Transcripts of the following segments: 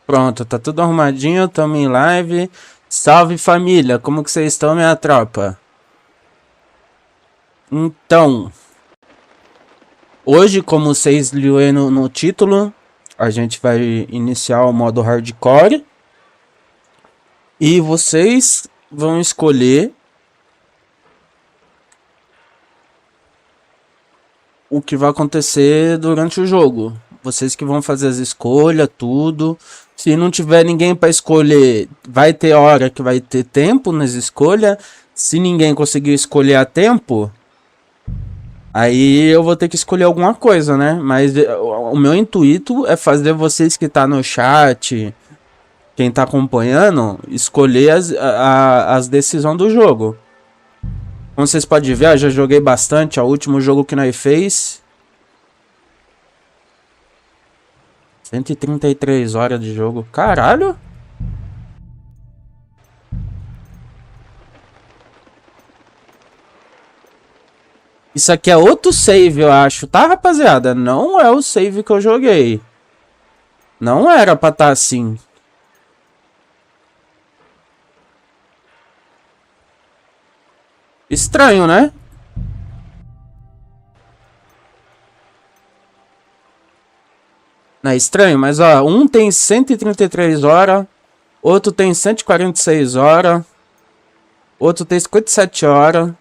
Pronto, tá tudo arrumadinho, tamo em live. Salve família, como que vocês estão, minha tropa? Então, hoje, como vocês viram no título, a gente vai iniciar o modo hardcore. E vocês vão escolher o que vai acontecer durante o jogo. Vocês que vão fazer as escolhas, tudo. Se não tiver ninguém para escolher, vai ter hora que vai ter tempo nas escolhas. Se ninguém conseguir escolher a tempo, aí eu vou ter que escolher alguma coisa, né? Mas o meu intuito é fazer vocês que tá no chat, quem tá acompanhando, escolher as decisões do jogo. Como vocês podem ver, eu já joguei bastante. O último jogo que nós fez 133 horas de jogo. Caralho! Isso aqui é outro save, eu acho, tá, rapaziada? Não é o save que eu joguei. Não era pra estar assim. Estranho, né? Não é estranho, mas ó, um tem 133 horas, outro tem 146 horas, outro tem 57 horas,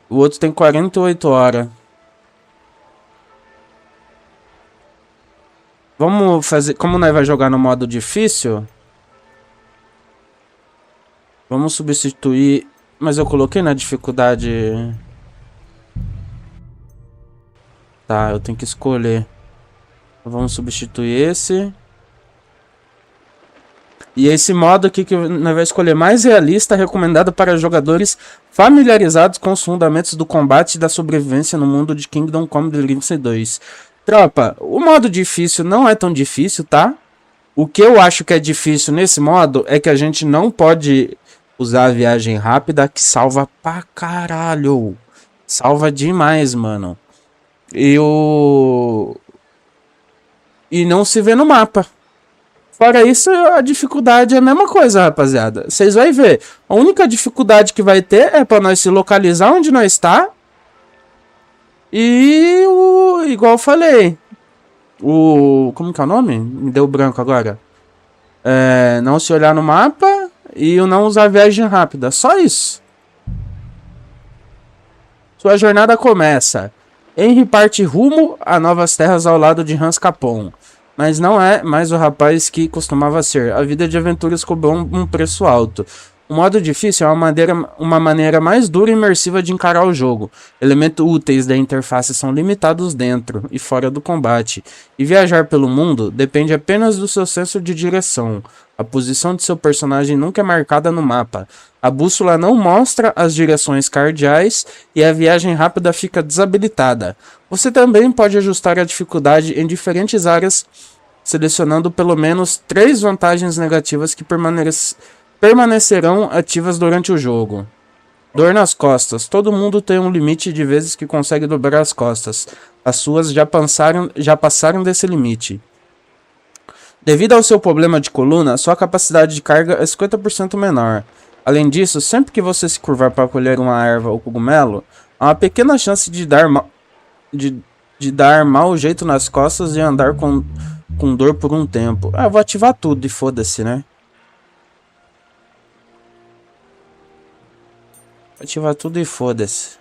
o outro tem 48 horas. Vamos fazer, como nós vai jogar no modo difícil, vamos substituir, mas eu coloquei na dificuldade. Tá, eu tenho que escolher. Vamos substituir esse. E esse modo aqui que nós vamos escolher mais realista, recomendado para jogadores familiarizados com os fundamentos do combate e da sobrevivência no mundo de Kingdom Come Deliverance 2. Tropa, o modo difícil não é tão difícil, tá? O que eu acho que é difícil nesse modo é que a gente não pode usar a viagem rápida, que salva pra caralho. Salva demais, mano. E não se vê no mapa. Fora isso, a dificuldade é a mesma coisa, rapaziada. Vocês vão ver. A única dificuldade que vai ter é pra nós se localizar onde nós está. E igual eu falei. Como que é o nome? Me deu branco agora. Não se olhar no mapa e o não usar viagem rápida. Só isso. Sua jornada começa. Henry parte rumo a novas terras ao lado de Hans Capon. Mas não é mais o rapaz que costumava ser. A vida de aventuras cobrou um preço alto. O modo difícil é uma maneira mais dura e imersiva de encarar o jogo. Elementos úteis da interface são limitados dentro e fora do combate. E viajar pelo mundo depende apenas do seu senso de direção. A posição de seu personagem nunca é marcada no mapa. A bússola não mostra as direções cardeais e a viagem rápida fica desabilitada. Você também pode ajustar a dificuldade em diferentes áreas, selecionando pelo menos 3 vantagens negativas que permanecerão ativas durante o jogo. Dor nas costas. Todo mundo tem um limite de vezes que consegue dobrar as costas. As suas já passaram desse limite. Devido ao seu problema de coluna, sua capacidade de carga é 50% menor. Além disso, sempre que você se curvar para colher uma erva ou cogumelo, há uma pequena chance de dar mau jeito nas costas e andar com dor por um tempo. Eu vou ativar tudo e foda-se, né? Ativar tudo e foda-se.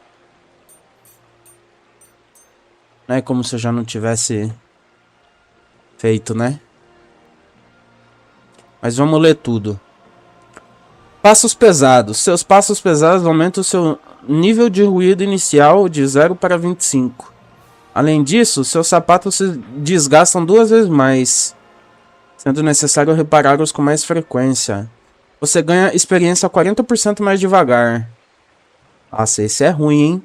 Não é como se eu já não tivesse feito, né? Mas vamos ler tudo. Passos pesados. Seus passos pesados aumentam o seu nível de ruído inicial de 0 para 25. Além disso, seus sapatos se desgastam 2 vezes mais, sendo necessário repará-los com mais frequência. Você ganha experiência 40% mais devagar. Nossa, esse é ruim, hein?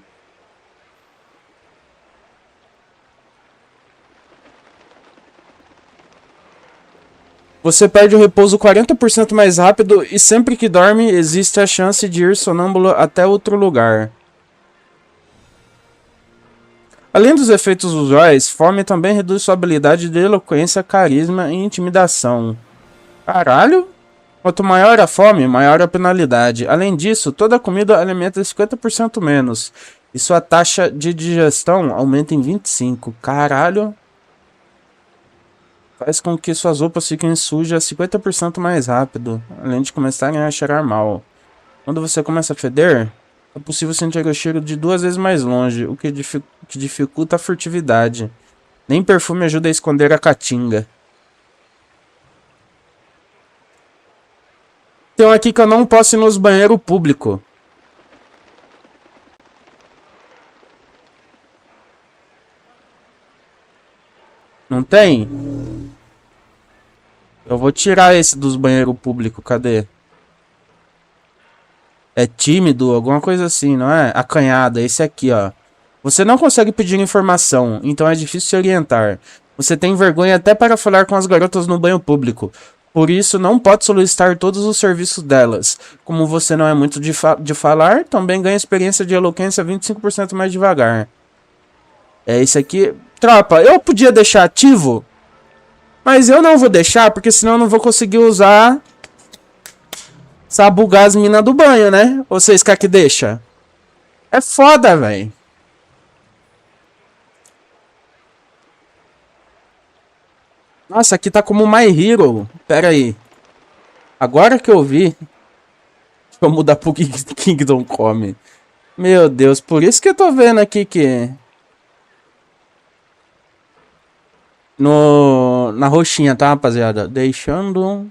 Você perde o repouso 40% mais rápido e sempre que dorme existe a chance de ir sonâmbulo até outro lugar. Além dos efeitos usuais, fome também reduz sua habilidade de eloquência, carisma e intimidação. Caralho? Quanto maior a fome, maior a penalidade. Além disso, toda comida alimenta 50% menos. E sua taxa de digestão aumenta em 25%. Caralho. Faz com que suas roupas fiquem sujas 50% mais rápido. Além de começarem a cheirar mal. Quando você começa a feder, é possível sentir o cheiro de 2 vezes mais longe, o que dificulta a furtividade. Nem perfume ajuda a esconder a caatinga. Tem um aqui que eu não posso ir nos banheiros públicos. Não tem? Eu vou tirar esse dos banheiros públicos. Cadê? É tímido, alguma coisa assim, não é? Acanhada, esse aqui, ó. Você não consegue pedir informação, então é difícil se orientar. Você tem vergonha até para falar com as garotas no banho público. Por isso, não pode solicitar todos os serviços delas. Como você não é muito de falar, também ganha experiência de eloquência 25% mais devagar. É esse aqui. Tropa, eu podia deixar ativo, mas eu não vou deixar, porque senão eu não vou conseguir usar... Sabugar as minas do banho, né? Ou vocês querem que deixa? É foda, velho. Nossa, aqui tá como My Hero. Pera aí. Agora que eu vi. Deixa eu mudar pro Kingdom Come. Meu Deus, por isso que eu tô vendo aqui que... Na roxinha, tá, rapaziada? Deixando...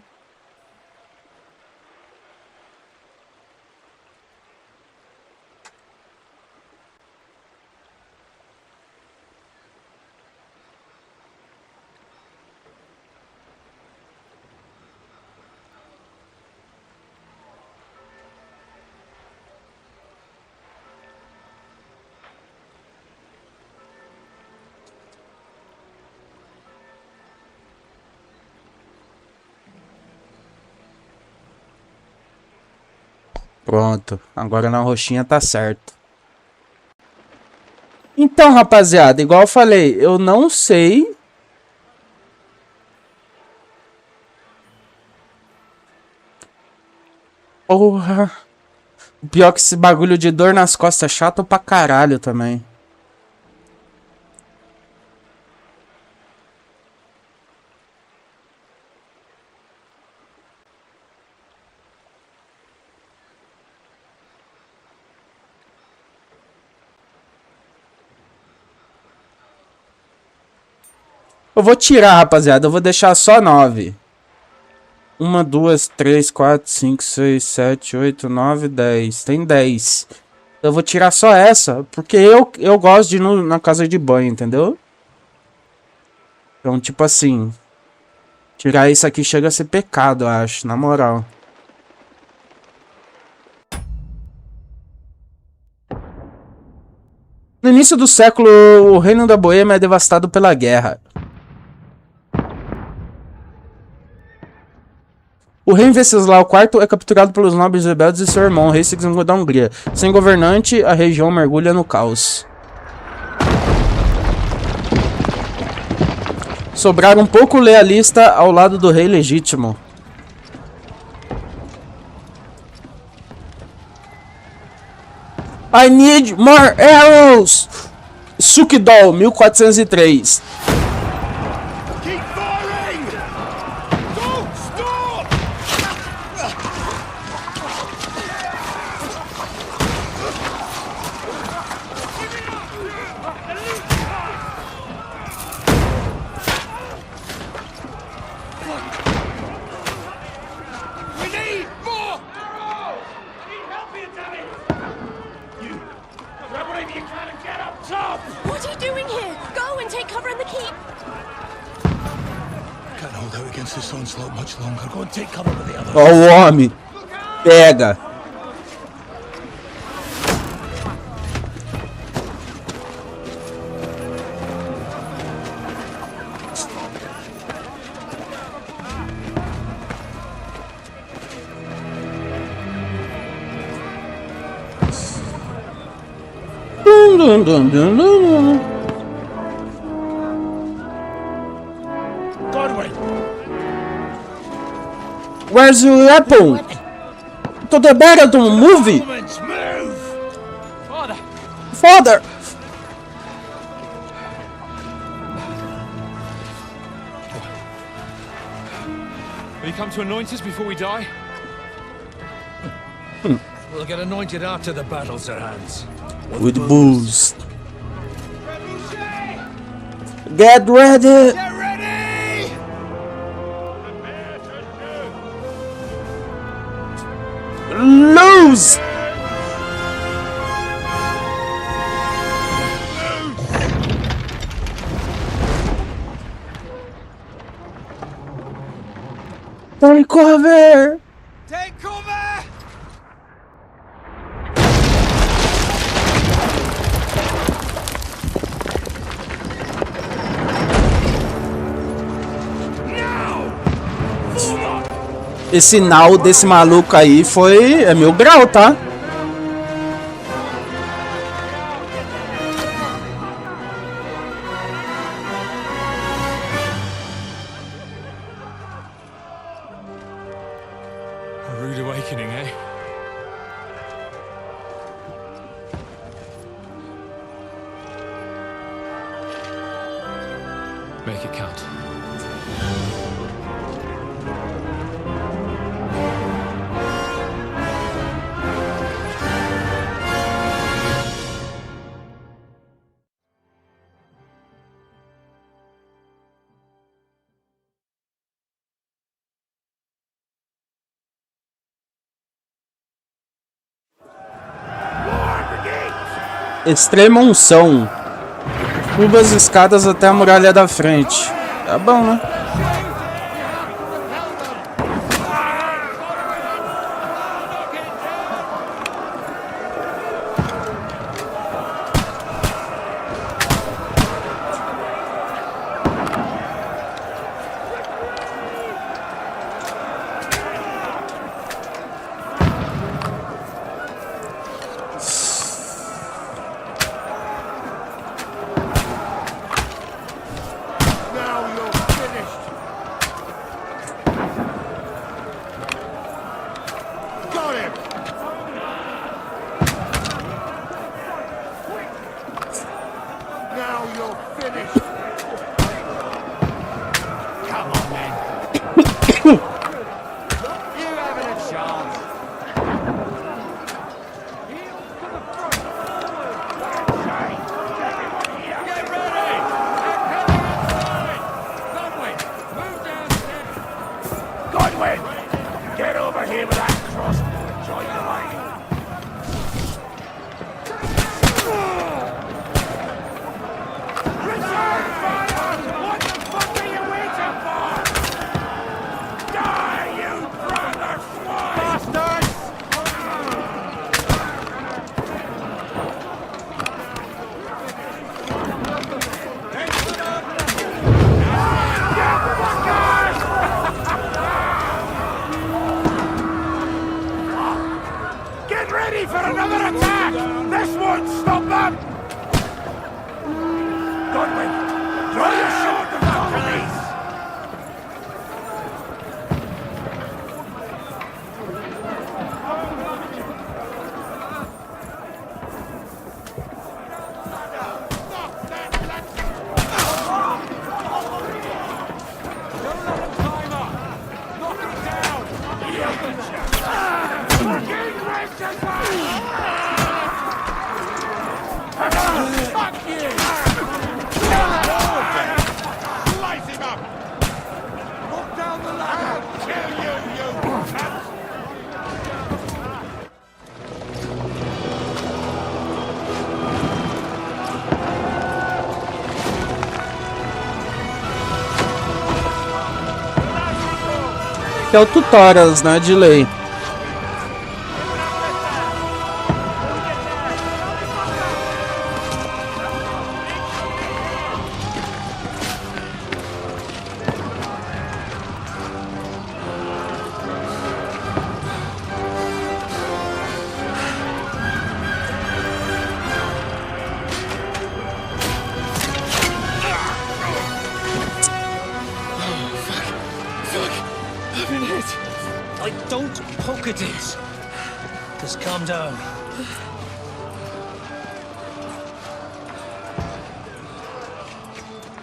Pronto, agora na roxinha tá certo. Então, rapaziada, igual eu falei, eu não sei... Porra. O pior que esse bagulho de dor nas costas é chato pra caralho também. Eu vou tirar, rapaziada. Eu vou deixar só 9. 1, 2, 3, 4, 5, 6, 7, 8, 9, 10. Tem 10. Eu vou tirar só essa, porque eu gosto de ir na casa de banho, entendeu? Então, tipo assim... Tirar isso aqui chega a ser pecado, eu acho, na moral. No início do século, o reino da Boêmia é devastado pela guerra. O rei Venceslau IV é capturado pelos nobres rebeldes e seu irmão, o rei Sigismund da Hungria. Sem governante, a região mergulha no caos. Sobrar um pouco lealista ao lado do rei legítimo. I need more arrows! Sukidol, 1403. Ó o homem. Pega. Dum, dum, dum, dum, dum. Where's your weapon? To the better to move. Father. Will you come to anoint us before we die? We'll get anointed after the battles are hands. With booze. Get ready. Get ready! Lose. Take cover. Take cover! Esse sinal desse maluco aí foi... é 1000 grau, tá? A rude awakening, eh? Make it count. Extrema unção. Suba as escadas até a muralha da frente. Tá bom, né? Que é o tutorials, né, de lei. I've been hit. Don't poke at it. Just calm down.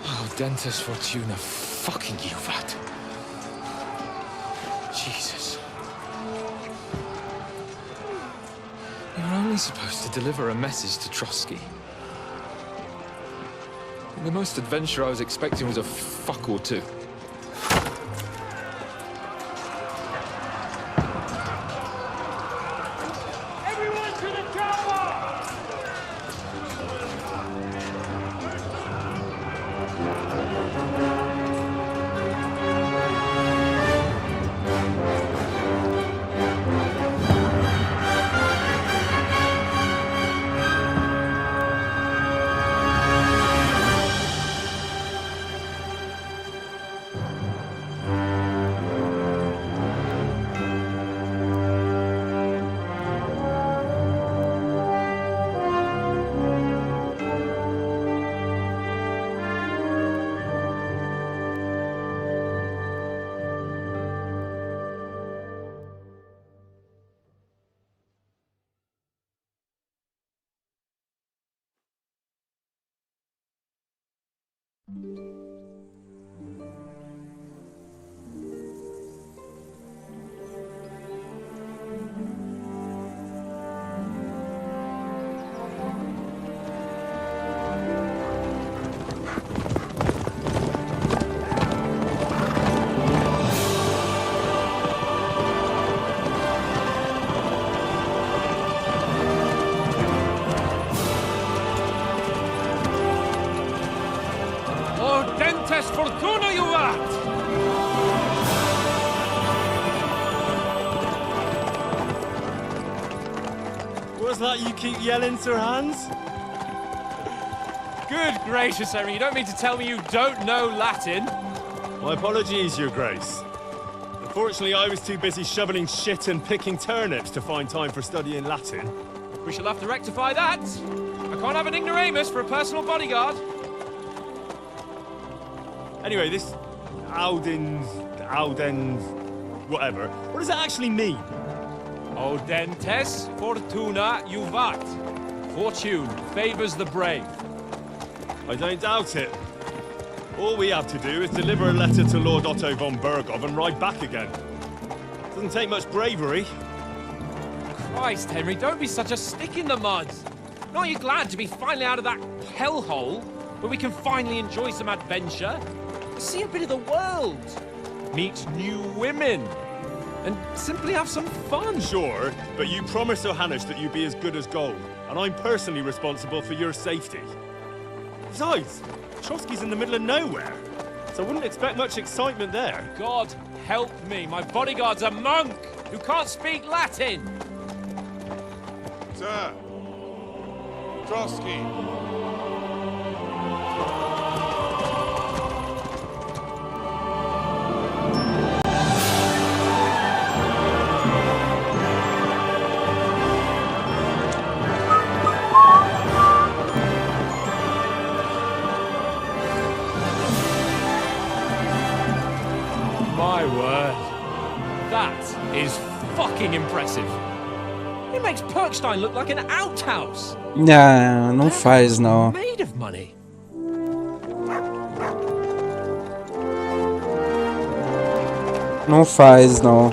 Oh, Dentes Fortuna, fucking you, vat. Jesus. You were only supposed to deliver a message to Trotsky. The most adventure I was expecting was a fuck or two. Everyone to the chopper! Dentes Fortuna, you vat! What's that you keep yelling, Sir Hans? Good gracious, Henry, you don't mean to tell me you don't know Latin? My apologies, Your Grace. Unfortunately, I was too busy shoveling shit and picking turnips to find time for studying Latin. We shall have to rectify that. I can't have an ignoramus for a personal bodyguard. Anyway, this Audens, whatever. What does that actually mean? O Dentes Fortuna Juvat. Fortune favors the brave. I don't doubt it. All we have to do is deliver a letter to Lord Otto von Bergov and ride back again. Doesn't take much bravery. Christ, Henry, don't be such a stick in the mud. Aren't you glad to be finally out of that hellhole where we can finally enjoy some adventure? See a bit of the world, meet new women, and simply have some fun. Sure, but you promised Johannes that you'd be as good as gold, and I'm personally responsible for your safety. Besides, Trotsky's in the middle of nowhere, so I wouldn't expect much excitement there. God help me, my bodyguard's a monk who can't speak Latin. Sir, Trotsky. My word. That is fucking impressive. It makes Perkstein look like an outhouse. Não, não faz não. Made of money. Não faz não.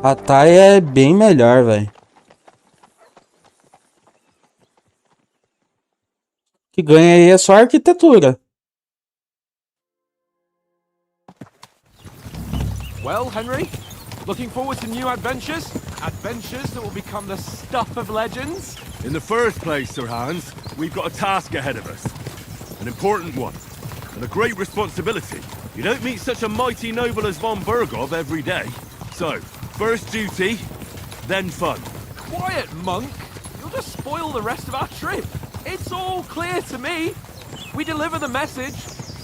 A Thay é bem melhor, velho. O que ganha aí é só a arquitetura. Well, Henry, looking forward to new adventures? Adventures that will become the stuff of legends? In the first place, Sir Hans, we've got a task ahead of us. An important one. And a great responsibility. You don't meet such a mighty noble as von Bergov every day. So, first duty, then fun. Quiet, monk. You'll just spoil the rest of our trip. It's all clear to me. We deliver the message,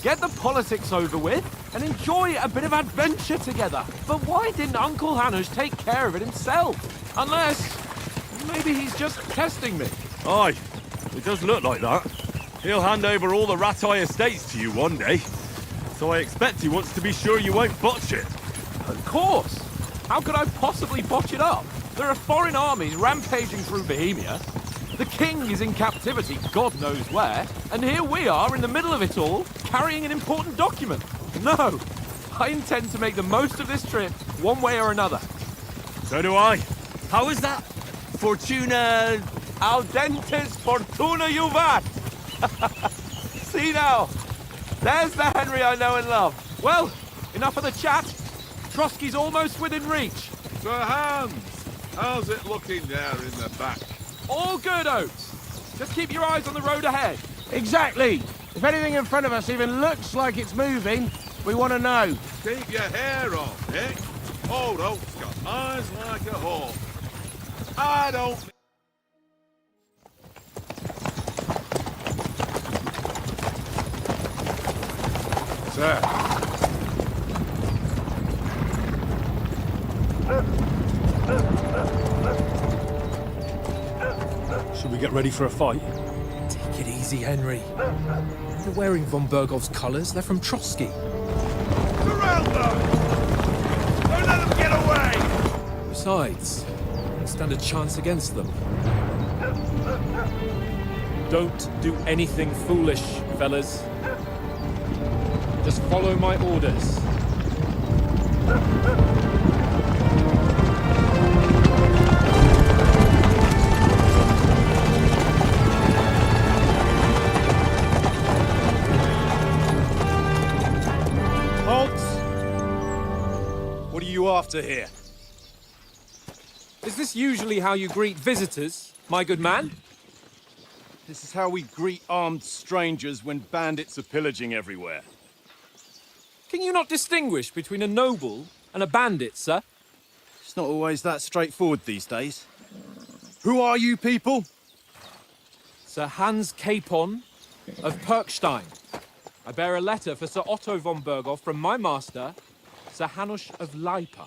get the politics over with, and enjoy a bit of adventure together. But why didn't Uncle Hanush take care of it himself? Unless, maybe he's just testing me. Aye, it does look like that. He'll hand over all the Rattay estates to you one day. So I expect he wants to be sure you won't botch it. Of course! How could I possibly botch it up? There are foreign armies rampaging through Bohemia. The king is in captivity, God knows where, and here we are in the middle of it all, carrying an important document. No! I intend to make the most of this trip, one way or another. So do I. How is that? Fortuna... Audentes fortuna juvat! See now, there's the Henry I know and love. Well, enough of the chat. Trotsky's almost within reach. Sir Hans, how's it looking there in the back? All good, Oates. Just keep your eyes on the road ahead. Exactly. If anything in front of us even looks like it's moving, we want to know. Keep your hair on, eh? Old Oak's got eyes like a hawk. I don't... Sir. Should we get ready for a fight? Take it easy, Henry. They're wearing von Bergov's colours. They're from Trotsky. Surround them! Don't let them get away! Besides, we stand a chance against them. Don't do anything foolish, fellas. Just follow my orders. Halt! What are you after here? Is this usually how you greet visitors, my good man? This is how we greet armed strangers when bandits are pillaging everywhere. Can you not distinguish between a noble and a bandit, sir? It's not always that straightforward these days. Who are you people? Sir Hans Capon of Perkstein. I bear a letter for Sir Otto von Berghoff from my master, Sir Hanush of Leipa.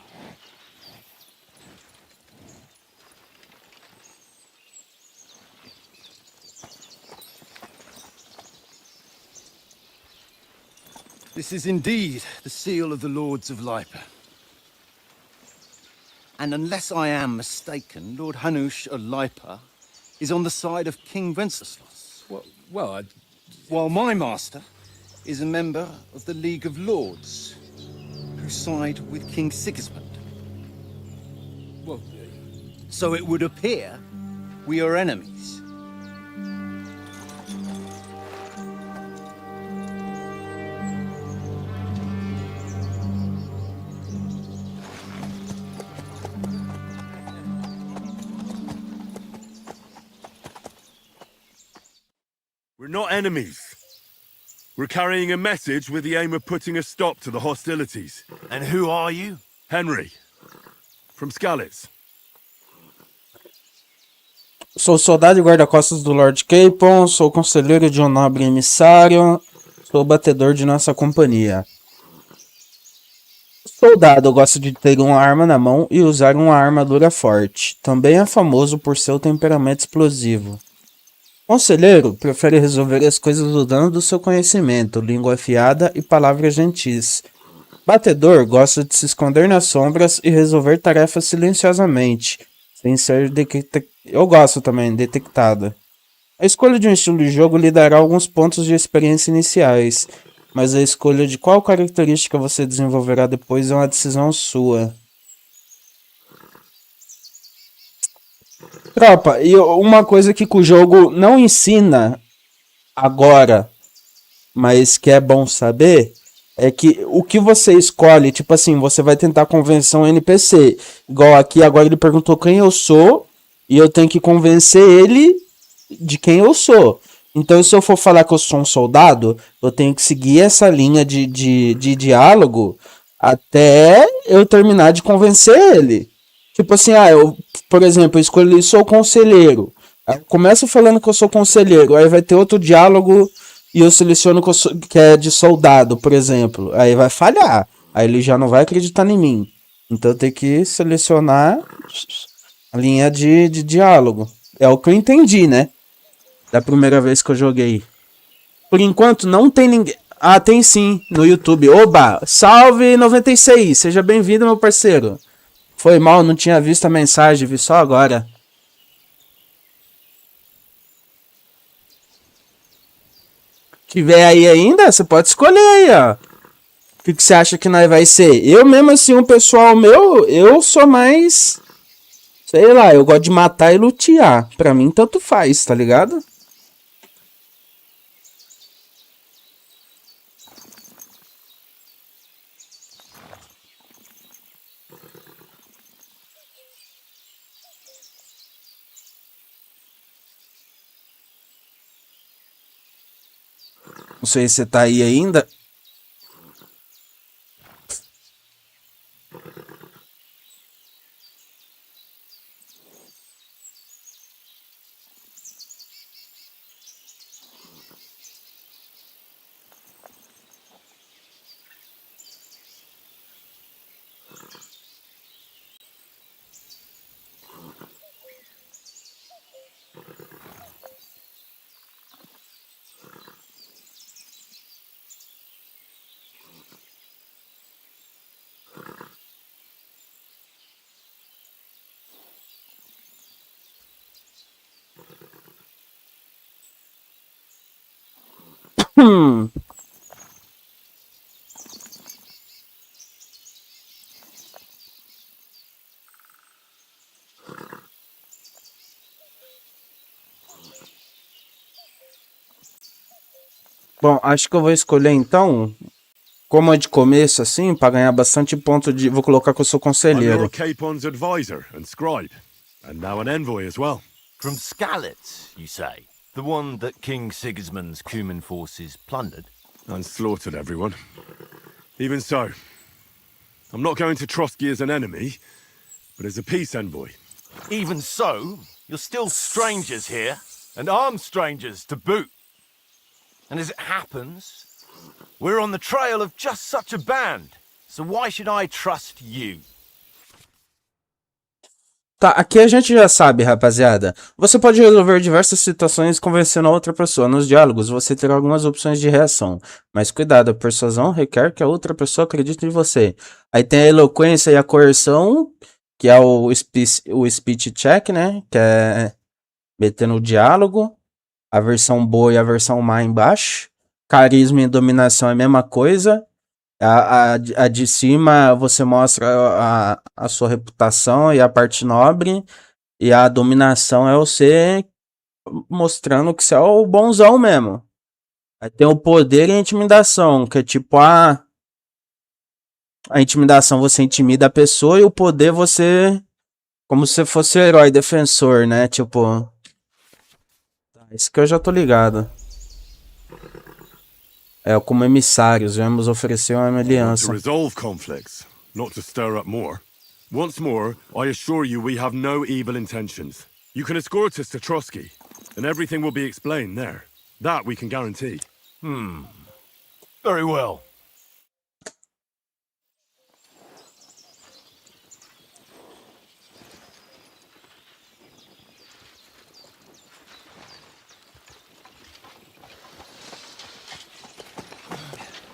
This is indeed the seal of the Lords of Leipa. And unless I am mistaken, Lord Hanush of Leipa is on the side of King Wenceslas. Well, While my master is a member of the League of Lords, who side with King Sigismund. well, So it would appear we are enemies. We're not enemies. We're carrying a message with the aim of putting a stop to the hostilities. And who are you? Henry. From Skalitz. Sou soldado e guarda-costas do Lord Capon, sou conselheiro de um nobre emissário, sou batedor de nossa companhia. Soldado gosta de ter uma arma na mão e usar uma armadura forte. Também é famoso por seu temperamento explosivo. Conselheiro prefere resolver as coisas usando do seu conhecimento, língua afiada e palavras gentis. Batedor gosta de se esconder nas sombras e resolver tarefas silenciosamente, sem ser detectado. A escolha de um estilo de jogo lhe dará alguns pontos de experiência iniciais, mas a escolha de qual característica você desenvolverá depois é uma decisão sua. Tropa, e uma coisa que o jogo não ensina agora, mas que é bom saber, é que o que você escolhe, tipo assim, você vai tentar convencer um NPC. Igual aqui, agora ele perguntou quem eu sou, e eu tenho que convencer ele de quem eu sou. Então, se eu for falar que eu sou um soldado, eu tenho que seguir essa linha de diálogo até eu terminar de convencer ele. Tipo assim, eu, por exemplo, eu escolhi sou conselheiro. Aí eu começo falando que eu sou conselheiro, aí vai ter outro diálogo e eu seleciono que é de soldado, por exemplo. Aí vai falhar. Aí ele já não vai acreditar em mim. Então eu tenho que selecionar a linha de diálogo. É o que eu entendi, né? Da primeira vez que eu joguei. Por enquanto não tem ninguém. Ah, tem sim, no YouTube. Oba! Salve 96! Seja bem-vindo, meu parceiro. Foi mal, não tinha visto a mensagem, vi só agora. Tiver aí ainda, você pode escolher aí, ó. O que você acha que nós vai ser? Eu mesmo assim, um pessoal meu, eu sou mais... Sei lá, eu gosto de matar e lutear. Pra mim, tanto faz, tá ligado? Não sei se você tá aí ainda. Hum. Bom, acho que eu vou escolher então, como é de começo assim, pra ganhar bastante ponto de... Vou colocar que eu sou I'm conselheiro. your Capon's advisor and scribe, and now an envoy as well. From Skalitz, you say? The one that King Sigismund's Cuman forces plundered? And slaughtered everyone. Even so, I'm not going to Trotsky as an enemy, but as a peace envoy. Even so, you're still strangers here, and armed strangers to boot. And as it happens, we're on the trail of just such a band, so why should I trust you? Tá, aqui a gente já sabe, rapaziada. Você pode resolver diversas situações convencendo a outra pessoa. Nos diálogos, você terá algumas opções de reação. Mas cuidado, a persuasão requer que a outra pessoa acredite em você. Aí tem a eloquência e a coerção, que é o speech check, né? Que é meter no diálogo. A versão boa e a versão má embaixo. Carisma e dominação é a mesma coisa. A de cima você mostra a sua reputação e a parte nobre. E a dominação é você mostrando que você é o bonzão mesmo. Aí tem o poder e a intimidação, que é tipo a intimidação você intimida a pessoa e o poder você... Como se fosse o herói defensor, né? Tipo... Isso que eu já tô ligado. É, como emissários, viemos oferecer uma To aliança. resolve conflicts, not to stir up more. Once more, I assure you we have no evil intentions. You can escort us to Trotsky, and everything will be explained there. That we can guarantee. Very well.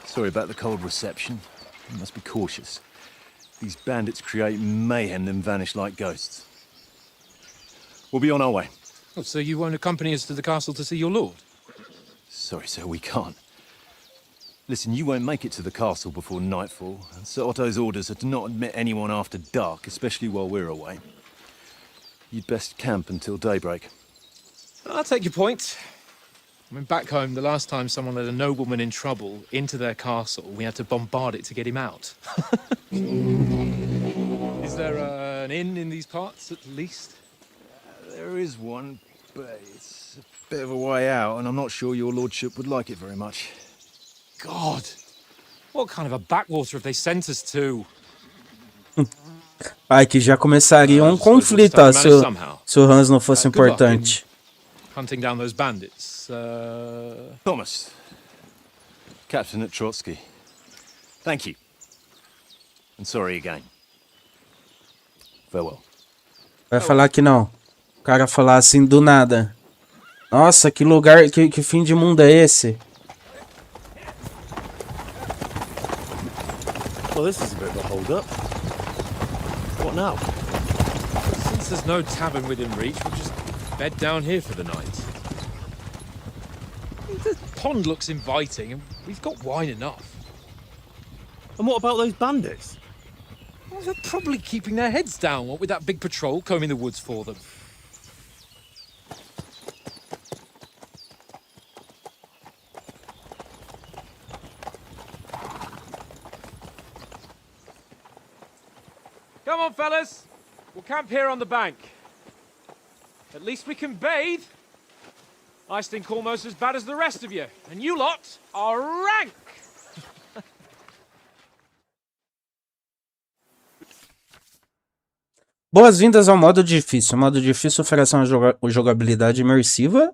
Sorry about the cold reception. You must be cautious. These bandits create mayhem then vanish like ghosts. We'll be on our way. Oh, so you won't accompany us to the castle to see your lord? Sorry, sir, we can't. Listen, you won't make it to the castle before nightfall, and Sir Otto's orders are to not admit anyone after dark, especially while we're away. You'd best camp until daybreak. I'll take your point. I mean, back home, the last time someone let a nobleman in trouble into their castle, we had to bombard it to get him out. Is there an inn in these parts, at least? There is one, but it's a bit of a way out, and I'm not sure your lordship would like it very much. God! What kind of a backwater have they sent us to? Ai, que já começaria um conflito, ó, se o Hans não fosse Good luck importante. Hunting down those bandits. Thomas, captain at Trotsky. Thank you. And sorry again. Farewell. Vai falar que não. O cara falar assim do nada. Nossa, que lugar, que fim de mundo é esse? Well, this is a bit of a hold-up. What now? Since there's no tavern within reach, we'll just bed down here for the night. The pond looks inviting, and we've got wine enough. And what about those bandits? Well, they're probably keeping their heads down, what with that big patrol combing the woods for them. Come on, fellas. We'll camp here on the bank. At least we can bathe. I stink almost as bad as the rest of you, and you lot are rank. Boas-vindas ao modo difícil. O modo difícil oferece uma jogabilidade imersiva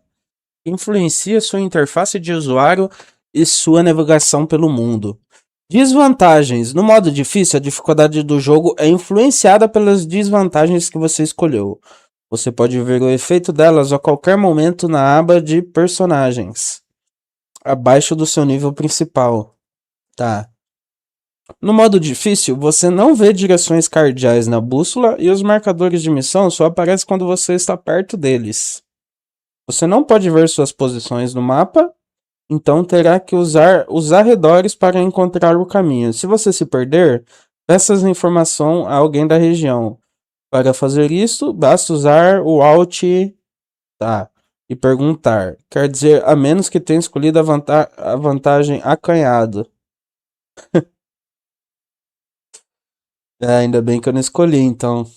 que influencia sua interface de usuário e sua navegação pelo mundo. Desvantagens. No modo difícil, a dificuldade do jogo é influenciada pelas desvantagens que você escolheu. Você pode ver o efeito delas a qualquer momento na aba de personagens, abaixo do seu nível principal. Tá. No modo difícil, você não vê direções cardeais na bússola e os marcadores de missão só aparecem quando você está perto deles. Você não pode ver suas posições no mapa, então terá que usar os arredores para encontrar o caminho. Se você se perder, peça essa informação a alguém da região. Para fazer isso, basta usar o Alt e perguntar. Quer dizer, a menos que tenha escolhido a vantagem acanhado. Ainda bem que eu não escolhi, então.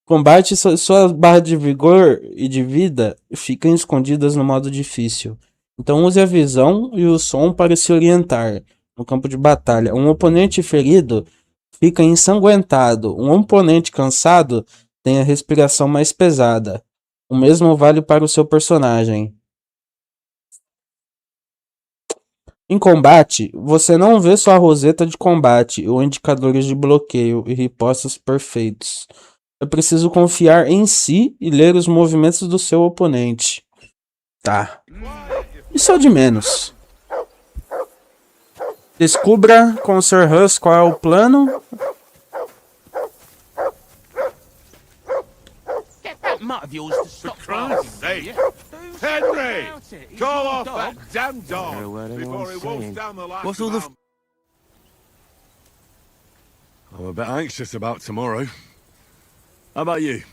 Combate, suas barras de vigor e de vida ficam escondidas no modo difícil. Então use a visão e o som para se orientar no campo de batalha. Um oponente ferido fica ensanguentado. Um oponente cansado tem a respiração mais pesada. O mesmo vale para o seu personagem. Em combate, você não vê sua roseta de combate ou indicadores de bloqueio e ripostas perfeitos. É preciso confiar em si e ler os movimentos do seu oponente. Tá. Isso é o de menos. Descubra com o Sr. Huss qual é o plano. Mutt of yours to stop. For Christ's sake! Henry! Call off that damn dog Hear what before he anyone's wolfs saying. down the last What's all the mountain. I'm a bit anxious about tomorrow. How about you?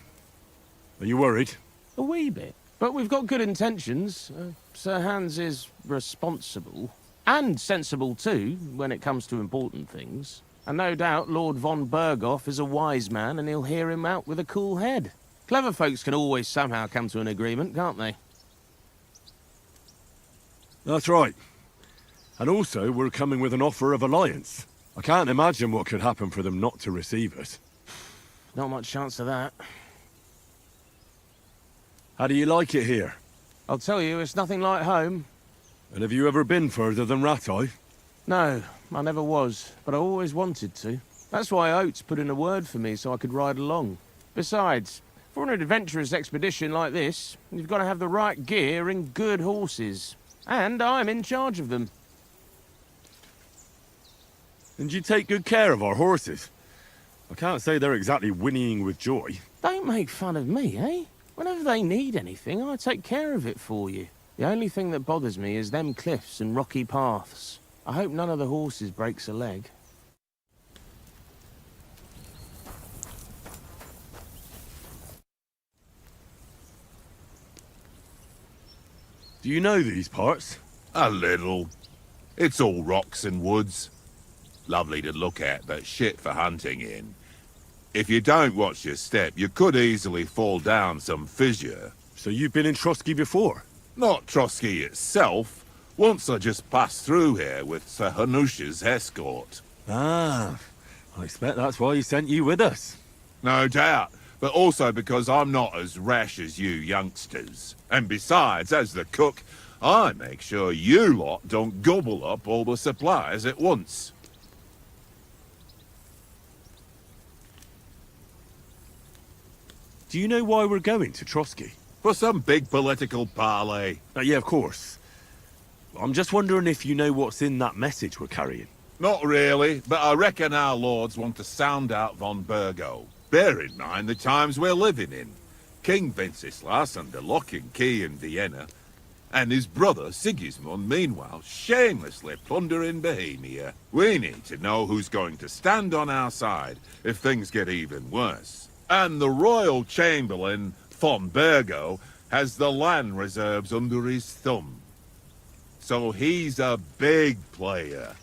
Are you worried? A wee bit. But we've got good intentions. Sir Hans is responsible. And sensible too, when it comes to important things. And no doubt Lord von Berghoff is a wise man and he'll hear him out with a cool head. Clever folks can always somehow come to an agreement, can't they? That's right. And also, we're coming with an offer of alliance. I can't imagine what could happen for them not to receive us. Not much chance of that. How do you like it here? I'll tell you, it's nothing like home. And have you ever been further than Rattay? No, I never was, but I always wanted to. That's why Oates put in a word for me so I could ride along. Besides, for an adventurous expedition like this, you've got to have the right gear and good horses. And I'm in charge of them. And you take good care of our horses. I can't say they're exactly whinnying with joy. Don't make fun of me, eh? Whenever they need anything, I take care of it for you. The only thing that bothers me is them cliffs and rocky paths. I hope none of the horses breaks a leg. Do you know these parts? A little. It's all rocks and woods. Lovely to look at, but shit for hunting in. If you don't watch your step, you could easily fall down some fissure. So you've been in Trotsky before? Not Trotsky itself. Once I just passed through here with Sir Hanusha's escort. Ah, I expect that's why he sent you with us. No doubt, but also because I'm not as rash as you youngsters. And besides, as the cook, I make sure you lot don't gobble up all the supplies at once. Do you know why we're going to Trotsky? For some big political parley. Yeah, of course. I'm just wondering if you know what's in that message we're carrying. Not really, but I reckon our lords want to sound out von Burgo. Bear in mind the times we're living in. King Wenceslas under lock and key in Vienna, and his brother Sigismund, meanwhile, shamelessly plundering Bohemia. We need to know who's going to stand on our side if things get even worse. And the royal chamberlain, von Burgo, has the land reserves under his thumb. So he's a big player.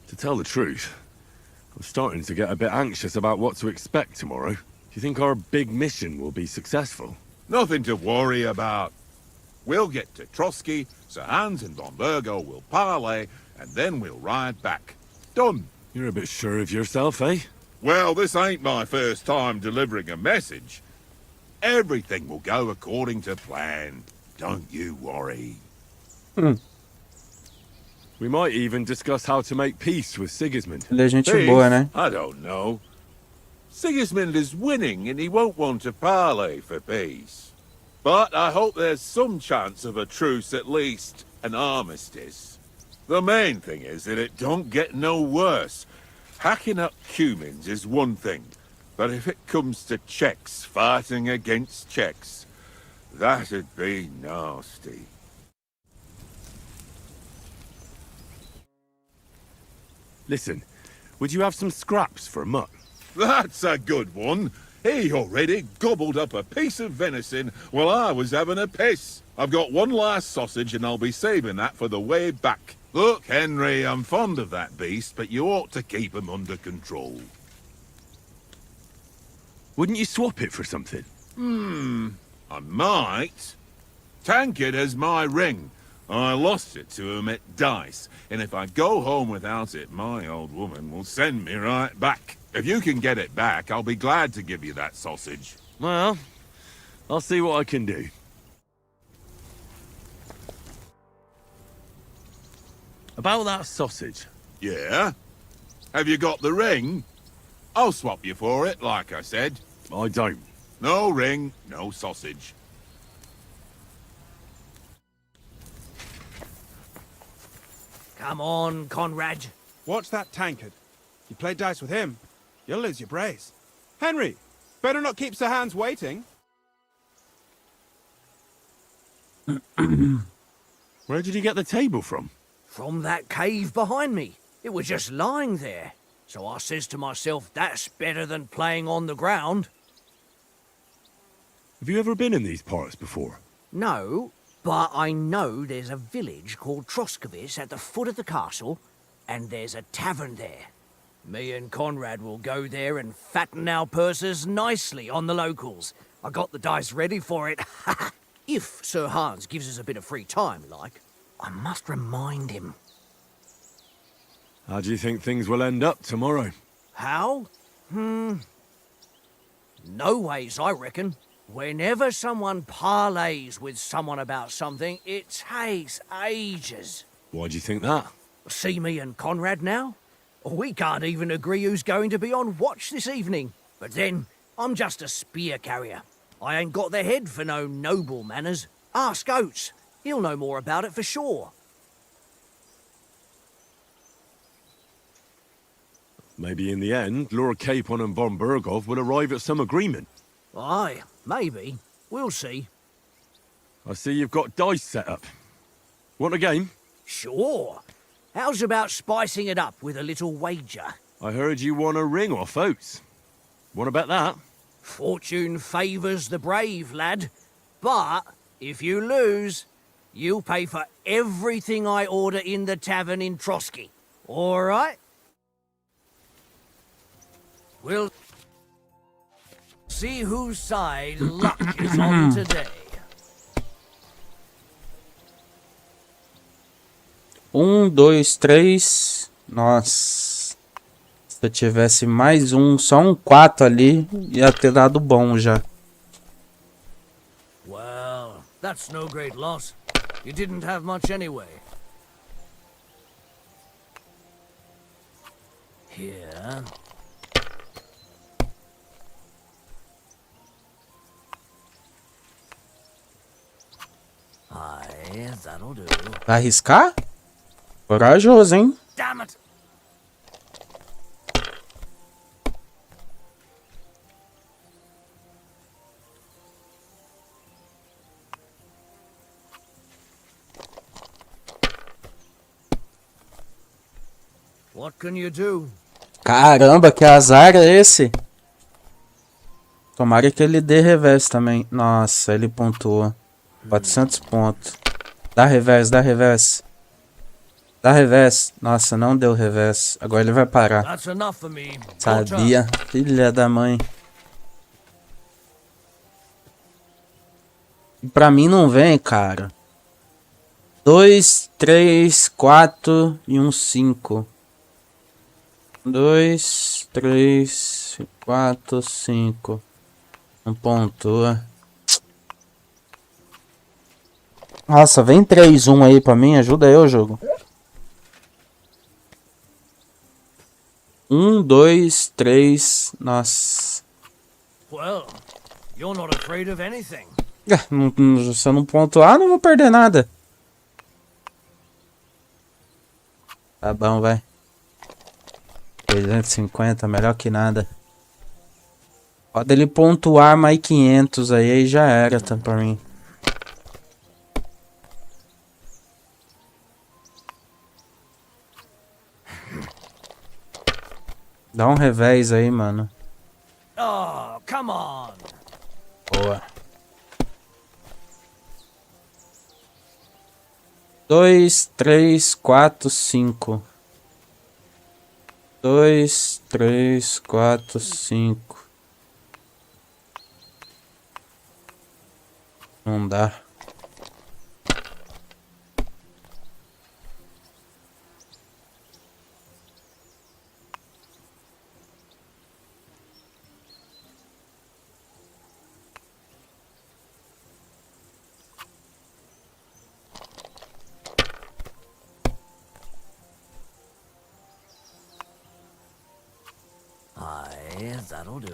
To tell the truth, I'm starting to get a bit anxious about what to expect tomorrow. Do you think our big mission will be successful? Nothing to worry about. We'll get to Trotsky, Sir Hans and von Burgo will parley, and then we'll ride back. Done. You're a bit sure of yourself, eh? Well, this ain't my first time delivering a message. Everything will go according to plan. Don't you worry. We might even discuss how to make peace with Sigismund. Ele é gente Peace? boa, né? I don't know. Sigismund is winning and he won't want to parley for peace. But I hope there's some chance of a truce, at least an armistice. The main thing is that it don't get no worse. Hacking up Cumans is one thing, but if it comes to Czechs fighting against Czechs, that'd be nasty. Listen, would you have some scraps for a mutt? That's a good one. He already gobbled up a piece of venison while I was having a piss. I've got one last sausage and I'll be saving that for the way back. Look, Henry, I'm fond of that beast, but you ought to keep him under control. Wouldn't you swap it for something? I might. Tankard has my ring. I lost it to him at dice, and if I go home without it, my old woman will send me right back. If you can get it back, I'll be glad to give you that sausage. Well, I'll see what I can do. About that sausage. Yeah? Have you got the ring? I'll swap you for it, like I said. I don't. No ring, no sausage. Come on, Conrad. Watch that tankard. You play dice with him, you'll lose your brace. Henry, better not keep Sir Hans waiting. Where did you get the table from? From that cave behind me. It was just lying there. So I says to myself, that's better than playing on the ground. Have you ever been in these parts before? No, but I know there's a village called Troskovic at the foot of the castle, and there's a tavern there. Me and Conrad will go there and fatten our purses nicely on the locals. I got the dice ready for it. If Sir Hans gives us a bit of free time, like. I must remind him. How do you think things will end up tomorrow? How? No ways, I reckon. Whenever someone parleys with someone about something, it takes ages. Why do you think that? See me and Conrad now? We can't even agree who's going to be on watch this evening. But then, I'm just a spear carrier. I ain't got the head for no noble manners. Ask Oates. He'll know more about it for sure. Maybe in the end, Lord Capon and von Burgov will arrive at some agreement. Aye, maybe. We'll see. I see you've got dice set up. Want a game? Sure. How's about spicing it up with a little wager? I heard you won a ring off Oates. Want to bet that? Fortune favours the brave, lad. But if you lose, you'll pay for everything I order in the tavern in Trotsky. All right? We'll see whose side luck is on today. Dois, três. Nossa. Se eu tivesse mais só um 4 ali, ia ter dado bom já. Well, that's no great loss. You didn't have much anyway. Here. Aye, that'll do. Vai arriscar? Corajoso, hein? Damn it! What can you do? Caramba, que azar é esse? Tomara que ele dê revés também. Nossa, ele pontuou. 400 pontos. Dá revés, dá revés. Dá revés. Nossa, não deu revés. Agora ele vai parar. That's enough for me. Sabia. Filha da mãe. E pra mim não vem, cara. 2, 3, 4 e um 5. 2, 3, 4, 5. Não pontua. Nossa, vem 3, 1 aí pra mim. Ajuda eu, jogo. 1, 2, 3. Nossa. Well, you're not afraid of anything. Se eu não pontuar, não vou perder nada. Tá bom, vai. 350, melhor que nada. Pode ele pontuar mais 500 aí já era, tá, pra mim. Dá um revés aí, mano. Oh, come on. Boa. 2, 3, 4, 5. 2, 3, 4, 5. Não dá. Aye, that'll do.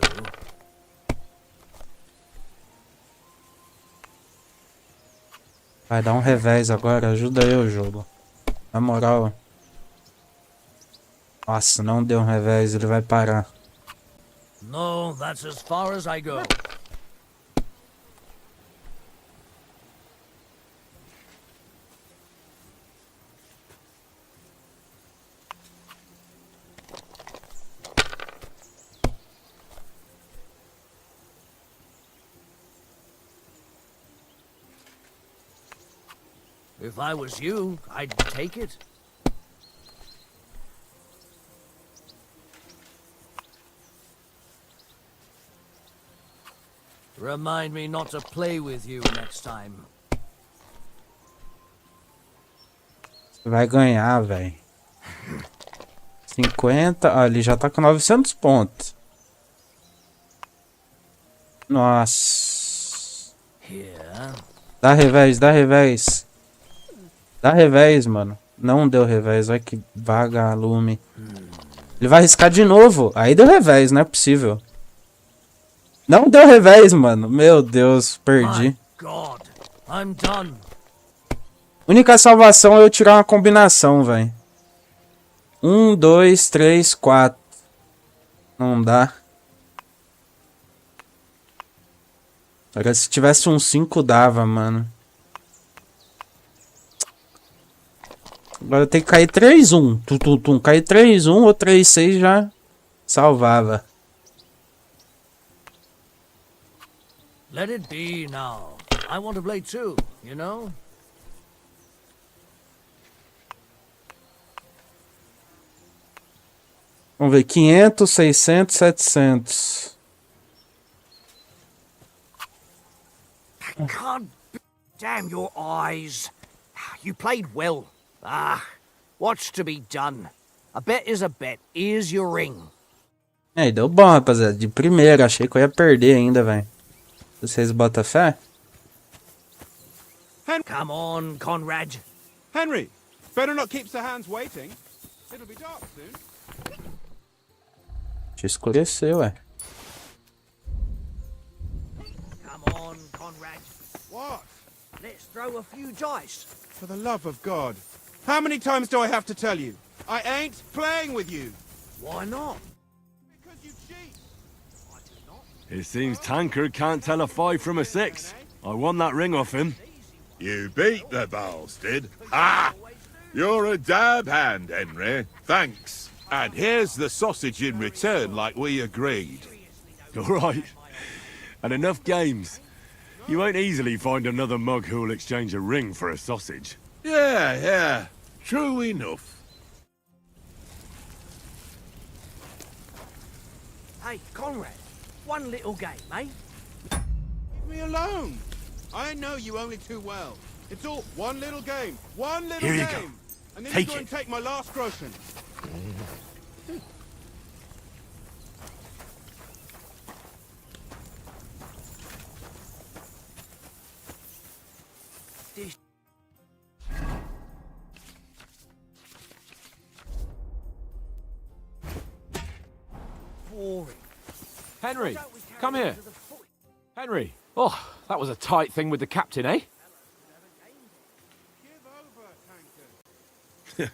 Vai dar um revés agora, ajuda eu, jogo. Na moral. Nossa, não deu um revés, ele vai parar. No, that's as far as I go. If I was you, I'd take it. Remind me not to play with you next time. Vai ganhar, velho. 50. Ó, ele já tá com 900 pontos. Nossa. Here. Dá revés, dá revés. Dá revés, mano. Não deu revés. Olha que vagalume. Ele vai arriscar de novo. Aí deu revés, não é possível. Não deu revés, mano. Meu Deus, perdi. My God, I'm done. Única salvação é eu tirar uma combinação, velho. 1, 2, 3, 4. Não dá. Agora se tivesse um 5 dava, mano. Agora tem que cair 3-1. Cair 3-1 ou 3-6 já salvava. Let it be now. I want to play too, you know? Vamos ver, 500, 600, 700. I can't... Damn your eyes. You played well. Ah, what's to be done? A bet is a bet. Here's your ring. Aí, deu bom, rapaziada. De primeira, achei que eu ia perder ainda, velho. Vocês botam fé? Come on, Conrad. Henry, better not keep Sir Hans waiting. It'll be dark soon. Deixa eu escurecer, ué. Come on, Conrad. What? Let's throw a few dice. For the love of God. How many times do I have to tell you? I ain't playing with you. Why not? Because you cheat. It seems Tankard can't tell a 5 from a 6. I won that ring off him. You beat the bastard. Ha! You're a dab hand, Henry. Thanks. And here's the sausage in return, like we agreed. All right. And enough games. You won't easily find another mug who'll exchange a ring for a sausage. Yeah. True enough. Hey, Conrad, one little game, eh? Leave me alone. I know you only too well. It's all one little game. One little Here you game. go. And then Take you go it. and take my last groschen. Boring. Henry, come here. Henry. Oh, that was a tight thing with the captain, eh? Give over, Tankard.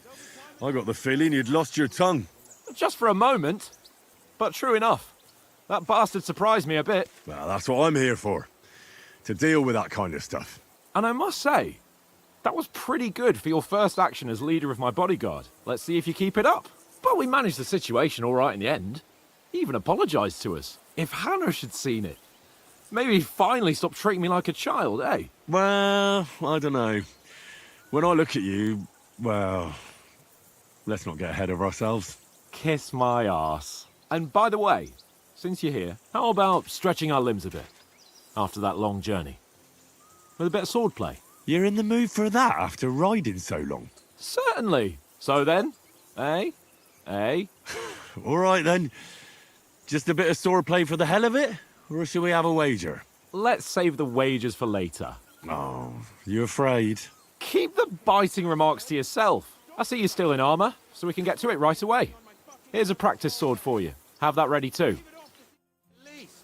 I got the feeling you'd lost your tongue. Just for a moment. But true enough. That bastard surprised me a bit. Well, that's what I'm here for. To deal with that kind of stuff. And I must say, that was pretty good for your first action as leader of my bodyguard. Let's see if you keep it up. But we managed the situation all right in the end. He even apologised to us. If Hannah had seen it, maybe he'd finally stop treating me like a child, eh? Well, I don't know. When I look at you, well, let's not get ahead of ourselves. Kiss my arse. And by the way, since you're here, how about stretching our limbs a bit after that long journey? With a bit of swordplay. You're in the mood for that after riding so long? Certainly. So then, eh? All right then. Just a bit of swordplay for the hell of it? Or shall we have a wager? Let's save the wagers for later. Oh, you afraid? Keep the biting remarks to yourself. I see you're still in armour, so we can get to it right away. Here's a practice sword for you. Have that ready too. At least.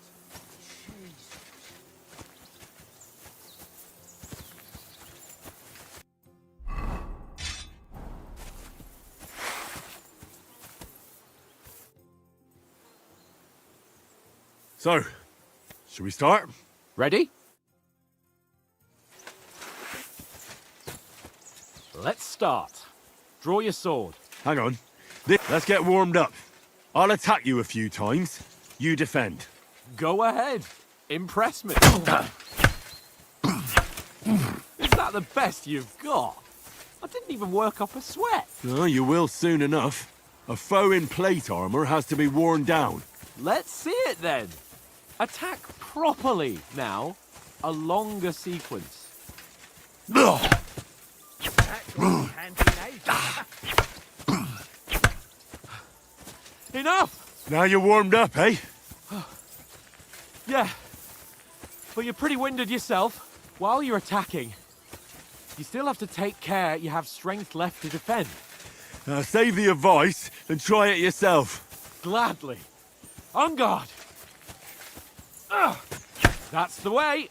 So, should we start? Ready? Let's start. Draw your sword. Hang on. Let's get warmed up. I'll attack you a few times. You defend. Go ahead. Impress me. Is that the best you've got? I didn't even work up a sweat. Oh, you will soon enough. A foe in plate armor has to be worn down. Let's see it then. Attack properly now. A longer sequence. Enough! Now you're warmed up, eh? Yeah. But you're pretty winded yourself. While you're attacking, you still have to take care you have strength left to defend. Now save the advice and try it yourself. Gladly. On guard. That's the way.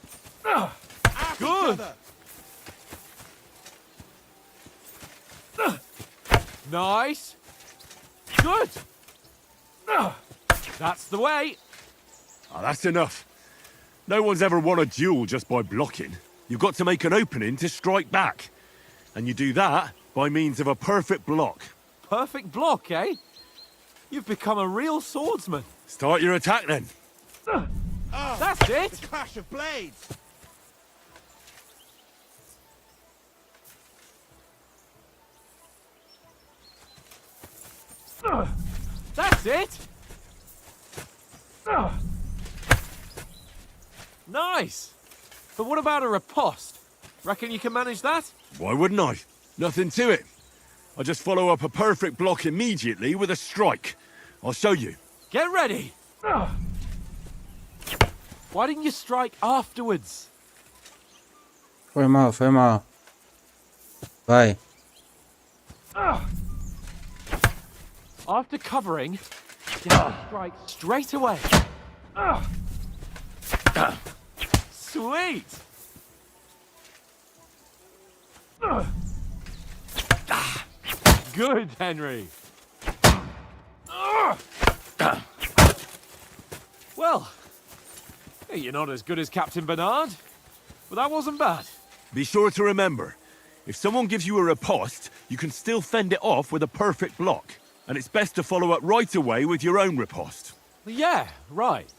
Good. Nice. Good. That's the way. Oh, that's enough. No one's ever won a duel just by blocking. You've got to make an opening to strike back. And you do that by means of a perfect block. Perfect block, eh? You've become a real swordsman. Start your attack then. That's it. The clash of blades. That's it. Nice. But what about a riposte? Reckon you can manage that? Why wouldn't I? Nothing to it. I just follow up a perfect block immediately with a strike. I'll show you. Get ready. Why didn't you strike afterwards? Foi mal, foi mal. Vai. After covering, you have to strike straight away. Sweet. Good, Henry. Well, you're not as good as Captain Bernard, but that wasn't bad. Be sure to remember, if someone gives you a riposte, you can still fend it off with a perfect block. And it's best to follow up right away with your own riposte. Yeah, right.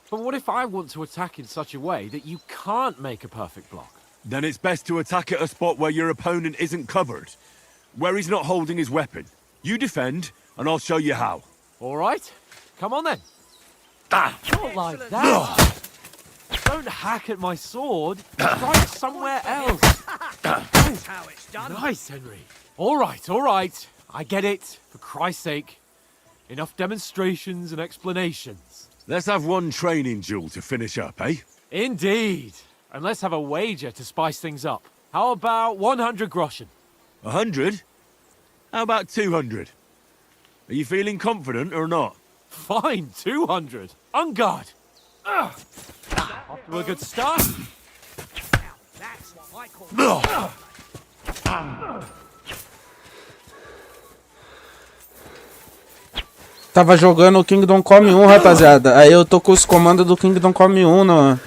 But what if I want to attack in such a way that you can't make a perfect block? Then it's best to attack at a spot where your opponent isn't covered, where he's not holding his weapon. You defend, and I'll show you how. All right, come on then. Not like that. Don't hack at my sword. Try it somewhere else. That's how it's done. Nice, Henry. All right. I get it, for Christ's sake. Enough demonstrations and explanations. Let's have one training duel to finish up, eh? Indeed. And let's have a wager to spice things up. How about 100 groschen? 100? How about 200? Are you feeling confident or not? Fine, 200. On guard. Off to a good start. That's what I call Tava jogando o Kingdom Come 1, rapaziada. Aí eu tô com os comandos do Kingdom Come 1 no...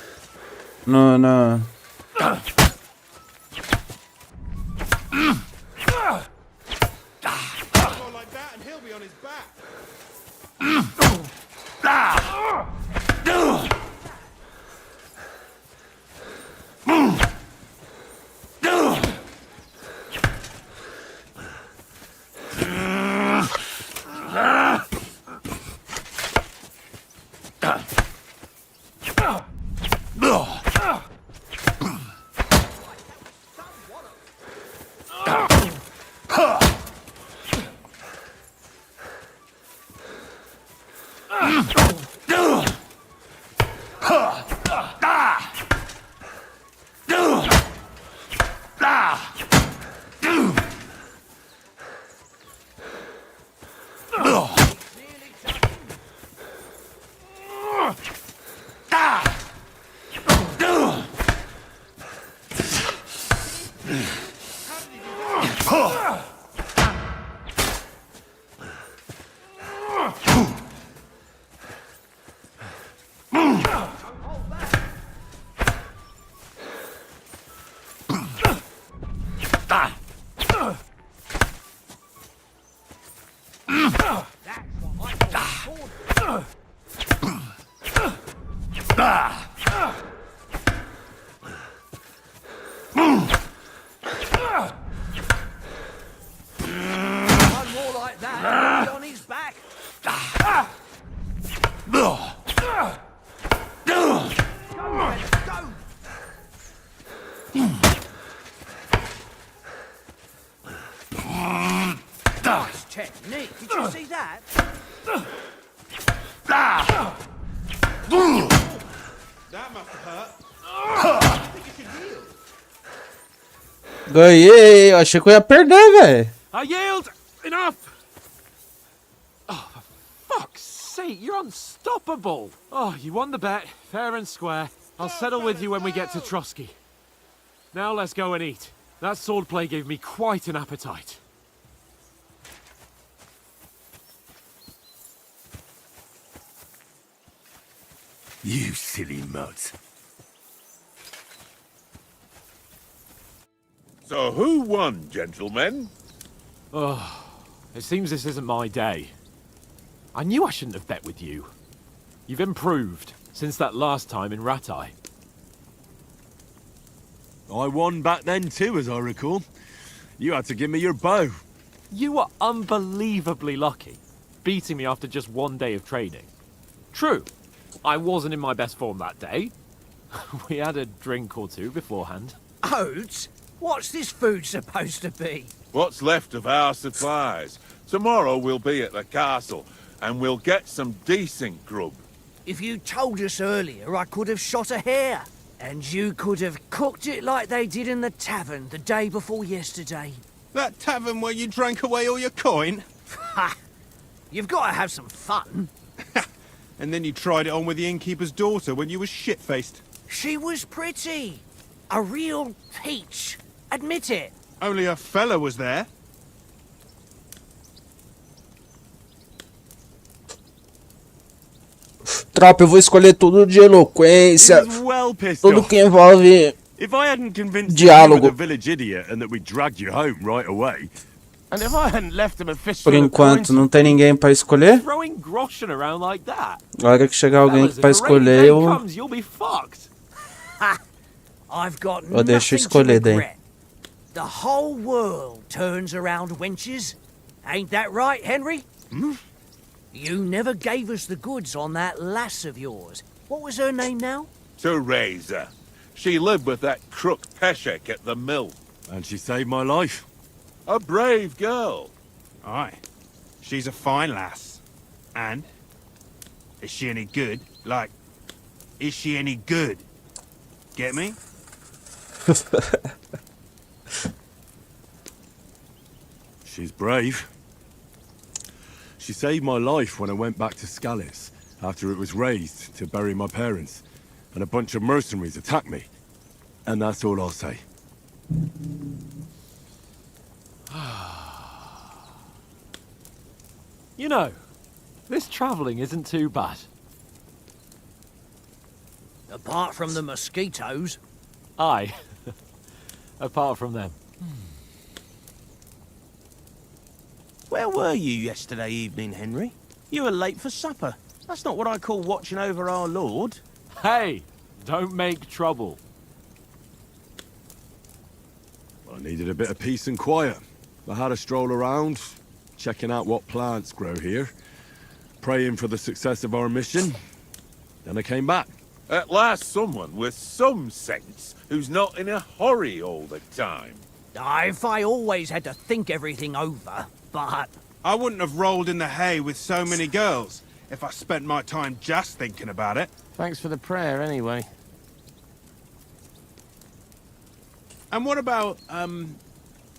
technique. Did you see that? That must have hurt. I think you should yield. Ganhei, achei que eu ia perder, velho. I yield! Enough! Oh, for fuck's sake, you're unstoppable! Oh, you won the bet, fair and square. I'll settle with you when we get to Trotsky. Now let's go and eat. That swordplay gave me quite an appetite. You silly mutt. So who won, gentlemen? Oh, it seems this isn't my day. I knew I shouldn't have bet with you. You've improved since that last time in Ratai. I won back then too, as I recall. You had to give me your bow. You were unbelievably lucky, beating me after just one day of training. True, I wasn't in my best form that day. We had a drink or two beforehand. Oats? What's this food supposed to be? What's left of our supplies. Tomorrow we'll be at the castle, and we'll get some decent grub. If you told us earlier, I could have shot a hare. And you could have cooked it like they did in the tavern the day before yesterday. That tavern where you drank away all your coin? Ha! You've got to have some fun. And then you tried it on with the innkeeper's daughter when you were shit-faced. She was pretty. A real peach. Admit it. Only a fella was there. Tropa, eu vou escolher tudo de He eloquência. was well pissed Tudo off. que envolve If I hadn't convinced him you diálogo. were the village idiot and that we dragged you home right away, And if I hadn't left him a Por fistful of enquanto, coins, não tem ninguém pra escolher. Throwing groschen around like that. A hora que chegar alguém Fellas, if pra the rainy escolher, day eu... comes, you'll be fucked. I've got Ou deixa eu nothing to escolher daí. regret. The whole world turns around wenches. Ain't that right, Henry? You never gave us the goods on that lass of yours. What was her name now? Teresa. She lived with that crook Peshek at the mill. and she saved my life. A brave girl. Aye. She's a fine lass. And? Is she any good? Like, is she any good? Get me? She's brave. She saved my life when I went back to Scallis after it was razed to bury my parents, and a bunch of mercenaries attacked me. And that's all I'll say. You know, this travelling isn't too bad. Apart from the mosquitoes. Aye. Apart from them. Where were you yesterday evening, Henry? You were late for supper. That's not what I call watching over our Lord. Hey, don't make trouble. I needed a bit of peace and quiet. I had a stroll around, checking out what plants grow here, praying for the success of our mission. Then I came back. At last someone with some sense who's not in a hurry all the time. If I always had to think everything over, but... I wouldn't have rolled in the hay with so many girls if I spent my time just thinking about it. Thanks for the prayer, anyway. And what about,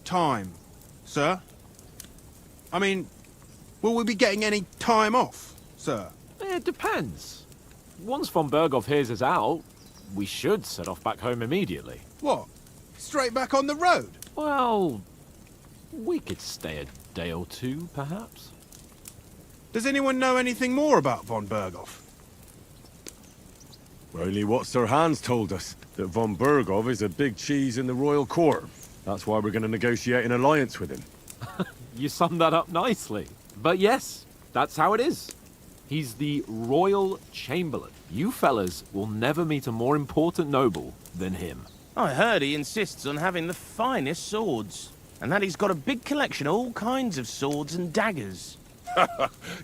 time, sir? I mean, will we be getting any time off, sir? It depends. Once von Berghoff hears us out, we should set off back home immediately. What? Straight back on the road? Well, we could stay a day or two, perhaps. Does anyone know anything more about von Berghoff? Only what Sir Hans told us, that von Berghoff is a big cheese in the royal court. That's why we're going to negotiate an alliance with him. You summed that up nicely. But yes, that's how it is. He's the royal chamberlain. You fellas will never meet a more important noble than him. I heard he insists on having the finest swords, and that he's got a big collection of all kinds of swords and daggers.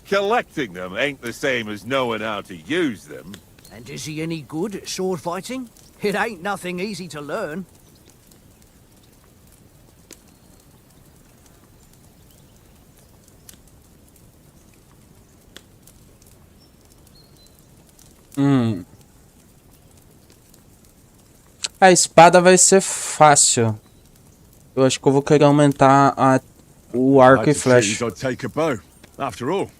Collecting them ain't the same as knowing how to use them. And is he any good at sword fighting? It ain't nothing easy to learn. A espada vai ser fácil. Eu acho que eu vou querer aumentar o arco e flecha. I'd take a bow. After all,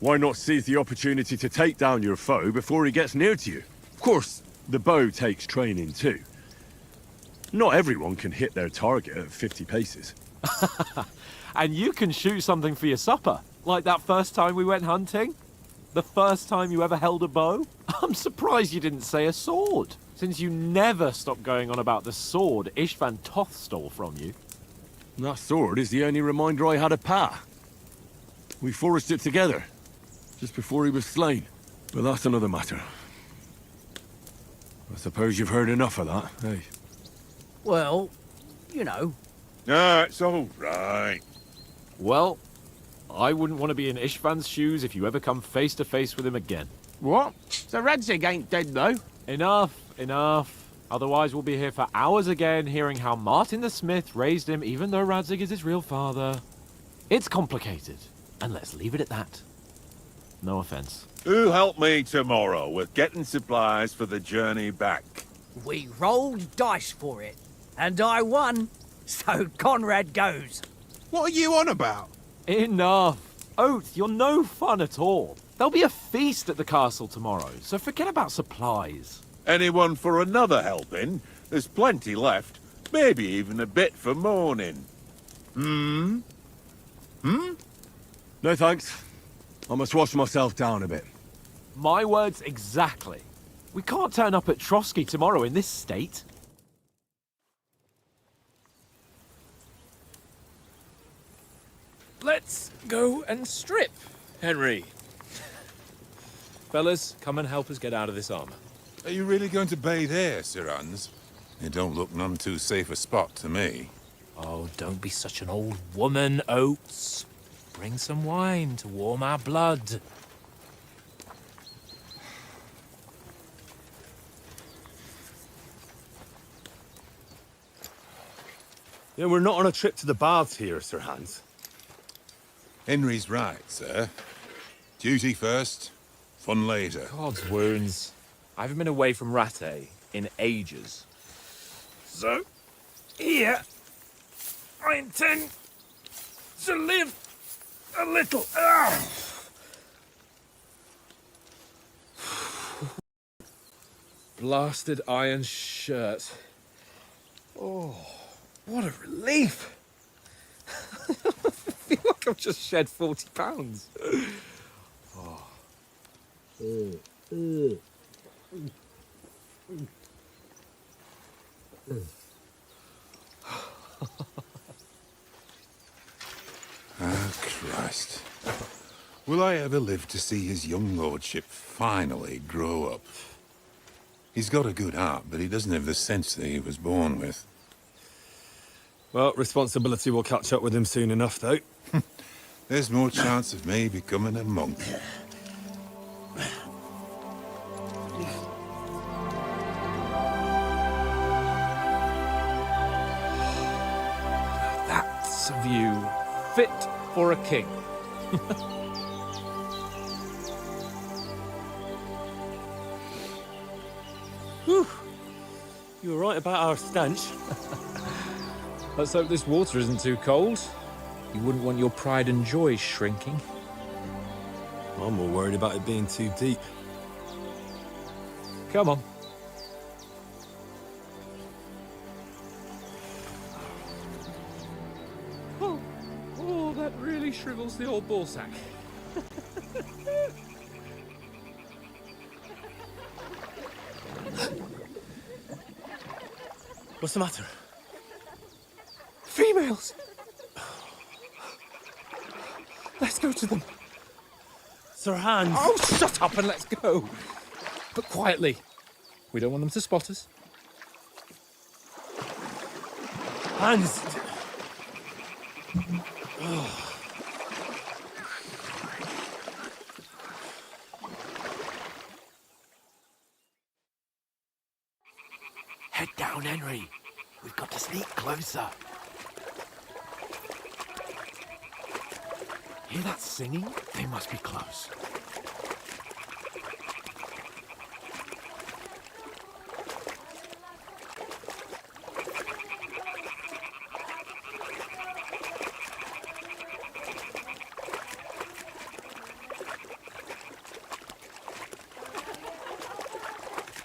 why not seize the opportunity to take down your foe before he gets near to you? Of course, the bow takes training too. Not everyone can hit their target at 50 paces. And you can shoot something for your supper, like that first time we went hunting. The first time you ever held a bow. I'm surprised you didn't say a sword, since you never stopped going on about the sword Ishvan Toth stole from you. That sword is the only reminder I had of Pa. We forged it together, just before he was slain. But that's another matter. I suppose you've heard enough of that, eh? Well, you know. No, it's all right. Well, I wouldn't want to be in Ishvan's shoes if you ever come face to face with him again. What? Sir Radzig ain't dead, though. Enough, enough. Otherwise we'll be here for hours again hearing how Martin the Smith raised him even though Radzig is his real father. It's complicated, and let's leave it at that. No offense. Who'll help me tomorrow with getting supplies for the journey back? We rolled dice for it, and I won, so Conrad goes. What are you on about? Enough. Oath, you're no fun at all. There'll be a feast at the castle tomorrow, so forget about supplies. Anyone for another helping? There's plenty left. Maybe even a bit for morning. No thanks. I must wash myself down a bit. My words exactly. We can't turn up at Trotsky tomorrow in this state. Let's go and strip, Henry. Fellas, come and help us get out of this armor. Are you really going to bathe here, Sir Hans? It don't look none too safe a spot to me. Oh, don't be such an old woman, Oates. Bring some wine to warm our blood. Yeah, we're not on a trip to the baths here, Sir Hans. Henry's right, sir. Duty first, fun later. God's wounds. I haven't been away from Rattay in ages. So, here, I intend to live a little. Blasted iron shirt. Oh, what a relief. I feel like I've just shed 40 pounds. Ah, Christ. Will I ever live to see his young lordship finally grow up? He's got a good heart, but he doesn't have the sense that he was born with. Well, responsibility will catch up with him soon enough, though. There's more chance of me becoming a monk. That's a view fit for a king. Whew. You were right about our stench. Let's hope this water isn't too cold. You wouldn't want your pride and joy shrinking. I'm more worried about it being too deep. Come on. Oh, that really shrivels the old ball sack. What's the matter? Females! Let's go to them. Sir Hans! Oh, shut up and let's go. But quietly. We don't want them to spot us. Hans! Head down, Henry. We've got to sneak closer. Hear that singing? They must be close.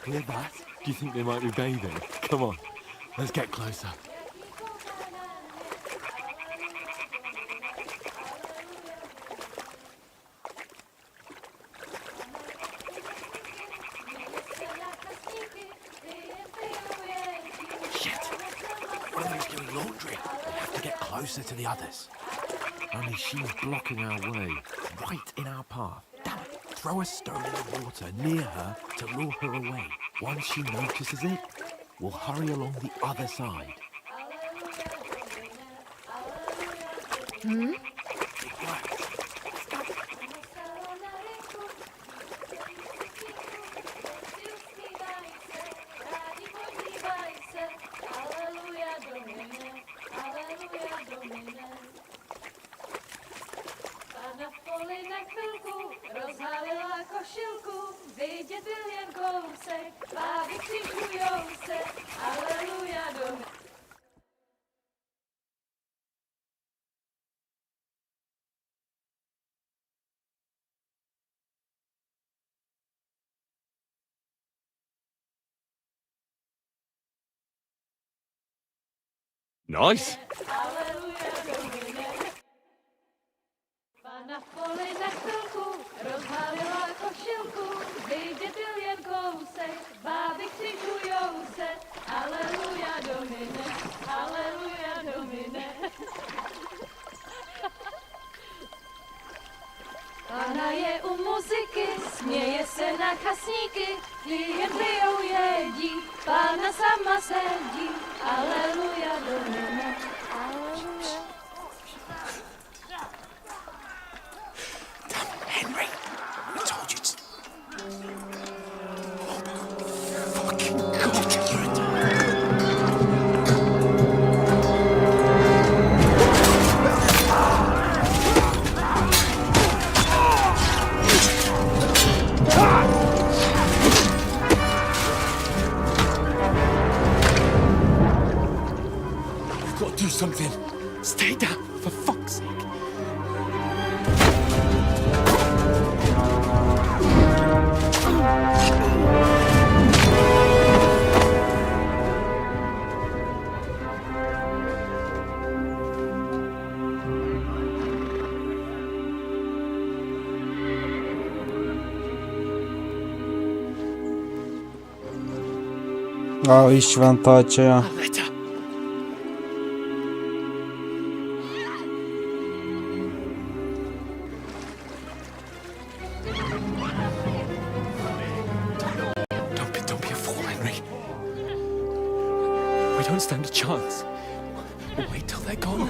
Hear that? Do you think they might be bathing? Come on, let's get closer. Shit! One of them's doing laundry. We have to get closer to the others. Only she's blocking our way. Right in our path. Damn it. Throw a stone in the water near her to lure her away. Once she notices it, we'll hurry along the other side. Na poli na chvilku rozhalila košilku, vidět byl jen kousek, báby křižujou se, aleluja do Nice. Aleluja, Domine. Pana v poli na chvilku rozhalila košilku, vidět byl jen kousek, báby křižujou se. Aleluja, Domine, aleluja, Domine. Pana je u muziky, směje se na chasníky, klienty ją jedí, Pána sama sedí. Aleluja, Domine, aleluja. Henry, I told you to... Fucking God, you're a... We've got to do something. Stay down, for fuck's sake. O, iść vantacie. Don't be a fool, Henry. We don't stand a chance. We'll wait till they're gone,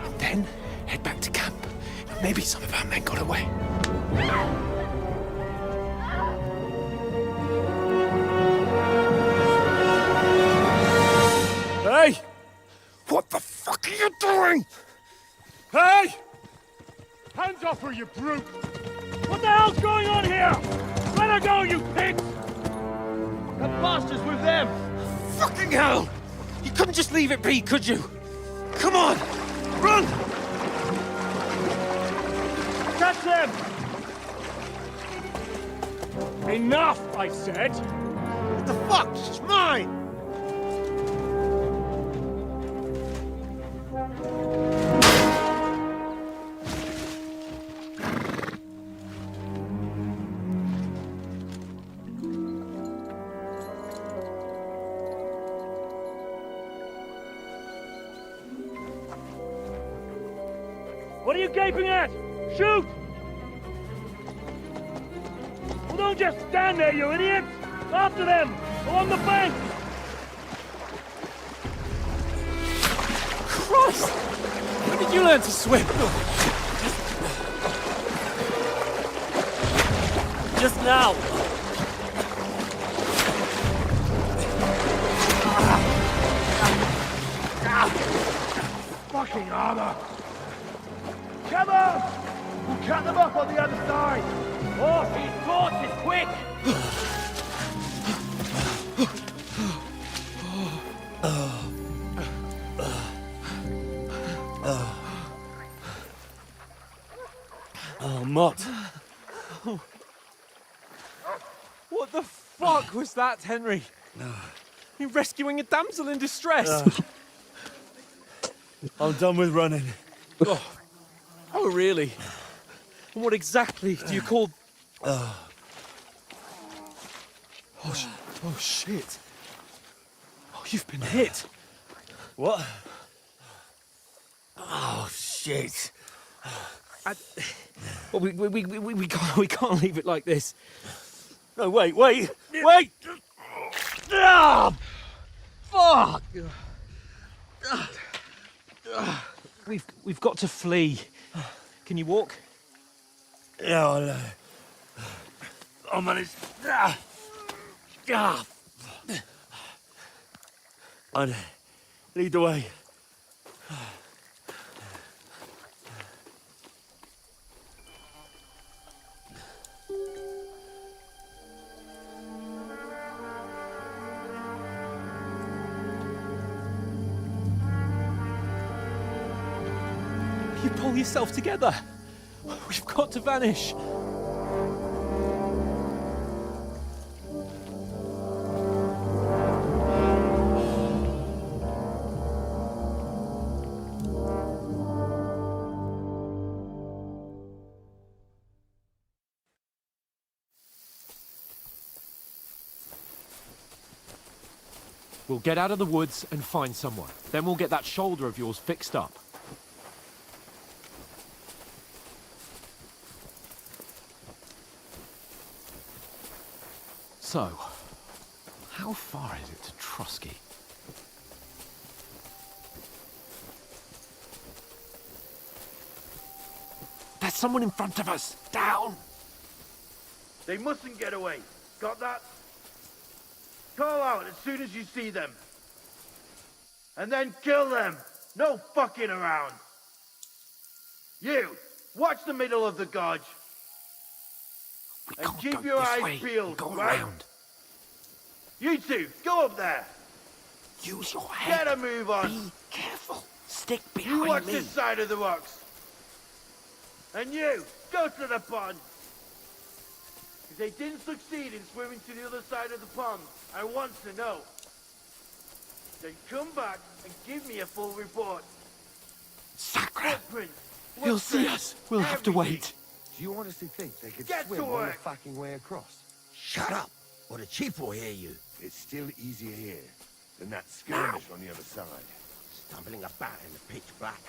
and then head back to camp. Maybe some of our men got away. Hey! What the fuck are you doing? Hey! Hands off her, you brute! What the hell's going on here? Let her go, you pigs! That bastard's with them! Fucking hell! You couldn't just leave it be, could you? Come on! Run! Catch them! Enough, I said! What the fuck? She's mine! What are you gaping at? Shoot! Well, don't just stand there, you idiots! After them! Along the bank! Christ! When did you learn to swim? Just now! Fucking armor! Come on! We'll cut them off on the other side! Oh, these torches, quick! Oh, Mott. What the fuck was that, Henry? You're rescuing a damsel in distress. I'm done with running. Oh, really? And what exactly do you call... Oh, shit. Oh, you've been hit. What? Oh, shit. Well, we can't leave it like this. No, wait! Ah! Fuck! We've got to flee. Can you walk? Yeah, I know. I'll manage. I'd lead the way. You pull yourself together. We've got to vanish. We'll get out of the woods and find someone. Then we'll get that shoulder of yours fixed up. So, how far is it to Trusky? There's someone in front of us! Down! They mustn't get away. Got that? Call out as soon as you see them. And then kill them. No fucking around. You, watch the middle of the gorge. And keep your eyes peeled, Go right? around. You two, go up there. Use your head. Get a move on. Be careful. Stick You behind watch me. this side of the rocks. And you, go to the pond. If they didn't succeed in swimming to the other side of the pond, I want to know. Then come back and give me a full report. Sacra! Footprints, He'll see footprints, us. We'll have to everything. wait. Do you honestly think they could Get swim to all the work. fucking way across? Shut up, or the chief will hear you. It's still easier here than that skirmish on the other side. Stumbling about in the pitch black,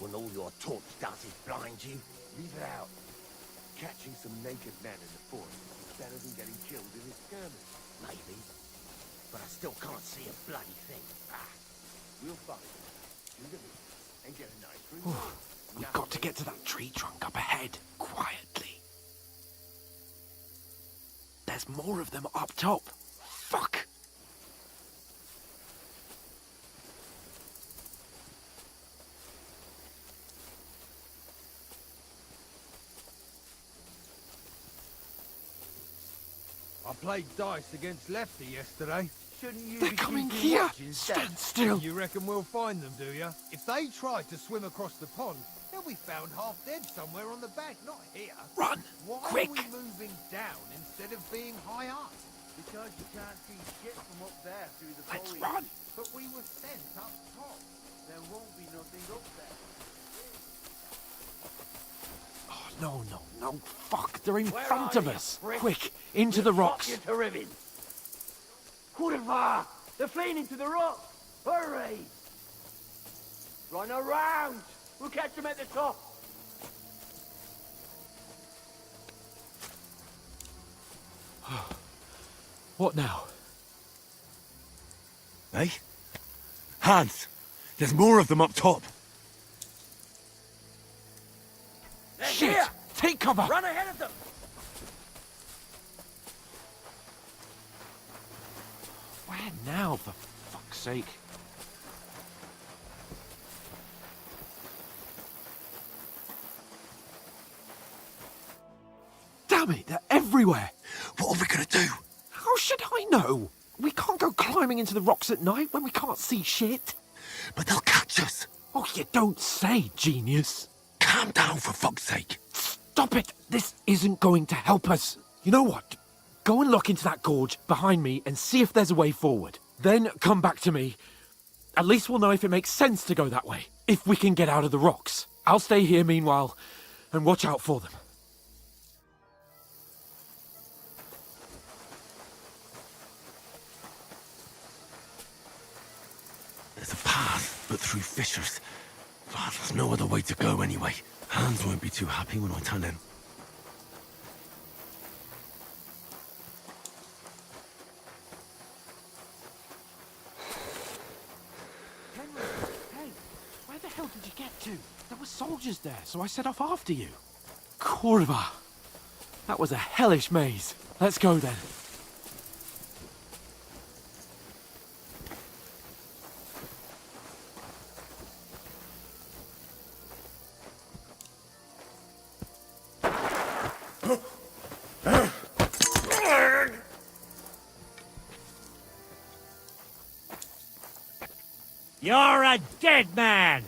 when all your torch does is blind you. Leave it out. Catching some naked men in the forest is better than getting killed in a skirmish. Maybe, but I still can't see a bloody thing. We'll find them, do the meet, and get a nice reward. We've got to get to that tree trunk up ahead, quietly. There's more of them up top. Fuck! I played dice against Lefty yesterday. Shouldn't you They're be coming keeping here! watch instead? Stand still! You reckon we'll find them, do you? If they tried to swim across the pond, they'll be found half dead somewhere on the bank, not here. Run! Why Quick! are we moving down instead of being high up? Because you can't see shit from up there through the Let's foliage. run! But we were sent up top. There won't be nothing up there. Oh, no. Fuck, they're in Where front are of you, us. prick? Quick, into the rocks. Fuck you to ribbon. Kurva! They're fleeing into the rocks! Hurry! Run around! We'll catch them at the top! What now? Eh? Hans! There's more of them up top! They're Shit! here! Take cover! Run ahead of them! Where now, for fuck's sake? Damn it, they're everywhere! What are we gonna do? How should I know? We can't go climbing into the rocks at night when we can't see shit. But they'll catch us. Oh, you don't say, genius. Calm down, for fuck's sake. Stop it! This isn't going to help us. You know what? Go and look into that gorge behind me and see if there's a way forward. Then come back to me. At least we'll know if it makes sense to go that way. If we can get out of the rocks. I'll stay here meanwhile and watch out for them. There's a path, but through fissures. Oh, there's no other way to go anyway. Hans won't be too happy when I turn in. Henry, hey, where the hell did you get to? There were soldiers there, so I set off after you. Kurva. That was a hellish maze. Let's go then. You're a dead man!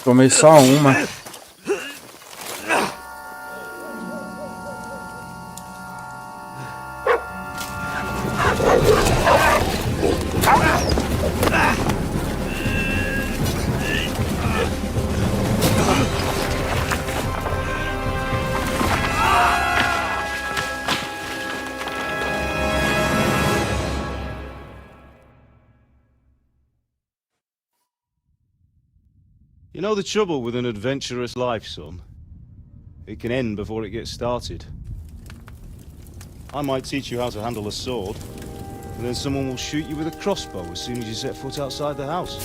Tomei só uma. You know the trouble with an adventurous life, son? It can end before it gets started. I might teach you how to handle a sword, and then someone will shoot you with a crossbow as soon as you set foot outside the house.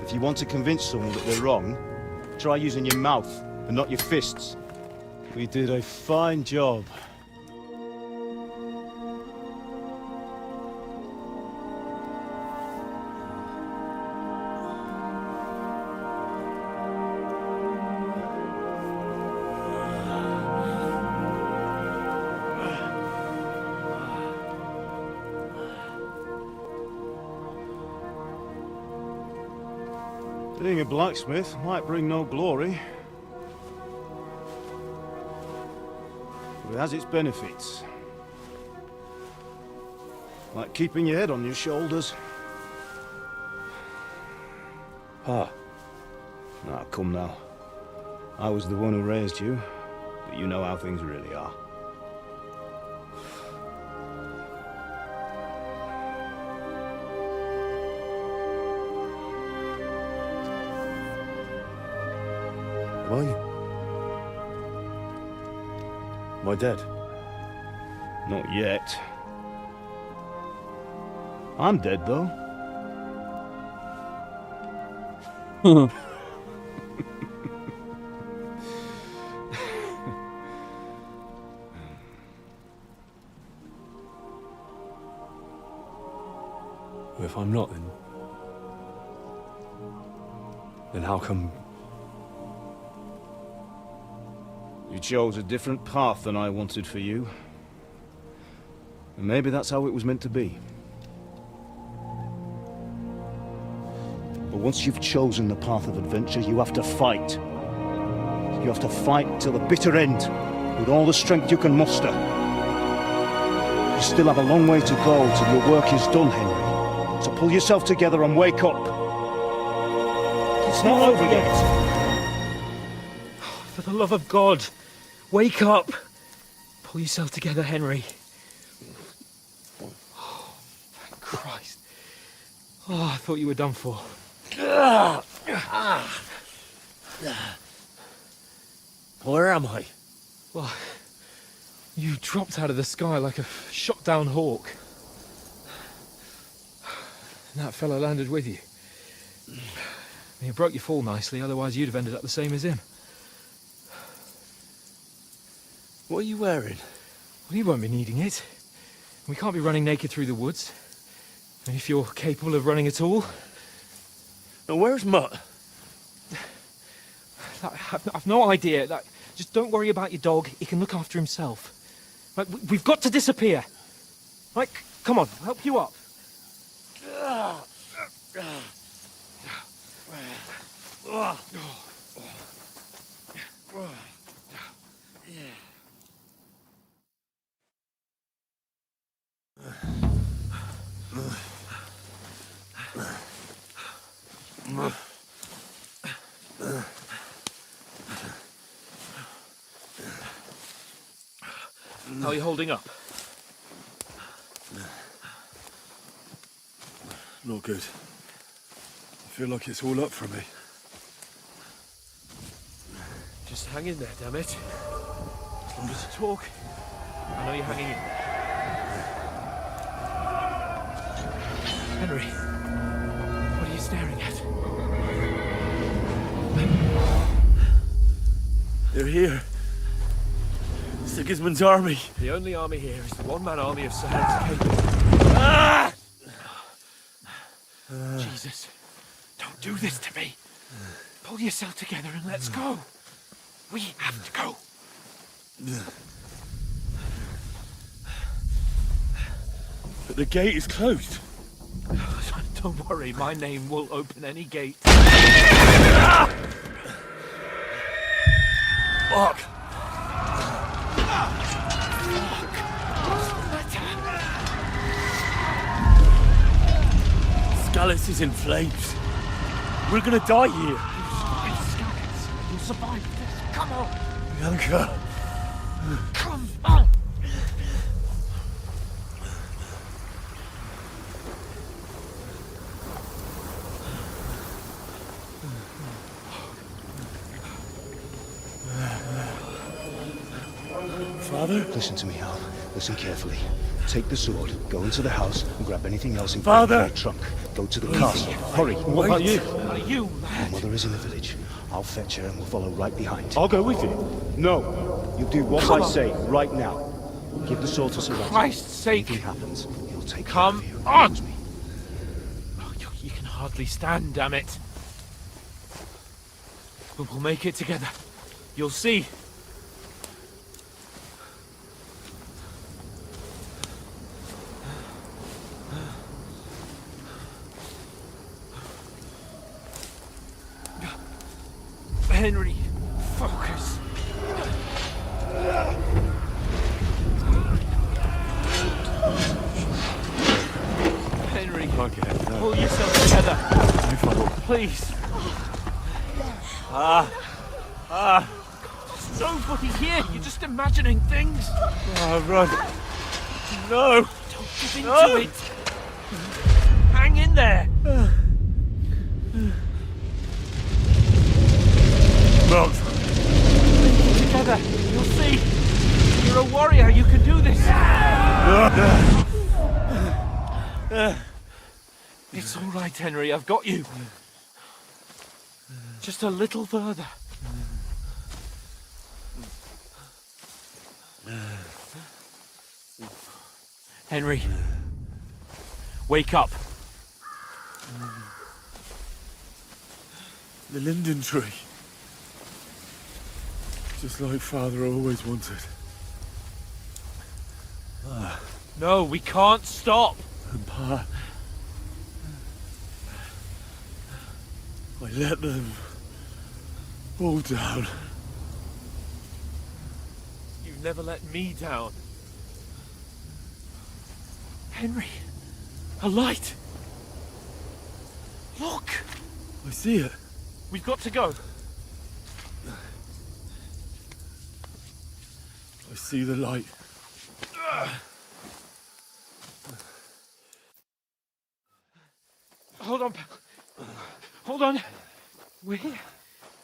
If you want to convince someone that they're wrong, try using your mouth and not your fists. We did a fine job. Being a blacksmith might bring no glory, but it has its benefits. Like keeping your head on your shoulders. Pa. Now, come now. I was the one who raised you, but you know how things really are. Am I dead? Not yet. I'm dead, though. If I'm not, then how come... You chose a different path than I wanted for you. And maybe that's how it was meant to be. But once you've chosen the path of adventure, you have to fight. You have to fight till the bitter end, with all the strength you can muster. You still have a long way to go till your work is done, Henry. So pull yourself together and wake up. It's not over yet. For the love of God, wake up! Pull yourself together, Henry. Oh, thank Christ. Oh, I thought you were done for. Where am I? Well, you dropped out of the sky like a shot-down hawk. And that fella landed with you. You broke your fall nicely, otherwise you'd have ended up the same as him. What are you wearing? Well, you won't be needing it. We can't be running naked through the woods. And if you're capable of running at all... Now, where's Mutt? I've no idea. Just don't worry about your dog. He can look after himself. We've got to disappear. Come on, I'll help you up. How are you holding up? Not good. I feel like it's all up for me. Just hang in there, damn it. As long as you talk, I know you're hanging in there. Henry, what are you staring at? They're here. Sigismund's army. The only army here is the one-man army of Sir Hans Capel. Ah! Jesus, don't do this to me. Pull yourself together and let's go. We have to go. But the gate is closed. Don't worry, my name will open any gate. Fuck! Scallis is in flames. We're gonna die here. You'll survive this. Come on. Bianca. Come on. Father? Listen to me, Hal. Listen carefully. Take the sword, go into the house, and grab anything else in Father! the trunk. Go to the castle. Hurry. What about you? Are you My mad? mother is in the village. I'll fetch her and we'll follow right behind. I'll go with you. No. You do what Come I on. say right now. Give the sword to Sir Ralph. Christ's sake. Anything happens, he'll take Come care of you. on. Promise me. Oh, you can hardly stand, damn it. But we'll make it together. You'll see. Henry, focus. Henry, pull yourself together. Please. There's nobody here. You're just imagining things. Run. No! Don't give in to it. Hang in there. Mount! Together. You'll see. You're a warrior. You can do this. It's all right, Henry. I've got you. Just a little further. Henry, wake up. The linden tree. Just like Father always wanted. No, we can't stop. And Pa... I let them all down. You've never let me down. Henry, a light. Look. I see it. We've got to go. I see the light. Hold on, pal. Hold on. We're here.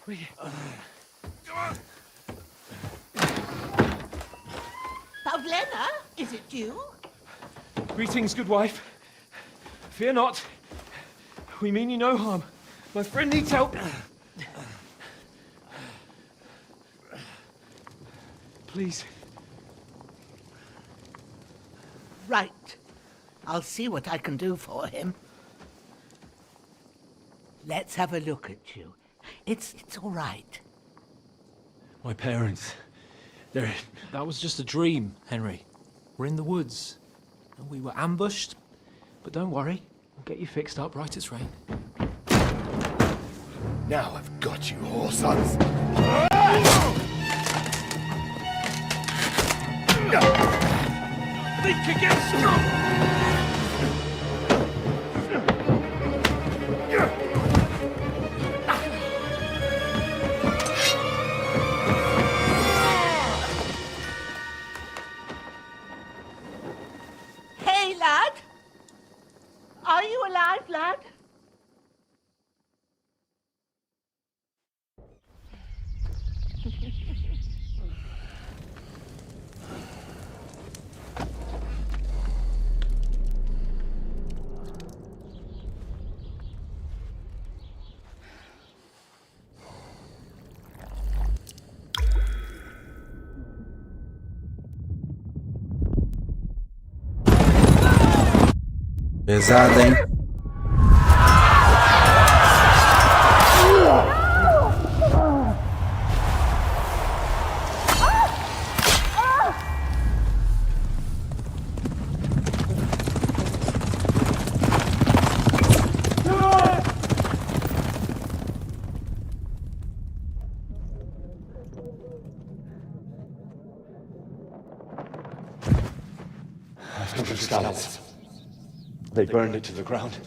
We're here. Pavlena, is it you? Greetings, good wife. Fear not. We mean you no harm. My friend needs help. Please. Right. I'll see what I can do for him. Let's have a look at you. It's all right. My parents. They're... That was just a dream, Henry. We're in the woods. And we were ambushed. But don't worry. We'll get you fixed up right as rain. Now I've got you, whoresons. Think again, strong! Hey, lad! Are you alive, lad? Pesado, hein? cowards. They burned it to the ground.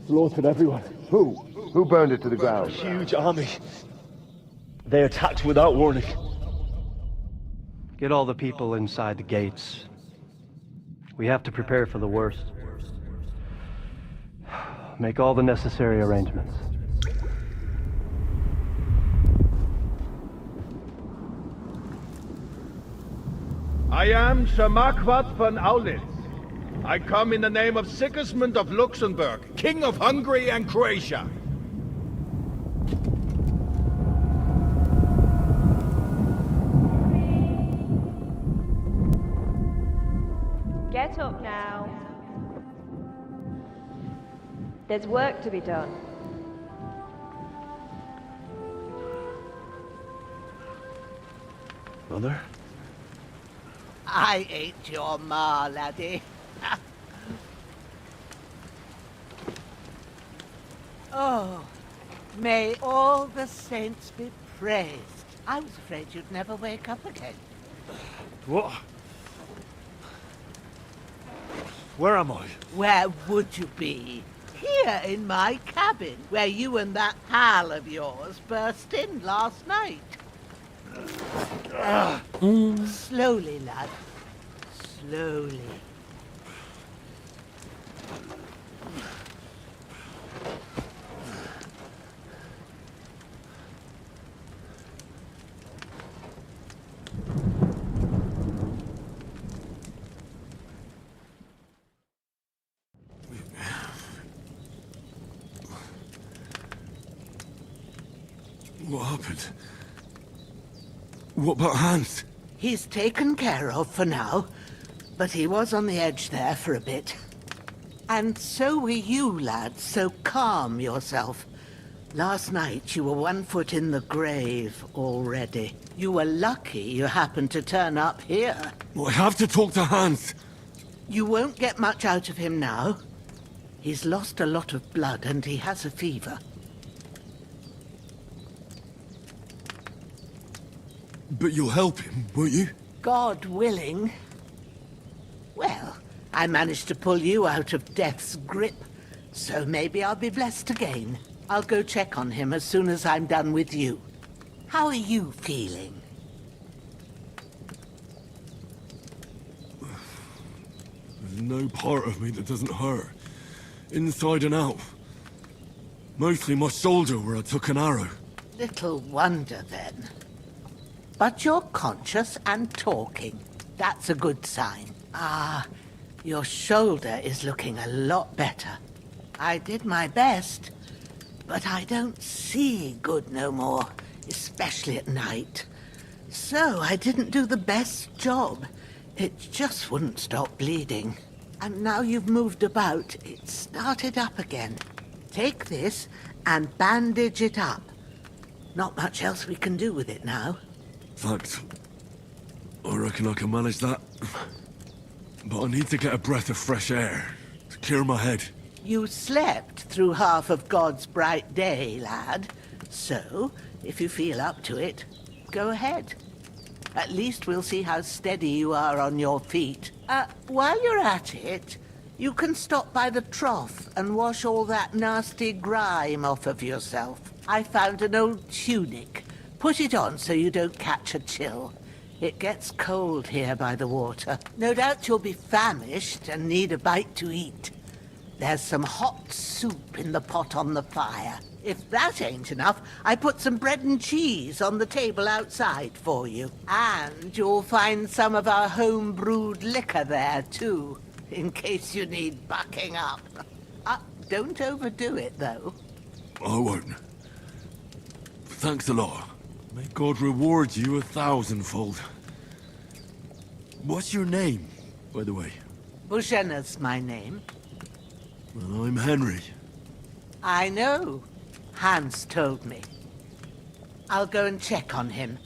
Slaughtered everyone. Who? Who burned it to the ground? A huge army. They attacked without warning. Get all the people inside the gates. We have to prepare for the worst. Make all the necessary arrangements. I am Sir Marquardt von Aulitz. I come in the name of Sigismund of Luxembourg, King of Hungary and Croatia. Get up now. There's work to be done. Mother? I ain't your ma, laddie. Oh, may all the saints be praised. I was afraid you'd never wake up again. What? Where am I? Where would you be? Here in my cabin, where you and that pal of yours burst in last night. Slowly, lad. Slowly. What happened? What about Hans? He's taken care of for now, but he was on the edge there for a bit. And so were you, lad, so calm yourself. Last night you were 1 foot in the grave already. You were lucky you happened to turn up here. Well, I have to talk to Hans. You won't get much out of him now. He's lost a lot of blood and he has a fever. But you'll help him, won't you? God willing. Well, I managed to pull you out of death's grip, so maybe I'll be blessed again. I'll go check on him as soon as I'm done with you. How are you feeling? There's no part of me that doesn't hurt. Inside and out. Mostly my shoulder where I took an arrow. Little wonder then. But you're conscious and talking. That's a good sign. Ah, your shoulder is looking a lot better. I did my best, but I don't see good no more, especially at night. So I didn't do the best job. It just wouldn't stop bleeding. And now you've moved about, it started up again. Take this and bandage it up. Not much else we can do with it now. Thanks. I reckon I can manage that. But I need to get a breath of fresh air to clear my head. You slept through half of God's bright day, lad. So, if you feel up to it, go ahead. At least we'll see how steady you are on your feet. While you're at it, you can stop by the trough and wash all that nasty grime off of yourself. I found an old tunic. Put it on so you don't catch a chill. It gets cold here by the water. No doubt you'll be famished and need a bite to eat. There's some hot soup in the pot on the fire. If that ain't enough, I put some bread and cheese on the table outside for you. And you'll find some of our home-brewed liquor there, too, in case you need bucking up. Don't overdo it, though. I won't. Thanks a lot. May God reward you 1,000-fold. What's your name, by the way? Bushenna's my name. Well, I'm Henry. I know. Hans told me. I'll go and check on him.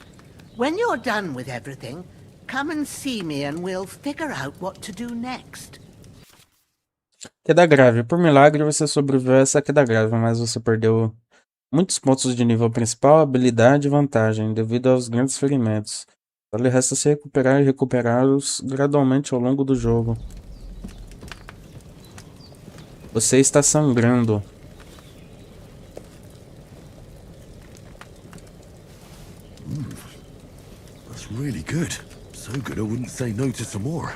When you're done with everything, come and see me and we'll figure out what to do next. Queda grave. Por milagre você sobreviveu a essa queda grave, mas você perdeu muitos pontos de nível principal, habilidade e vantagem, devido aos grandes ferimentos. Só lhe resta se recuperar e recuperá-los gradualmente ao longo do jogo. Você está sangrando. That's really good. So good I wouldn't say no to some more.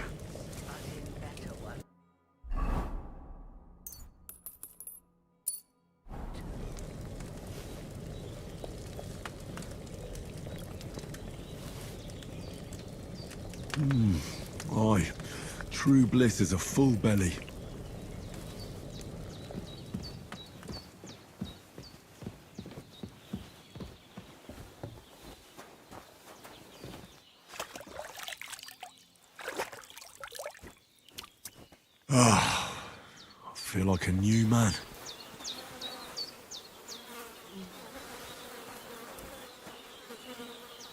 Aye. True bliss is a full belly. Ah, I feel like a new man.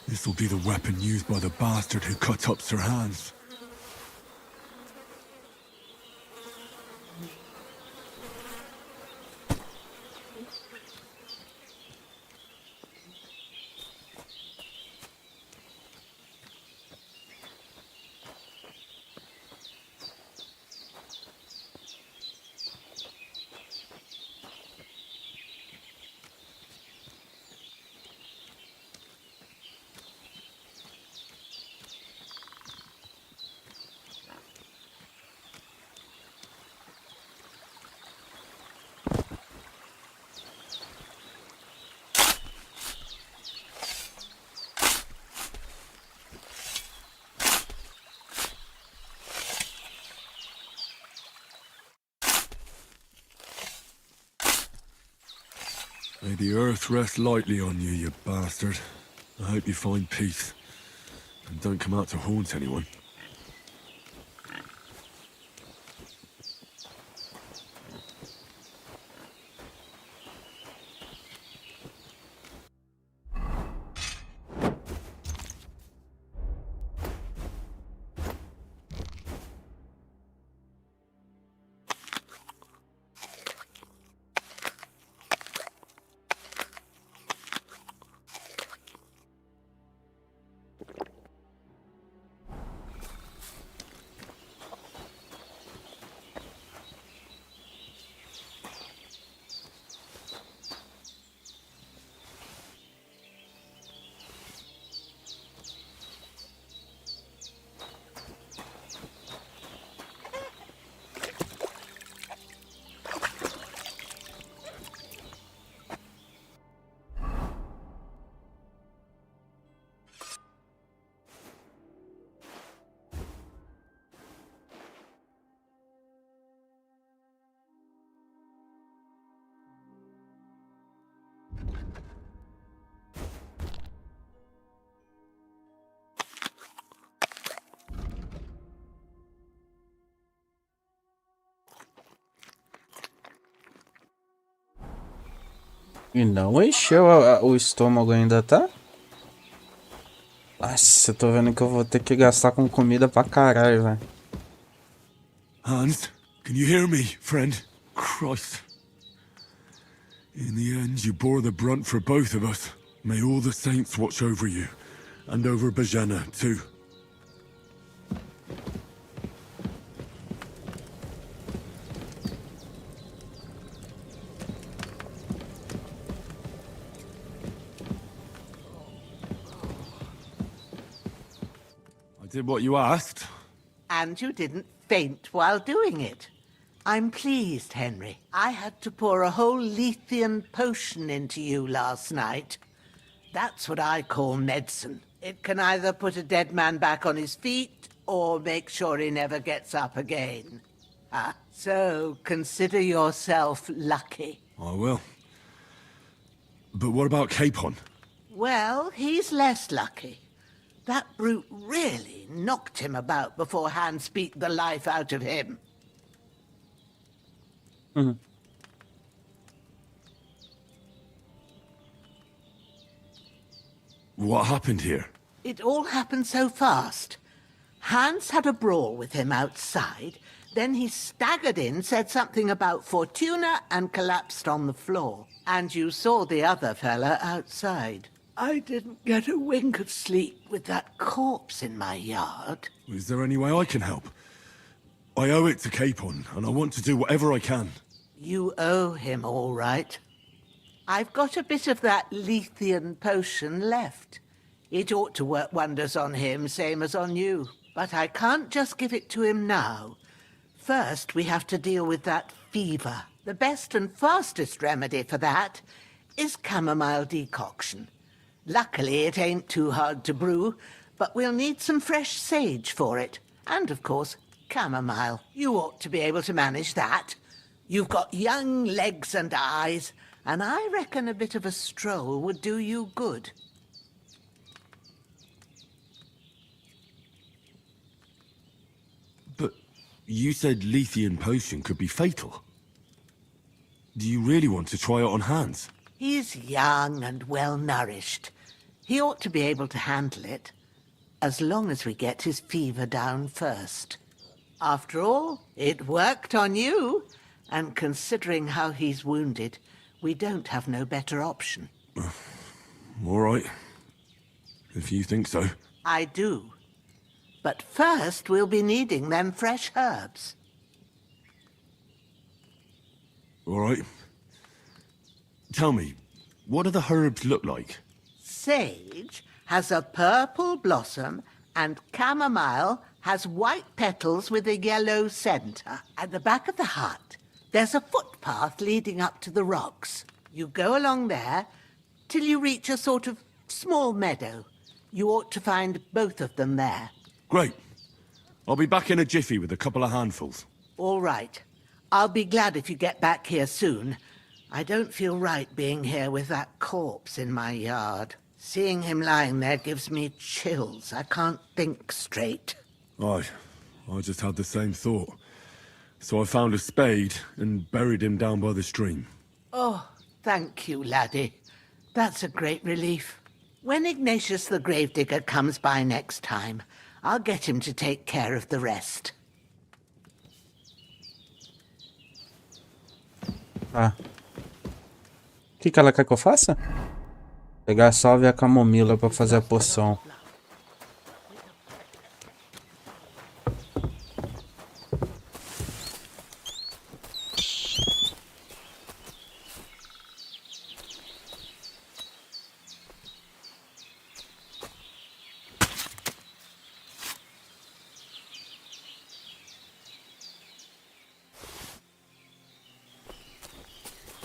This'll be the weapon used by the bastard who cut up Sir Hans. May the earth rest lightly on you, you bastard. I hope you find peace. And don't come out to haunt anyone. E não encheu o estômago ainda, tá? Nossa, eu tô vendo que eu vou ter que gastar com comida pra caralho, velho. Hans, can you hear me, friend? Christ. In the end, you bore the brunt for both of us. May all the saints watch over you. And over Bajana, too. I did what you asked. And you didn't faint while doing it. I'm pleased, Henry. I had to pour a whole Lethean potion into you last night. That's what I call medicine. It can either put a dead man back on his feet, or make sure he never gets up again. So consider yourself lucky. I will. But what about Capon? Well, he's less lucky. That brute really knocked him about before Hans beat the life out of him. What happened here? It all happened so fast. Hans had a brawl with him outside, then he staggered in, said something about Fortuna, and collapsed on the floor. And you saw the other fella outside. I didn't get a wink of sleep with that corpse in my yard. Is there any way I can help? I owe it to Capon, and I want to do whatever I can. You owe him, all right. I've got a bit of that Lethean potion left. It ought to work wonders on him, same as on you. But I can't just give it to him now. First, we have to deal with that fever. The best and fastest remedy for that is chamomile decoction. Luckily, it ain't too hard to brew, but we'll need some fresh sage for it. And, of course, chamomile. You ought to be able to manage that. You've got young legs and eyes, and I reckon a bit of a stroll would do you good. But you said Lethean potion could be fatal. Do you really want to try it on Hans? He's young and well-nourished. He ought to be able to handle it, as long as we get his fever down first. After all, it worked on you, and considering how he's wounded, we don't have no better option. All right. If you think so. I do. But first, we'll be needing them fresh herbs. All right. Tell me, what do the herbs look like? Sage has a purple blossom, and chamomile has white petals with a yellow center. At the back of the hut, there's a footpath leading up to the rocks. You go along there till you reach a sort of small meadow. You ought to find both of them there. Great. I'll be back in a jiffy with a couple of handfuls. All right. I'll be glad if you get back here soon. I don't feel right being here with that corpse in my yard. Seeing him lying there gives me chills. I can't think straight. I just had the same thought. So I found a spade and buried him down by the stream. Oh, thank you, laddie. That's a great relief. When Ignatius the Gravedigger comes by next time, I'll get him to take care of the rest. Ah. O que ela quer que eu faça? Pegar a salve e a camomila pra fazer a poção.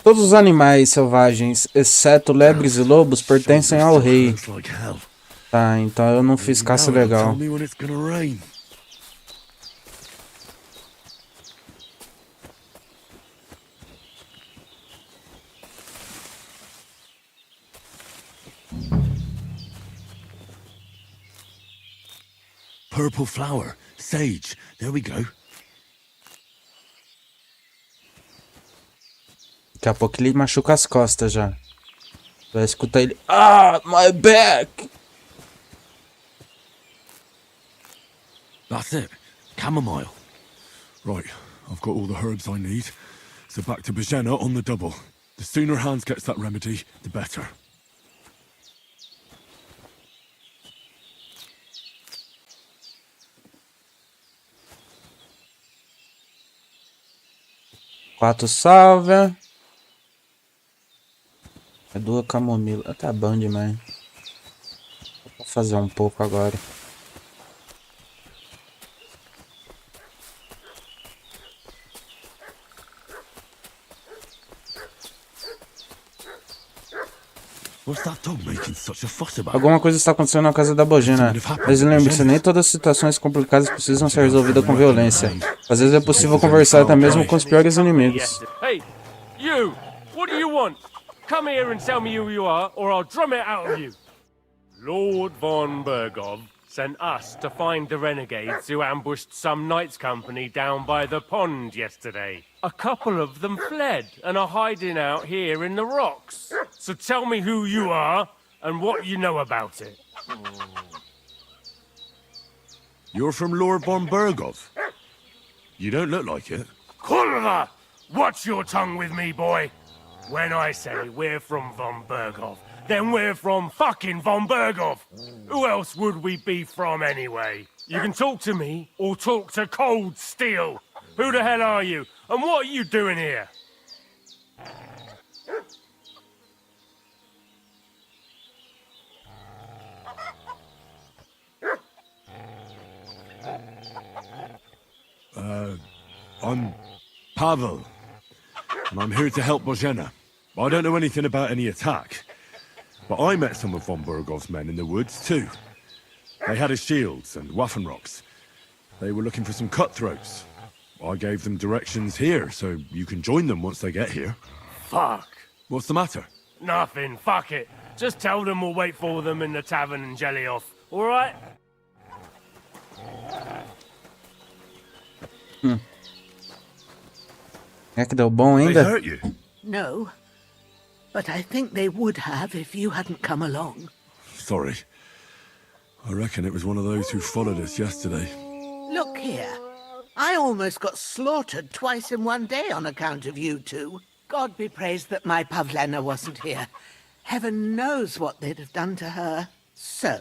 Todos os animais selvagens, exceto lebres e lobos, pertencem ao rei. Tá, então eu não fiz caça legal. Purple flower, sage, there we go. Daqui a pouco ele machuca as costas já. Vai escutar ele. Ah, my back! That's it. Chamomile. Right, I've got all the herbs I need. So back to Bajena on the double. The sooner Hans gets that remedy, the better. Quatro salva. É duas camomila. Tá bom demais. Vou fazer um pouco agora. Alguma coisa está acontecendo na casa da Bojana. Mas lembre-se, nem todas as situações complicadas precisam ser resolvidas com violência. Às vezes é possível conversar até mesmo com os piores inimigos. Hey, you! What do you want? Come here and tell me who you are, or I'll drum it out of you. Lord von Bergov sent us to find the renegades who ambushed some knights' company down by the pond yesterday. A couple of them fled and are hiding out here in the rocks. So tell me who you are and what you know about it. You're from Lord von Bergov. You don't look like it. Kurva! Watch your tongue with me, boy. When I say we're from von Bergov, then we're from fucking von Bergov. Who else would we be from anyway? You can talk to me or talk to cold steel. Who the hell are you? And what are you doing here? I'm Pavel, and I'm here to help Bozhena. I don't know anything about any attack, but I met some of von Bergov's men in the woods too. They had his shields and Waffenrocks. They were looking for some cutthroats. I gave them directions here, so you can join them once they get here. Fuck. What's the matter? Nothing, fuck it. Just tell them we'll wait for them in the tavern in Jelioff, alright? É que deu bom They ainda? hurt you? No, but I think they would have if you hadn't come along. Sorry. I reckon it was one of those who followed us yesterday. Look here. I almost got slaughtered twice in one day on account of you two. God be praised that my Pavlena wasn't here. Heaven knows what they'd have done to her. So,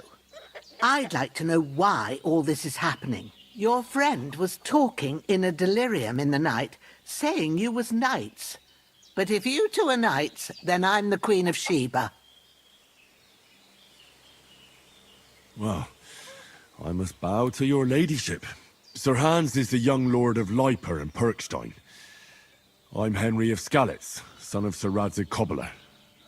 I'd like to know why all this is happening. Your friend was talking in a delirium in the night, saying you was knights. But if you two are knights, then I'm the Queen of Sheba. Well, I must bow to your ladyship. Sir Hans is the young lord of Leiper and Perkstein. I'm Henry of Skalitz, son of Sir Radzig Kobyla,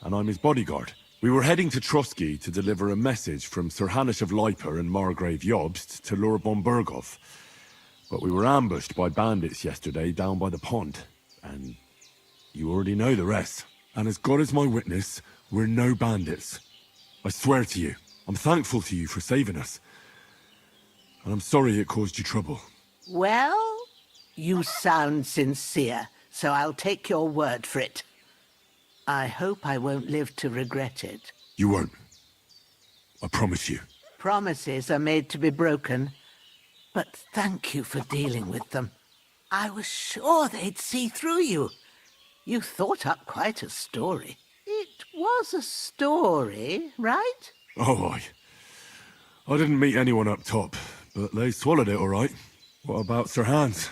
and I'm his bodyguard. We were heading to Trotsky to deliver a message from Sir Hanish of Leiper and Margrave Jobst to Lord von Bergov. But we were ambushed by bandits yesterday down by the pond, and you already know the rest. And as God is my witness, we're no bandits. I swear to you, I'm thankful to you for saving us. And I'm sorry it caused you trouble. Well, you sound sincere, so I'll take your word for it. I hope I won't live to regret it. You won't. I promise you. Promises are made to be broken, but thank you for dealing with them. I was sure they'd see through you. You thought up quite a story. It was a story, right? Oh, I didn't meet anyone up top, but they swallowed it all right. What about Sir Hans?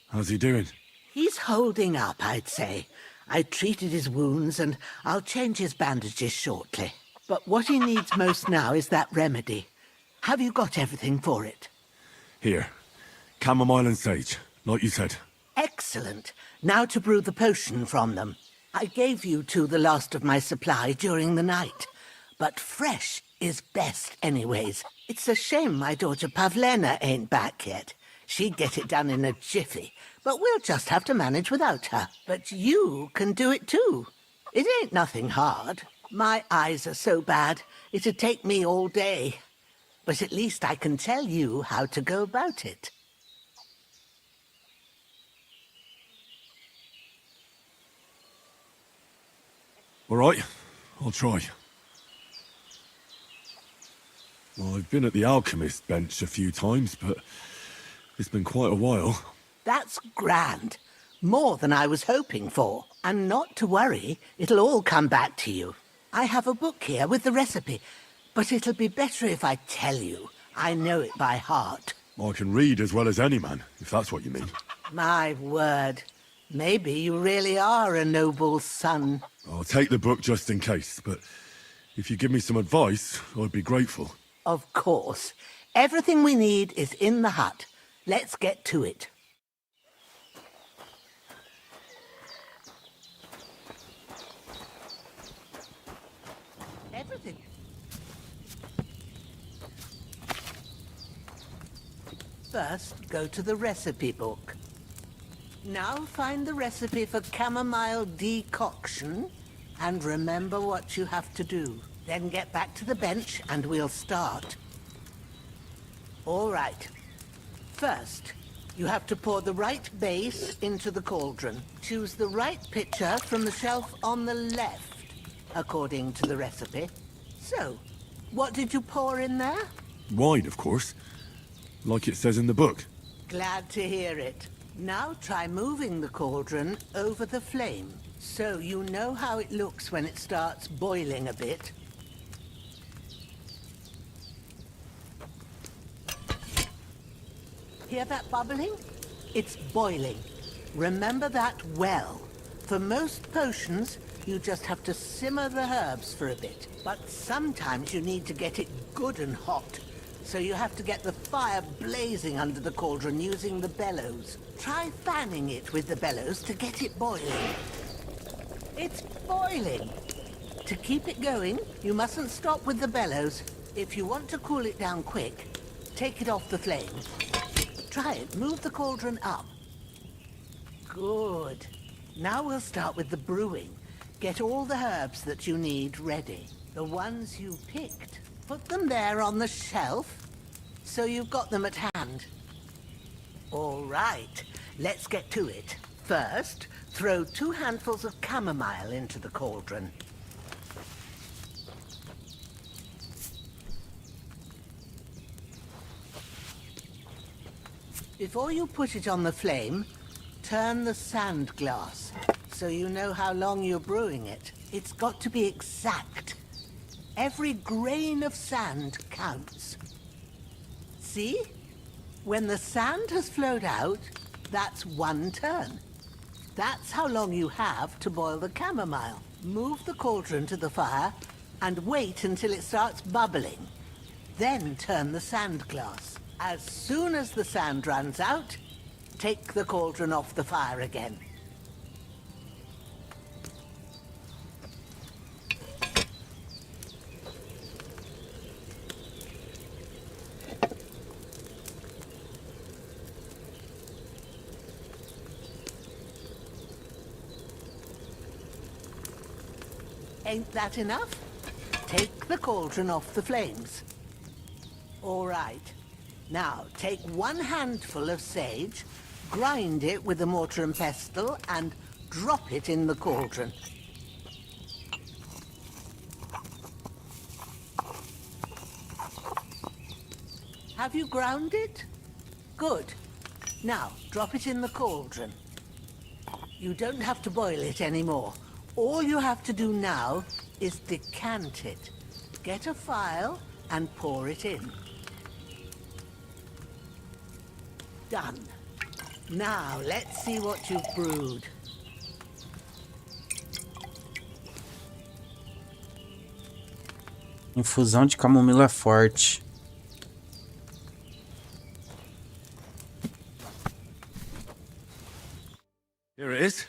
How's he doing? He's holding up, I'd say. I treated his wounds, and I'll change his bandages shortly. But what he needs most now is that remedy. Have you got everything for it? Here. Chamomile and sage, like you said. Excellent. Now to brew the potion from them. I gave you two the last of my supply during the night. But fresh is best anyways. It's a shame my daughter Pavlena ain't back yet. She'd get it done in a jiffy, but we'll just have to manage without her. But you can do it too. It ain't nothing hard. My eyes are so bad, it'd take me all day. But at least I can tell you how to go about it. All right, I'll try. Well, I've been at the alchemist bench a few times, but it's been quite a while. That's grand. More than I was hoping for. And not to worry, it'll all come back to you. I have a book here with the recipe, but it'll be better if I tell you. I know it by heart. I can read as well as any man, if that's what you mean. My word. Maybe you really are a noble son. I'll take the book just in case, but if you give me some advice, I'd be grateful. Of course. Everything we need is in the hut. Let's get to it. Everything. First, go to the recipe book. Now find the recipe for chamomile decoction and remember what you have to do. Then get back to the bench and we'll start. All right. First, you have to pour the right base into the cauldron. Choose the right pitcher from the shelf on the left, according to the recipe. So, what did you pour in there? Wine, of course. Like it says in the book. Glad to hear it. Now try moving the cauldron over the flame, so you know how it looks when it starts boiling a bit. Hear that bubbling? It's boiling. Remember that well. For most potions, you just have to simmer the herbs for a bit. But sometimes you need to get it good and hot. so you have to get the fire blazing under the cauldron using the bellows. Try fanning it with the bellows to get it boiling. It's boiling! To keep it going, you mustn't stop with the bellows. If you want to cool it down quick, take it off the flame. Try it. Move the cauldron up. Good. Now we'll start with the brewing. Get all the herbs that you need ready. The ones you picked. Put them there on the shelf, so you've got them at hand. All right, let's get to it. First, throw 2 handfuls of chamomile into the cauldron. Before you put it on the flame, turn the sand glass, so you know how long you're brewing it. It's got to be exact. Every grain of sand counts. See? When the sand has flowed out, that's 1 turn. That's how long you have to boil the chamomile. Move the cauldron to the fire and wait until it starts bubbling. Then turn the sand glass. As soon as the sand runs out, take the cauldron off the fire again. Ain't that enough? Take the cauldron off the flames. All right. Now, take 1 handful of sage, grind it with a mortar and pestle, and drop it in the cauldron. Have you ground it? Good. Now, drop it in the cauldron. You don't have to boil it anymore. All you have to do now is decant it. Get a phial and pour it in. Done. Now, let's see what you've brewed. Infusão de camomila forte. Here it is.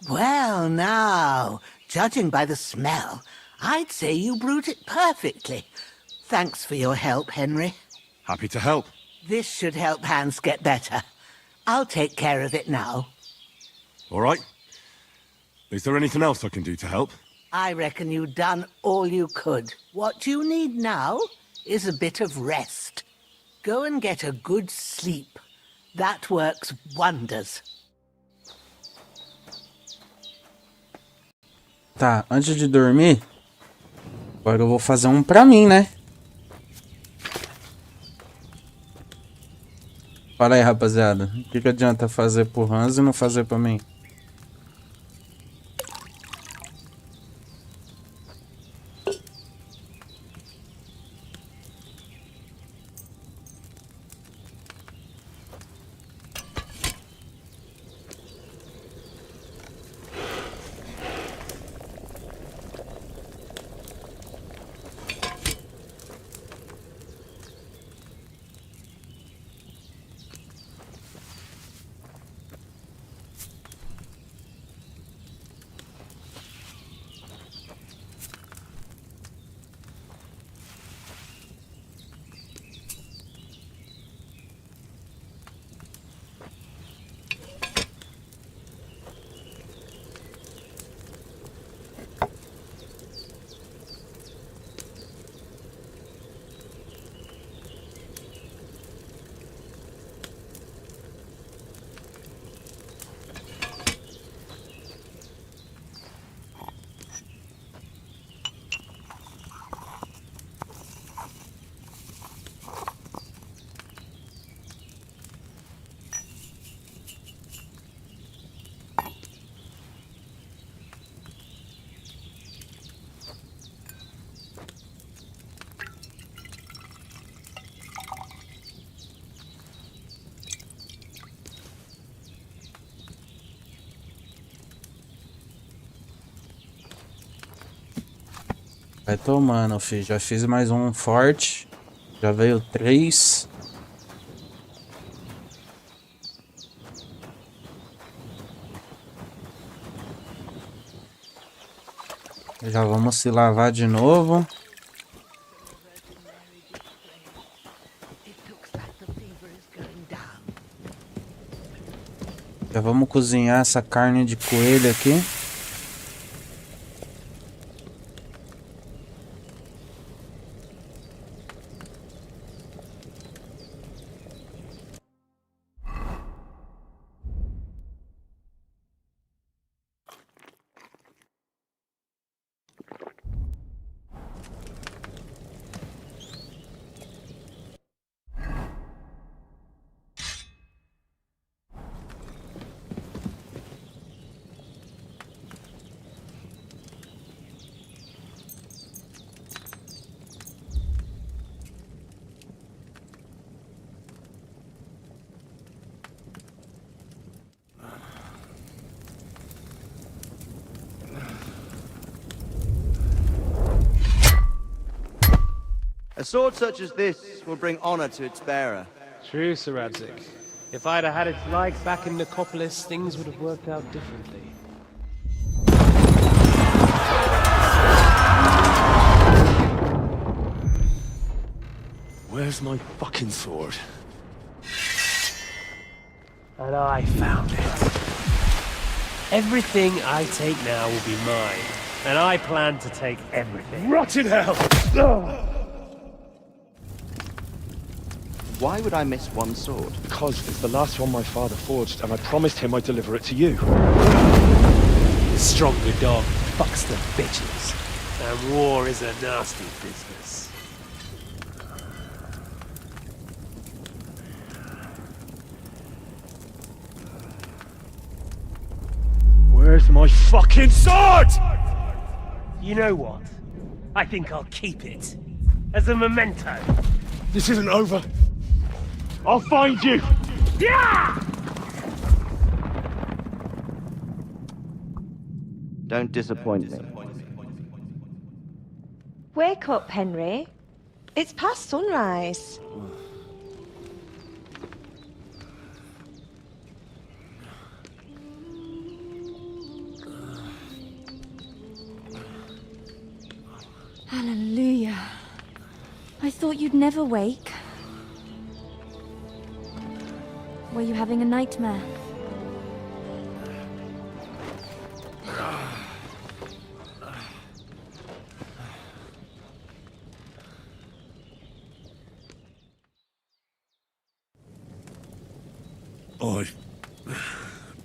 Well, now, judging by the smell, I'd say you brewed it perfectly. Thanks for your help, Henry. Happy to help. This should help Hans get better. I'll take care of it now. All right. Is there anything else I can do to help? I reckon you've done all you could. What you need now is a bit of rest. Go and get a good sleep. That works wonders. Tá, antes de dormir, agora eu vou fazer um pra mim, né? Fala aí, rapaziada. O que adianta fazer pro Hans e não fazer pra mim? Vai tomando, filho. Já fiz mais um forte. Já veio 3. Já vamos se lavar de novo. Já vamos cozinhar essa carne de coelho aqui. A sword such as this will bring honor to its bearer. True, Sir Radzik. If I'd have had its like back in Nicopolis, things would have worked out differently. Where's my fucking sword? And I found it. Everything I take now will be mine, and I plan to take everything. Rot in hell! Why would I miss one sword? Because it's the last one my father forged, and I promised him I'd deliver it to you. The stronger dog fucks the bitches, and war is a nasty business. Where's my fucking sword? You know what? I think I'll keep it. As a memento. This isn't over. I'll find you! Yeah! Don't disappoint me. Wake up, Henry. It's past sunrise. Hallelujah. I thought you'd never wake. Were you having a nightmare?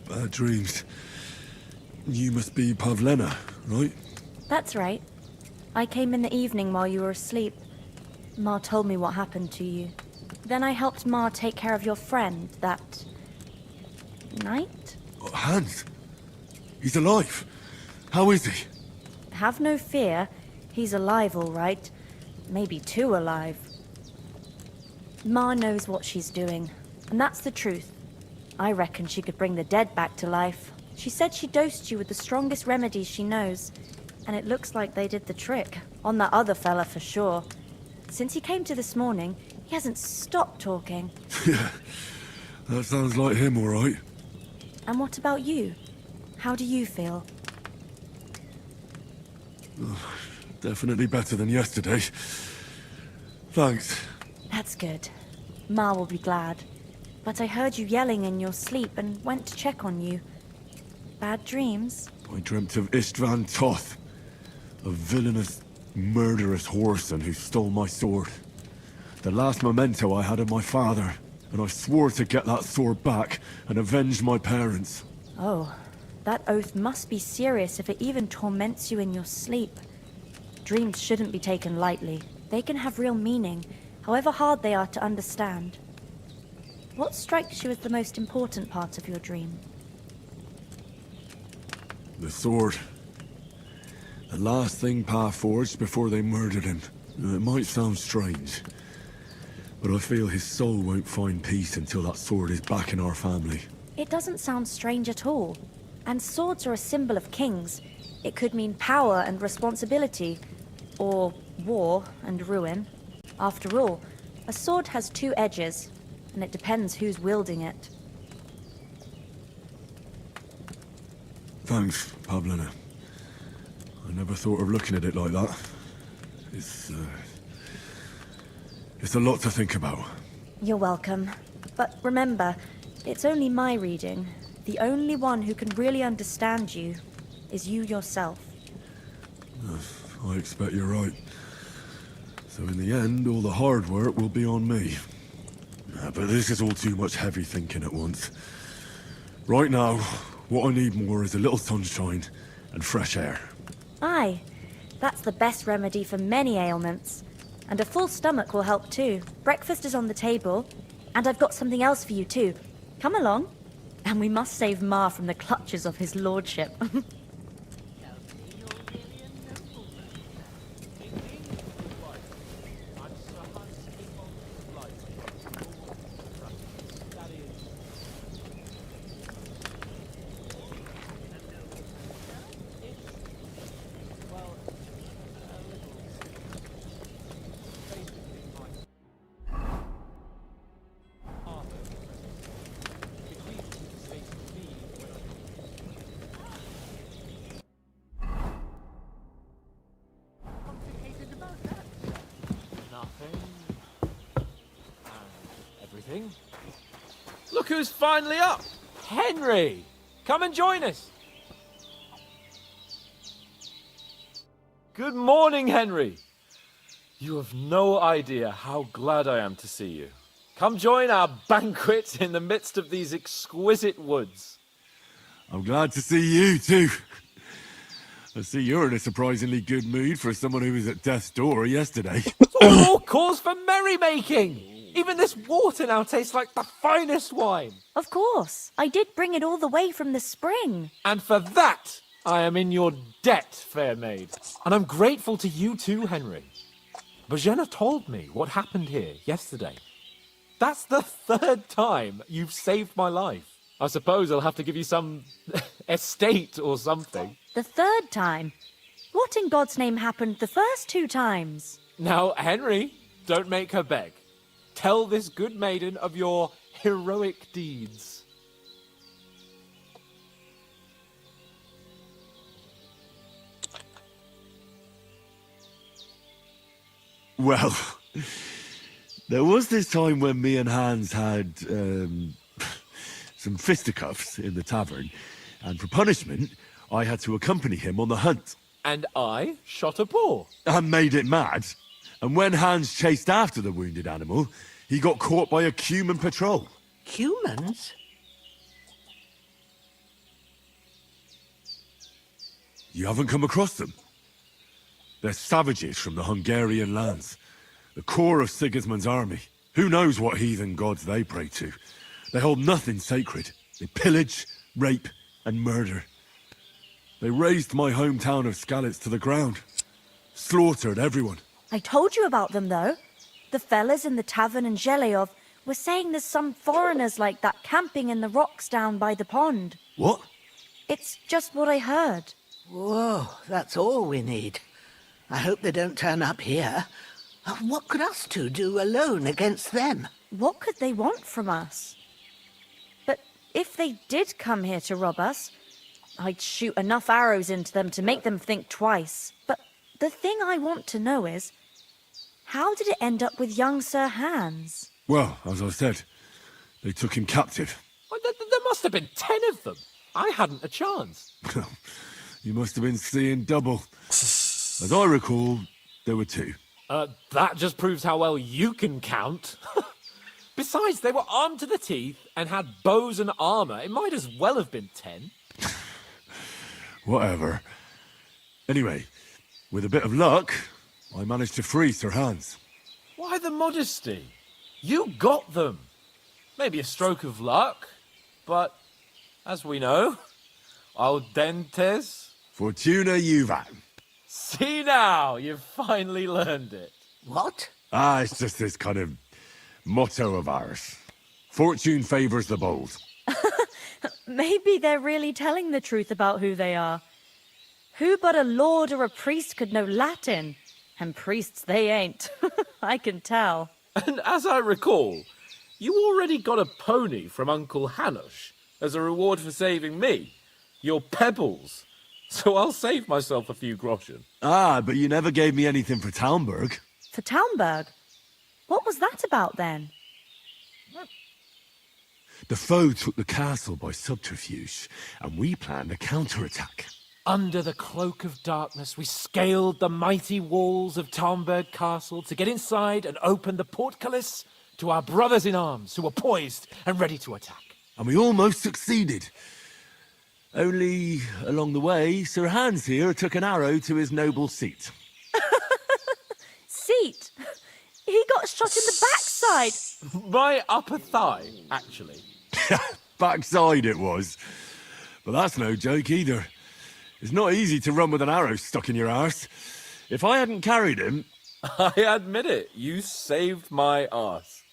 Bad dreams. You must be Pavlena, right? That's right. I came in the evening while you were asleep. Ma told me what happened to you. Then I helped Ma take care of your friend that night? Hans? He's alive. How is he? Have no fear. He's alive, all right. Maybe too alive. Ma knows what she's doing, and that's the truth. I reckon she could bring the dead back to life. She said she dosed you with the strongest remedies she knows, and it looks like they did the trick. On that other fella for sure. Since he came to this morning, he hasn't stopped talking. Yeah, that sounds like him, all right. And what about you? How do you feel? Definitely better than yesterday. Thanks. That's good. Ma will be glad. But I heard you yelling in your sleep and went to check on you. Bad dreams? I dreamt of Istvan Toth, a villainous, murderous whoreson who stole my sword. The last memento I had of my father, and I swore to get that sword back and avenge my parents. Oh, that oath must be serious if it even torments you in your sleep. Dreams shouldn't be taken lightly. They can have real meaning, however hard they are to understand. What strikes you as the most important part of your dream? The sword. The last thing Pa forged before they murdered him. It might sound strange, but I feel his soul won't find peace until that sword is back in our family. It doesn't sound strange at all. And swords are a symbol of kings. It could mean power and responsibility, Or war and ruin. After all, a sword has two edges, and it depends who's wielding it. Thanks, Pavlina. I never thought of looking at it like that. It's a lot to think about. You're welcome. But remember, it's only my reading. The only one who can really understand you is you yourself. I expect you're right. So in the end, all the hard work will be on me. But this is all too much heavy thinking at once. Right now, what I need more is a little sunshine and fresh air. Aye, that's the best remedy for many ailments. And a full stomach will help too. Breakfast is on the table, and I've got something else for you too. Come along. And we must save Ma from the clutches of his lordship. Look who's finally up! Henry! Come and join us! Good morning, Henry! You have no idea how glad I am to see you. Come join our banquet in the midst of these exquisite woods. I'm glad to see you too. I see you're in a surprisingly good mood for someone who was at death's door yesterday. More cause for merrymaking! Even this water now tastes like the finest wine. Of course. I did bring it all the way from the spring. And for that, I am in your debt, fair maid. And I'm grateful to you too, Henry. Bojena told me what happened here yesterday. That's the third time you've saved my life. I suppose I'll have to give you some estate or something. The third time? What in God's name happened the first two times? Now, Henry, don't make her beg. Tell this good maiden of your heroic deeds. Well, there was this time when me and Hans had some fisticuffs in the tavern, and for punishment, I had to accompany him on the hunt. And I shot a boar. And made it mad. And when Hans chased after the wounded animal, he got caught by a Cuman patrol. Cumans? You haven't come across them? They're savages from the Hungarian lands. The core of Sigismund's army. Who knows what heathen gods they pray to? They hold nothing sacred. They pillage, rape, and murder. They razed my hometown of Skalitz to the ground. Slaughtered everyone. I told you about them, though. The fellas in the tavern in Zhelyov were saying there's some foreigners like that camping in the rocks down by the pond. What? It's just what I heard. Whoa, that's all we need. I hope they don't turn up here. What could us two do alone against them? What could they want from us? But if they did come here to rob us, I'd shoot enough arrows into them to make them think twice. But the thing I want to know is, how did it end up with young Sir Hans? Well, as I said, they took him captive. Well, there must have been 10 of them. I hadn't a chance. You must have been seeing double. As I recall, there were 2. That just proves how well you can count. Besides, they were armed to the teeth and had bows and armor. It might as well have been 10. Whatever. Anyway, with a bit of luck, I managed to free Sir Hans. Why the modesty? You got them. Maybe a stroke of luck, but as we know, audentes. Fortuna juvat. See now, you've finally learned it. What? It's just this kind of motto of ours. Fortune favors the bold. Maybe they're really telling the truth about who they are. Who but a lord or a priest could know Latin? And priests they ain't. I can tell. And as I recall, you already got a pony from Uncle Hanush as a reward for saving me. Your pebbles. So I'll save myself a few groschen. Ah, but you never gave me anything for Talmberg. For Talmberg? What was that about then? The foe took the castle by subterfuge, and we planned a counterattack. Under the cloak of darkness, we scaled the mighty walls of Talmberg Castle to get inside and open the portcullis to our brothers in arms who were poised and ready to attack. And we almost succeeded. Only, along the way, Sir Hans here took an arrow to his noble seat. Seat? He got shot in the backside. My upper thigh, actually. Backside it was. But that's no joke either. It's not easy to run with an arrow stuck in your arse. If I hadn't carried him... I admit it, you saved my arse.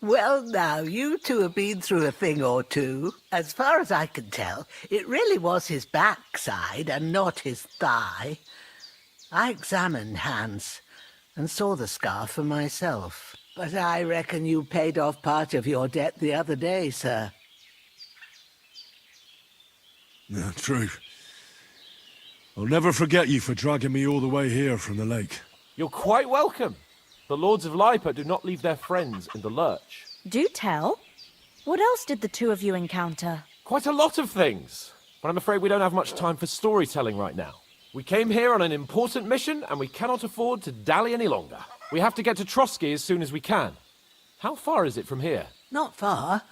Well, now, you two have been through a thing or two. As far as I can tell, it really was his backside and not his thigh. I examined Hans and saw the scar for myself. But I reckon you paid off part of your debt the other day, sir. No, true. I'll never forget you for dragging me all the way here from the lake. You're quite welcome. The Lords of Lipa do not leave their friends in the lurch. Do tell. What else did the two of you encounter? Quite a lot of things. But I'm afraid we don't have much time for storytelling right now. We came here on an important mission, and we cannot afford to dally any longer. We have to get to Trotsky as soon as we can. How far is it from here? Not far.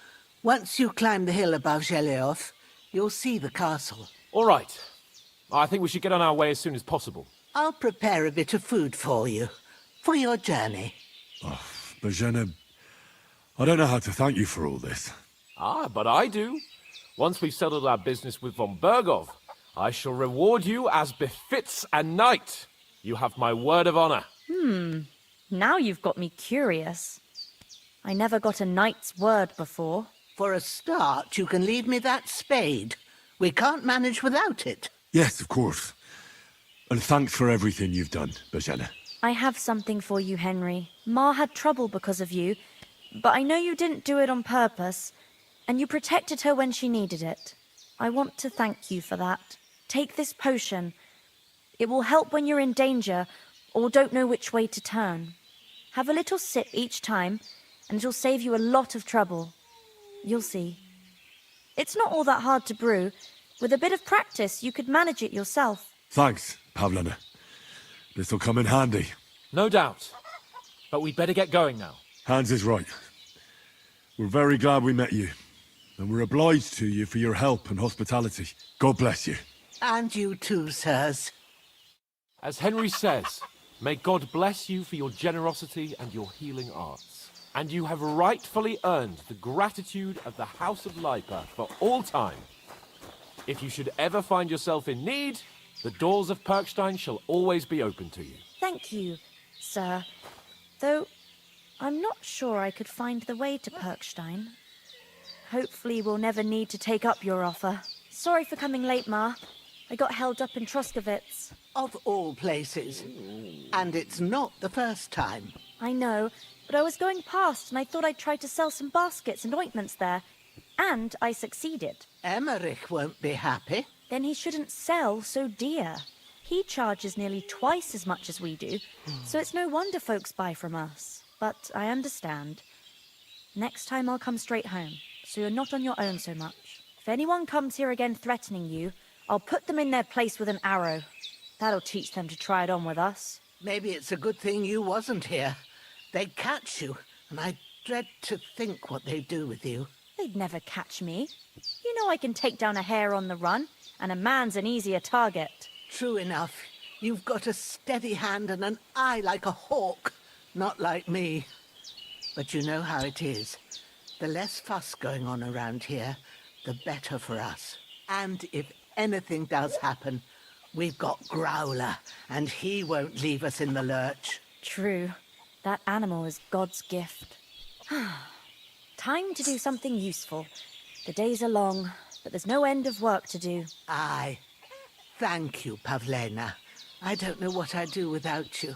Once you climb the hill above Zhelioth, you'll see the castle. All right. I think we should get on our way as soon as possible. I'll prepare a bit of food for you, for your journey. Oh, Bozhena, I don't know how to thank you for all this. Ah, but I do. Once we've settled our business with von Bergov, I shall reward you as befits a knight. You have my word of honor. Now you've got me curious. I never got a knight's word before. For a start, you can leave me that spade. We can't manage without it. Yes, of course. And thanks for everything you've done, Bozhena. I have something for you, Henry. Ma had trouble because of you, but I know you didn't do it on purpose, and you protected her when she needed it. I want to thank you for that. Take this potion. It will help when you're in danger or don't know which way to turn. Have a little sip each time, and it'll save you a lot of trouble. You'll see. It's not all that hard to brew. With a bit of practice, you could manage it yourself. Thanks, Pavlena. This'll come in handy. No doubt. But we'd better get going now. Hans is right. We're very glad we met you. And we're obliged to you for your help and hospitality. God bless you. And you too, sirs. As Henry says, may God bless you for your generosity and your healing arts. And you have rightfully earned the gratitude of the House of Lipa for all time. If you should ever find yourself in need, the doors of Perkstein shall always be open to you. Thank you, sir. Though, I'm not sure I could find the way to Perkstein. Hopefully we'll never need to take up your offer. Sorry for coming late, Ma. I got held up in Troskowitz. Of all places. And it's not the first time. I know, but I was going past and I thought I'd try to sell some baskets and ointments there. And I succeeded. Emmerich won't be happy. Then he shouldn't sell so dear. He charges nearly twice as much as we do, so it's no wonder folks buy from us. But I understand. Next time I'll come straight home, so you're not on your own so much. If anyone comes here again threatening you, I'll put them in their place with an arrow. That'll teach them to try it on with us. Maybe it's a good thing you wasn't here. They'd catch you, and I dread to think what they'd do with you. They'd never catch me. You know I can take down a hare on the run, and a man's an easier target. True enough. You've got a steady hand and an eye like a hawk. Not like me. But you know how it is. The less fuss going on around here, the better for us. And if anything does happen, we've got Growler, and he won't leave us in the lurch. True. That animal is God's gift. Time to do something useful. The days are long, but there's no end of work to do. Aye. Thank you, Pavlena. I don't know what I'd do without you.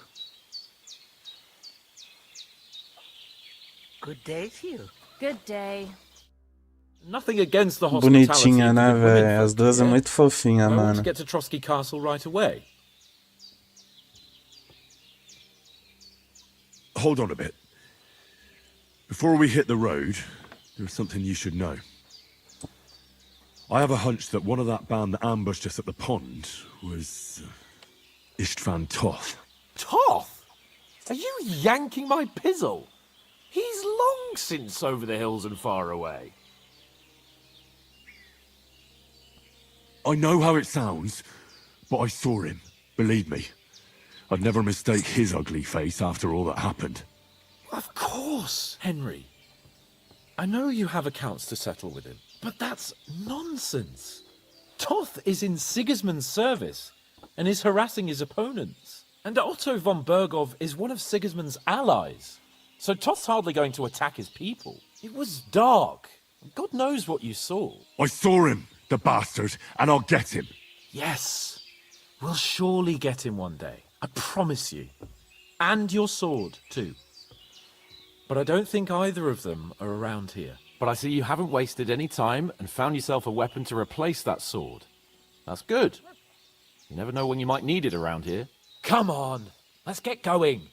Good day to you. Good day. Nothing against the hospitality Bonitinha, of the né, good velho? women As folk duas é here. muito fofinha, I want mano. to get to Trotsky Castle right away. Hold on a bit. Before we hit the road, there's something you should know. I have a hunch that one of that band that ambushed us at the pond was Istvan Toth. Toth? Are you yanking my pizzle? He's long since over the hills and far away. I know how it sounds, but I saw him. Believe me. I'd never mistake his ugly face after all that happened. Of course, Henry. I know you have accounts to settle with him, but that's nonsense. Toth is in Sigismund's service and is harassing his opponents. And Otto von Bergov is one of Sigismund's allies. So Toth's hardly going to attack his people. It was dark. God knows what you saw. I saw him, the bastard, and I'll get him. Yes. We'll surely get him one day. I promise you. And your sword, too. But I don't think either of them are around here. But I see you haven't wasted any time and found yourself a weapon to replace that sword. That's good. You never know when you might need it around here. Come on, let's get going.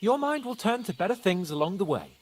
Your mind will turn to better things along the way.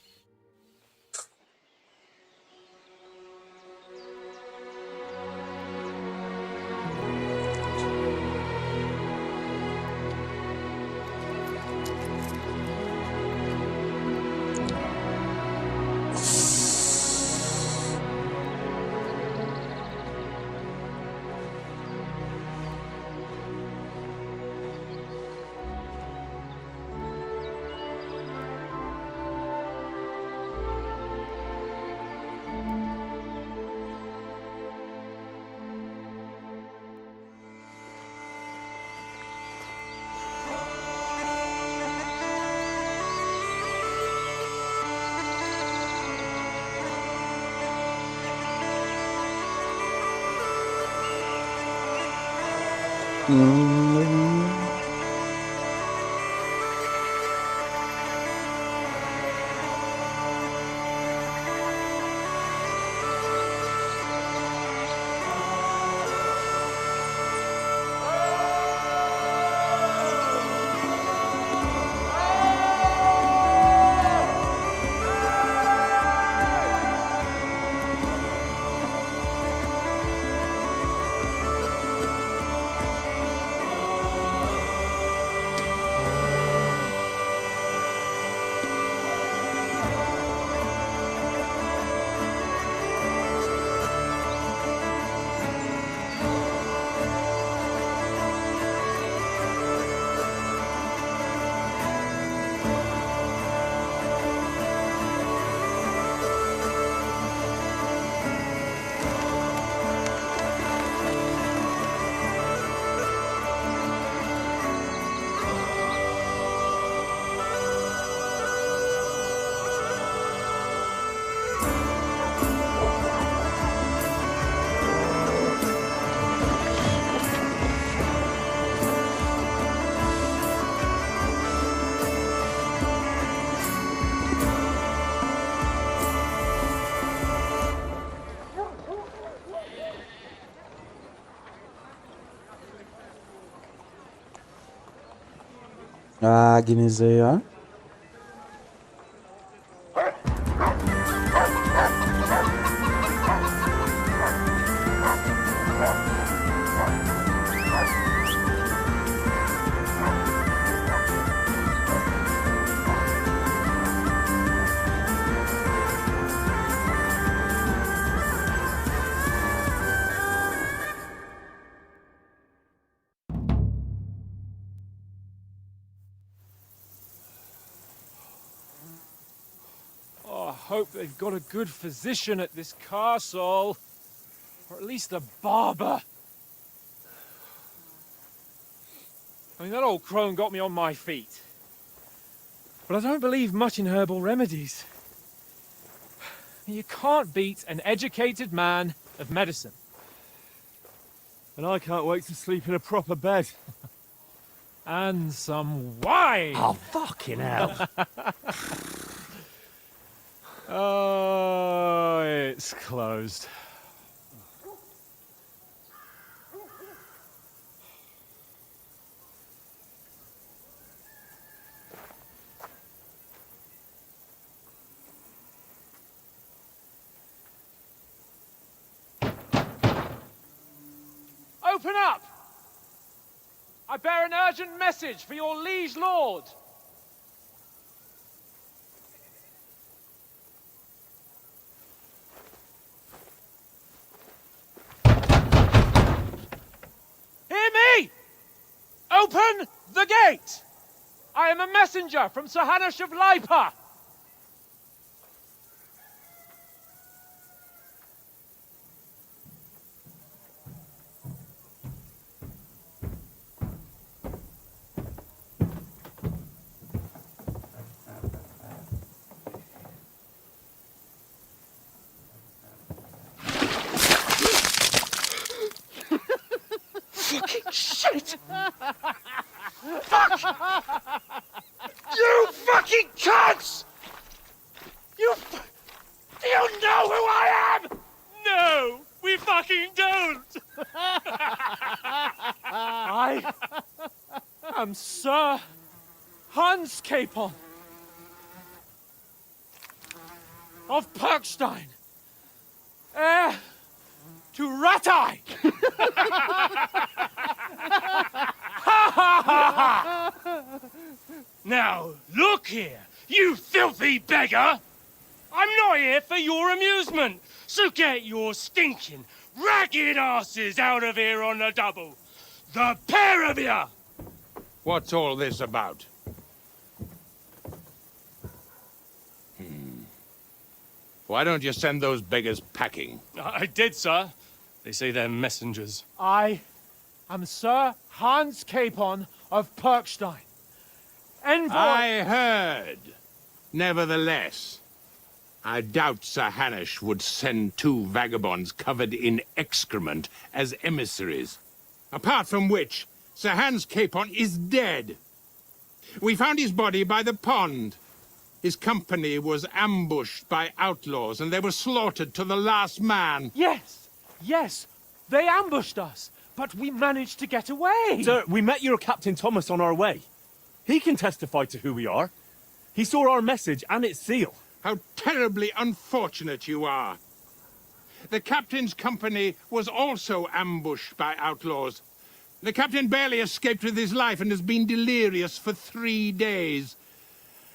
A Agnes aí, ó. Oh, I hope they've got a good physician at this castle. Or at least a barber. I mean, that old crone got me on my feet. But I don't believe much in herbal remedies. You can't beat an educated man of medicine. And I can't wait to sleep in a proper bed. And some wine! Oh, fucking hell. Oh, it's closed. Open up! I bear an urgent message for your liege lord. Hear me! Open the gate! I am a messenger from Sir Hanush of Lipa. Fucking shit! Fuck! You fucking cunts! Do you know who I am? No, we fucking don't! I am Sir Hans Capon of Perkstein, heir to Ratai! Now, look here, you filthy beggar! I'm not here for your amusement, so get your stinking, ragged asses out of here on the double. The pair of you! What's all this about? Why don't you send those beggars packing? I did, sir. They say they're messengers. I am Sir Hans Capon of Perkstein. Envoy... I heard. Nevertheless, I doubt Sir Hanush would send two vagabonds covered in excrement as emissaries. Apart from which, Sir Hans Capon is dead. We found his body by the pond. His company was ambushed by outlaws, and they were slaughtered to the last man. Yes, yes, they ambushed us, but we managed to get away. Sir, we met your Captain Thomas on our way. He can testify to who we are. He saw our message and its seal. How terribly unfortunate you are. The captain's company was also ambushed by outlaws. The captain barely escaped with his life and has been delirious for 3 days.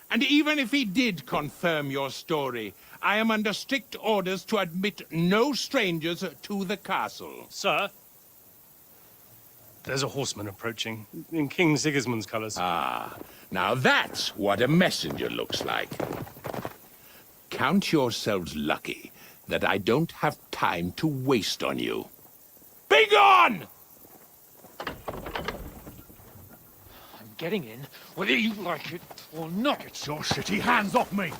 And even if he did confirm your story, I am under strict orders to admit no strangers to the castle. Sir, there's a horseman approaching, in King Sigismund's colours. Ah, now that's what a messenger looks like. Count yourselves lucky that I don't have time to waste on you. Be gone! I'm getting in, whether you like it or not. Get your shitty hands off me!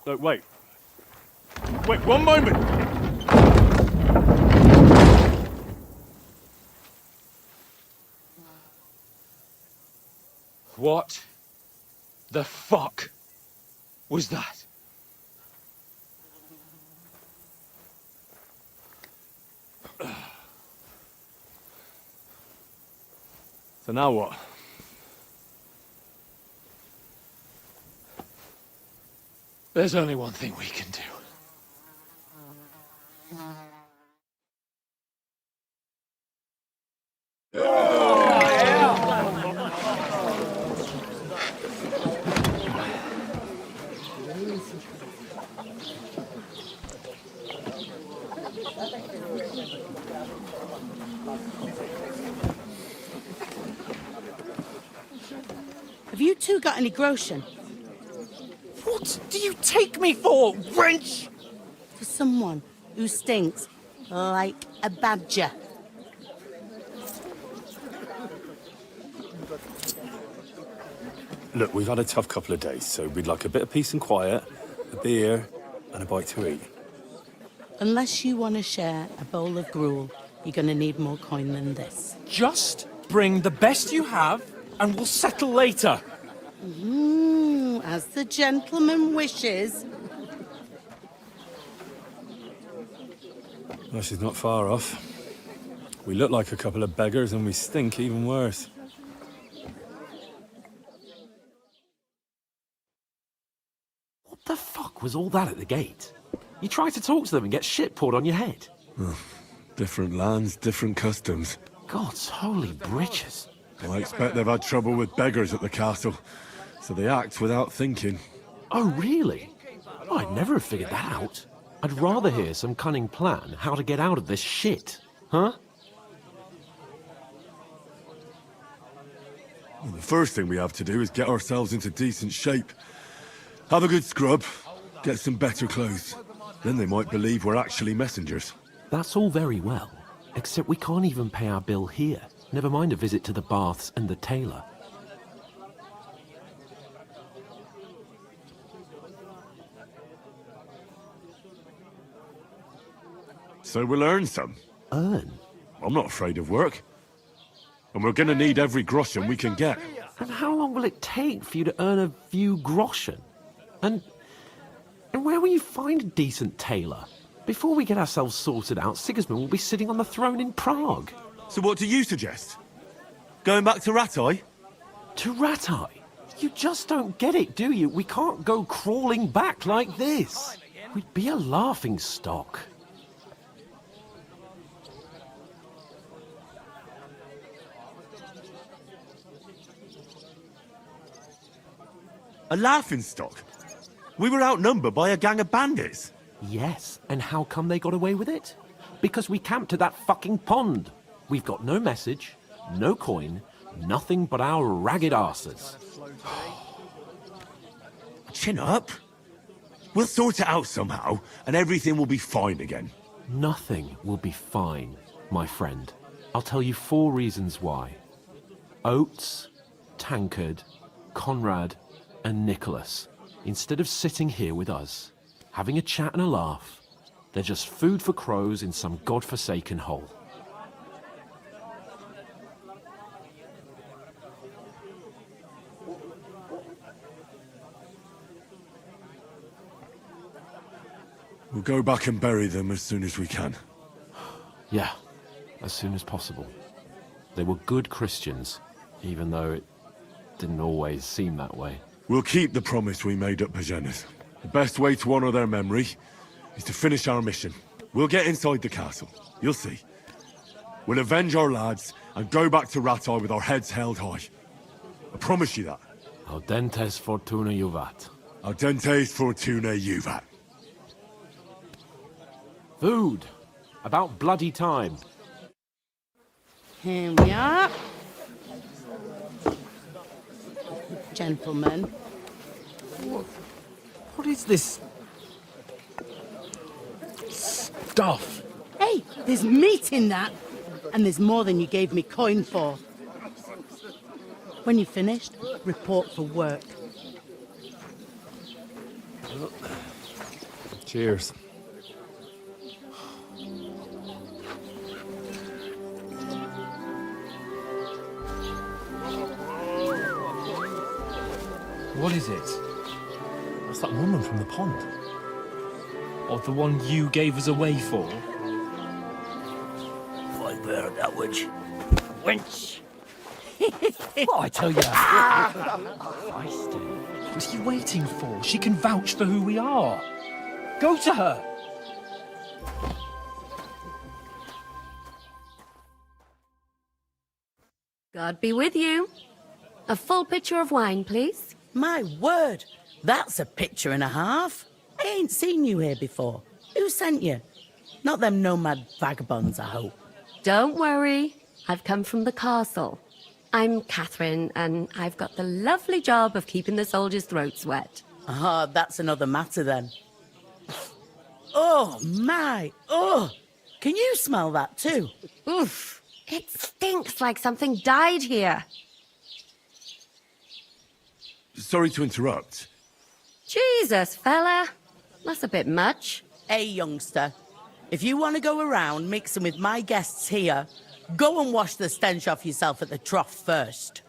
Look, wait. Wait, one moment! What the fuck was that? So now what? There's only one thing we can do. Have you two got any groschen? What do you take me for, wench? For someone who stinks like a badger. Look, we've had a tough couple of days, so we'd like a bit of peace and quiet, a beer, and a bite to eat. Unless you want to share a bowl of gruel You're gonna need more coin than this. Just bring the best you have, and we'll settle later. As the gentleman wishes. Well, she's not far off. We look like a couple of beggars and we stink even worse. What the fuck was all that at the gate? You try to talk to them and get shit poured on your head. Different lands, different customs. God's holy britches. I expect they've had trouble with beggars at the castle, so they act without thinking. Oh, really? I'd never have figured that out. I'd rather hear some cunning plan how to get out of this shit. Huh? Well, the first thing we have to do is get ourselves into decent shape. Have a good scrub, get some better clothes. Then they might believe we're actually messengers. That's all very well, except we can't even pay our bill here. Never mind a visit to the baths and the tailor. So we'll earn some. Earn? I'm not afraid of work. And we're gonna need every groschen we can get. And how long will it take for you to earn a few groschen? And where will you find a decent tailor? Before we get ourselves sorted out, Sigismund will be sitting on the throne in Prague. So what do you suggest? Going back to Ratai? To Ratai? You just don't get it, do you? We can't go crawling back like this. We'd be a laughing stock. A laughingstock? We were outnumbered by a gang of bandits. Yes, and how come they got away with it? Because we camped at that fucking pond. We've got no message, no coin, nothing but our ragged arses. Chin up. We'll sort it out somehow, and everything will be fine again. Nothing will be fine, my friend. I'll tell you 4 reasons why. Oates, Tankard, Conrad, and Nicholas, instead of sitting here with us, having a chat and a laugh, they're just food for crows in some godforsaken hole. We'll go back and bury them as soon as we can. Yeah, as soon as possible. They were good Christians, even though it didn't always seem that way. We'll keep the promise we made at Pagenas. The best way to honor their memory is to finish our mission. We'll get inside the castle. You'll see. We'll avenge our lads and go back to Ratai with our heads held high. I promise you that. Audentes fortuna juvat. Audentes fortuna juvat. Food. About bloody time. Here we are. Gentlemen. What is this stuff? Hey, there's meat in that. And there's more than you gave me coin for. When you're finished, report for work. Cheers. What is it? That's that woman from the pond. Or the one you gave us away for? I bear that witch. Wench! What I tell you? What are you waiting for? She can vouch for who we are. Go to her. God be with you. A full pitcher of wine, please. My word, that's a picture and a half. I ain't seen you here before. Who sent you? Not them nomad vagabonds, I hope. Don't worry. I've come from the castle. I'm Catherine, and I've got the lovely job of keeping the soldiers' throats wet. Ah, that's another matter then. Oh, my. Oh, can you smell that too? Oof. It stinks like something died here. Sorry to interrupt. Jesus, fella. That's a bit much. Hey, youngster. If you want to go around mixing with my guests here, go and wash the stench off yourself at the trough first.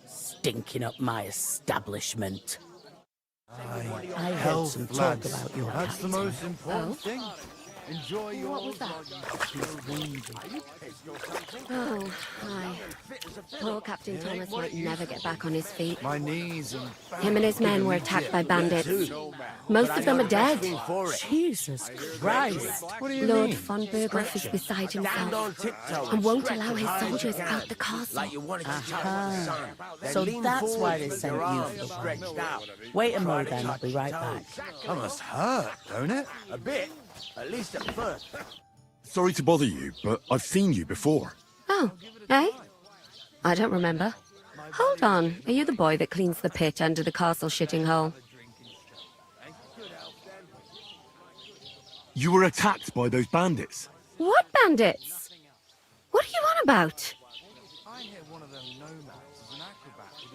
Stinking up my establishment. I heard some talk about your That's the captain. most important thing. Enjoy your... What was that? Oh, hi. Poor Captain Thomas might never get back on his feet. My knees and... Him and his men were attacked by bandits. Most of them are dead. Jesus Christ. What do you Lord mean? von Berghoff is beside himself and won't allow his soldiers out the castle. So that's why they sent you for the wine. Wait a moment then, I'll be right back. That must hurt, don't it? A bit. At least at first. Sorry to bother you, but I've seen you before. Oh, eh? I don't remember. Hold on, are you the boy that cleans the pit under the castle shitting hole? You were attacked by those bandits. What bandits? What are you on about?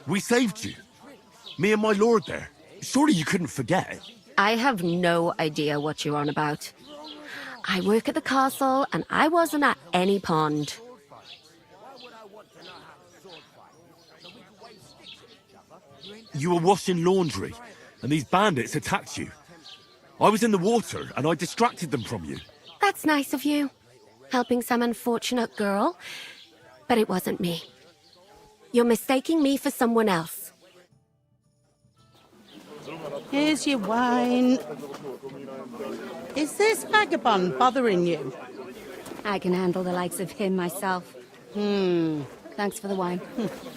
We saved you. Me and my lord there. Surely you couldn't forget. I have no idea what you're on about. I work at the castle, and I wasn't at any pond. You were washing laundry, and these bandits attacked you. I was in the water, and I distracted them from you. That's nice of you, helping some unfortunate girl, but it wasn't me. You're mistaking me for someone else. Here's your wine. Is this vagabond bothering you? I can handle the likes of him myself. Thanks for the wine.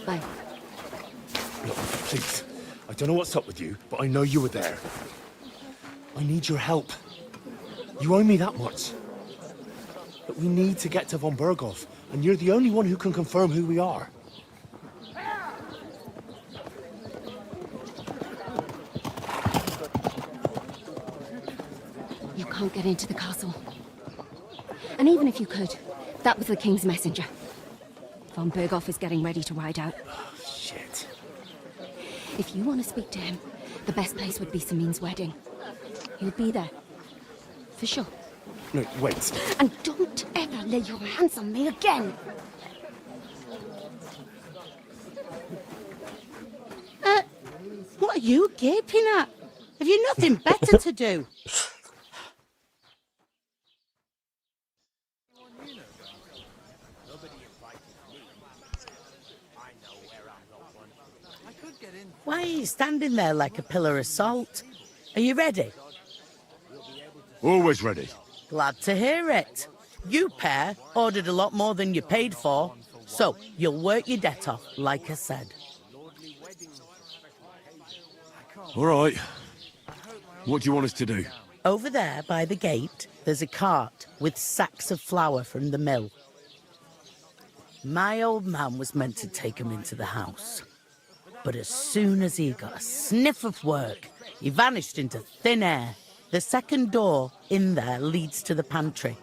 Bye. Look, please. I don't know what's up with you, but I know you were there. I need your help. You owe me that much. But we need to get to von Berghoff, and you're the only one who can confirm who we are. You can't get into the castle. And even if you could, that was the king's messenger. Von Berghoff is getting ready to ride out. Shit. If you want to speak to him, the best place would be Samin's wedding. He'll be there. For sure. No, wait. And don't ever lay your hands on me again! What are you gaping at? Have you nothing better to do? Why are you standing there like a pillar of salt? Are you ready? Always ready. Glad to hear it. You pair ordered a lot more than you paid for, so you'll work your debt off, like I said. All right. What do you want us to do? Over there by the gate, there's a cart with sacks of flour from the mill. My old man was meant to take 'em into the house. But as soon as he got a sniff of work, he vanished into thin air. The second door in there leads to the pantry.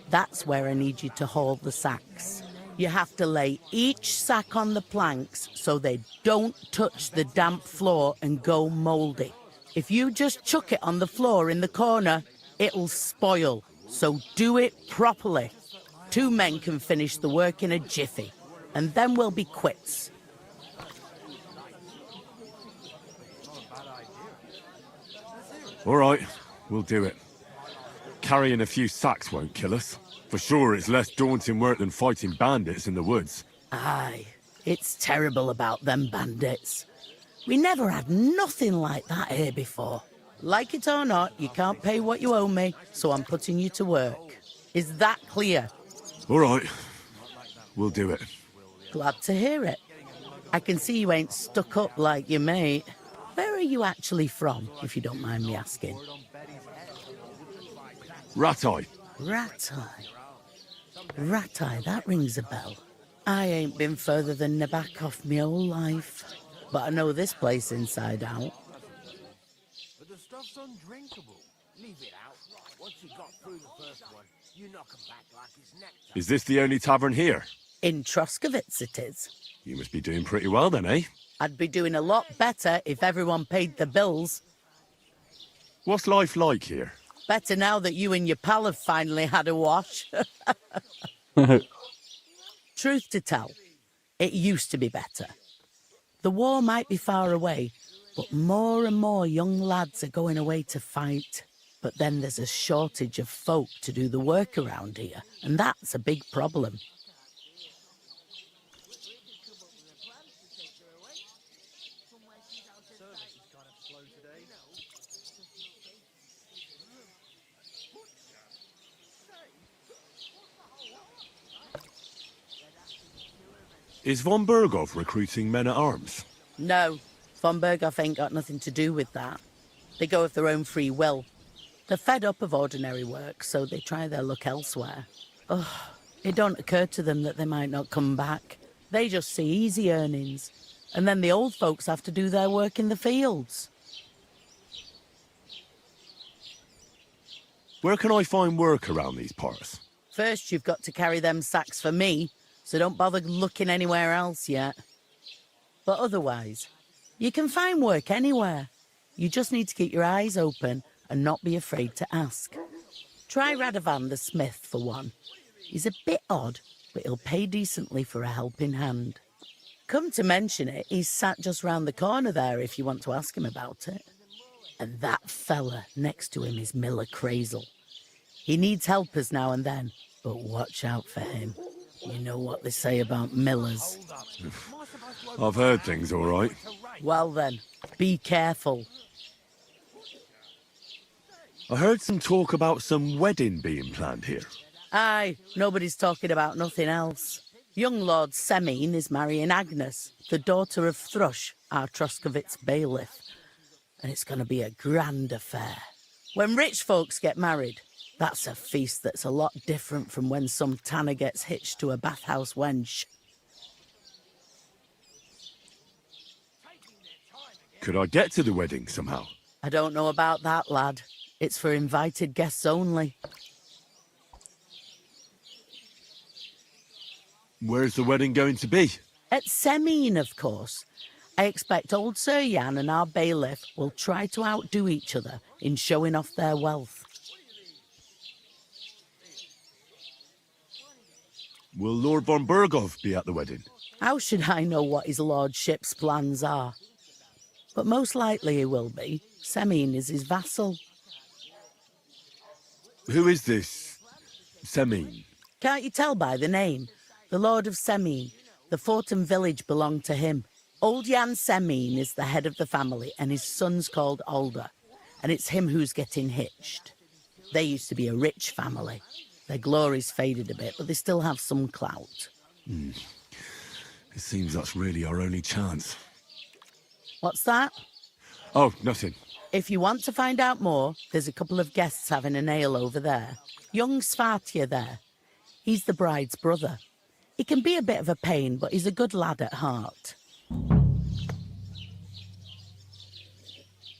That's where I need you to haul the sacks. You have to lay each sack on the planks so they don't touch the damp floor and go mouldy. If you just chuck it on the floor in the corner, it'll spoil. So do it properly. 2 men can finish the work in a jiffy, and then we'll be quits. All right, we'll do it. Carrying a few sacks won't kill us. For sure, it's less daunting work than fighting bandits in the woods. Aye, it's terrible about them bandits. We never had nothing like that here before. Like it or not, you can't pay what you owe me, so I'm putting you to work. Is that clear? All right, we'll do it. Glad to hear it. I can see you ain't stuck up like your mate. Where are you actually from, if you don't mind me asking? Rat-eye. Rat-eye. Rat-eye, that rings a bell. I ain't been further than Nabakov my whole life, but I know this place inside out. But the stuff's undrinkable. Leave it out. Once you got through the first one, you knock him back like his nectar. Is this the only tavern here? In Troskovitz it is. You must be doing pretty well then, eh? I'd be doing a lot better if everyone paid the bills. What's life like here? Better now that you and your pal have finally had a wash. Truth to tell, it used to be better. The war might be far away, but more and more young lads are going away to fight. But then there's a shortage of folk to do the work around here, and that's a big problem. Is von Berghoff recruiting men-at-arms? No, von Berghoff ain't got nothing to do with that. They go of their own free will. They're fed up of ordinary work, so they try their luck elsewhere. Ugh, it don't occur to them that they might not come back. They just see easy earnings, and then the old folks have to do their work in the fields. Where can I find work around these parts? First, you've got to carry them sacks for me, so don't bother looking anywhere else yet. But otherwise, you can find work anywhere. You just need to keep your eyes open and not be afraid to ask. Try Radovan the smith for one. He's a bit odd, but he'll pay decently for a helping hand. Come to mention it, he's sat just round the corner there if you want to ask him about it. And that fella next to him is Miller Crazel. He needs helpers now and then, but watch out for him. You know what they say about Millers. I've heard things all right. Well then, be careful. I heard some talk about some wedding being planned here. Aye, nobody's talking about nothing else. Young Lord Semine is marrying Agnes, the daughter of Thrush, our Troskovitz bailiff. And it's going to be a grand affair. When rich folks get married, that's a feast that's a lot different from when some tanner gets hitched to a bathhouse wench. Could I get to the wedding somehow? I don't know about that, lad. It's for invited guests only. Where's the wedding going to be? At Semine, of course. I expect old Sir Jan and our bailiff will try to outdo each other in showing off their wealth. Will Lord von Berghoff be at the wedding? How should I know what his lordship's plans are? But most likely he will be. Semine is his vassal. Who is this Semine? Can't you tell by the name? The Lord of Semine. The fort and village belong to him. Old Jan Semine is the head of the family, and his son's called Alder. And it's him who's getting hitched. They used to be a rich family. Their glory's faded a bit, but they still have some clout. It seems that's really our only chance. What's that? Oh, nothing. If you want to find out more, there's a couple of guests having an ale over there. Young Svartje there. He's the bride's brother. He can be a bit of a pain, but he's a good lad at heart.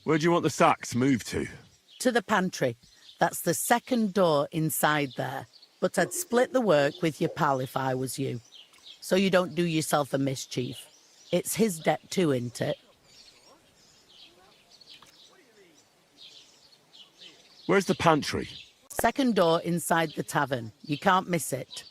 Where do you want the sacks moved to? To the pantry. That's the second door inside there. But I'd split the work with your pal if I was you. So you don't do yourself a mischief. It's his debt too, isn't it? Where's the pantry? Second door inside the tavern. You can't miss it.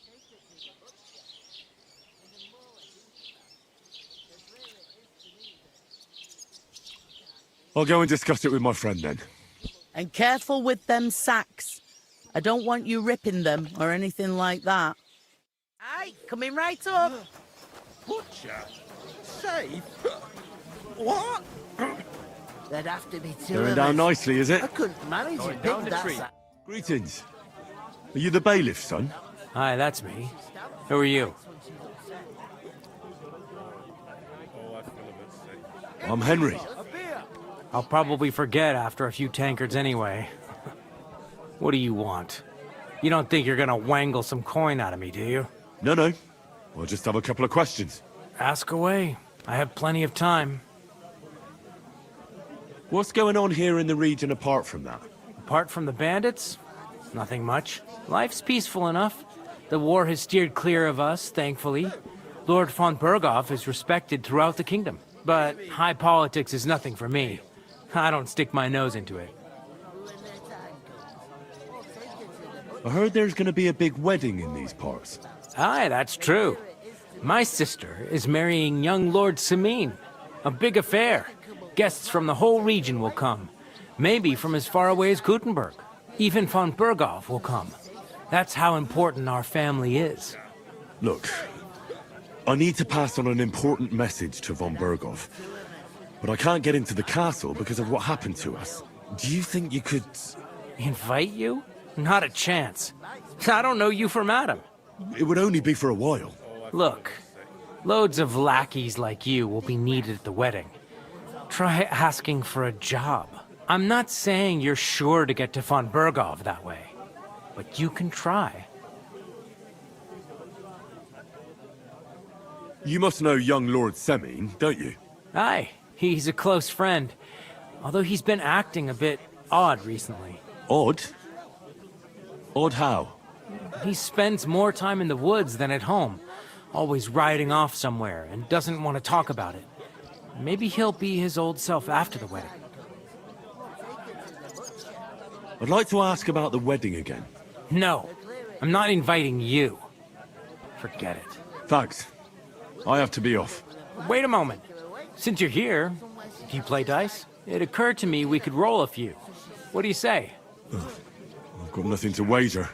I'll go and discuss it with my friend then. And careful with them sacks. I don't want you ripping them or anything like that. Aye, coming right up. Butcher? Safe? What? There'd have to be two Going of down us. nicely, is it? I couldn't manage it. Big that. Greetings. Are you the bailiff, son? Hi, that's me. Who are you? I'm Henry. I'll probably forget after a few tankards anyway. What do you want? You don't think you're gonna wangle some coin out of me, do you? No. I'll just have a couple of questions. Ask away. I have plenty of time. What's going on here in the region apart from that? Apart from the bandits? Nothing much. Life's peaceful enough. The war has steered clear of us, thankfully. Lord von Berghoff is respected throughout the kingdom. But high politics is nothing for me. I don't stick my nose into it. I heard there's gonna be a big wedding in these parts. Aye, that's true. My sister is marrying young Lord Samine. A big affair. Guests from the whole region will come. Maybe from as far away as Gutenberg. Even von Berghoff will come. That's how important our family is. Look, I need to pass on an important message to von Berghoff. But I can't get into the castle because of what happened to us. Do you think you could... Invite you? Not a chance. I don't know you from Adam. It would only be for a while. Look, loads of lackeys like you will be needed at the wedding. Try asking for a job. I'm not saying you're sure to get to von Berghoff that way, but you can try. You must know young Lord Semine, don't you? Aye, he's a close friend. Although he's been acting a bit odd recently. Odd? Odd how? He spends more time in the woods than at home. Always riding off somewhere and doesn't want to talk about it. Maybe he'll be his old self after the wedding. I'd like to ask about the wedding again. No, I'm not inviting you. Forget it. Thanks. I have to be off. Wait a moment. Since you're here, do you play dice? It occurred to me we could roll a few. What do you say? I've got nothing to wager.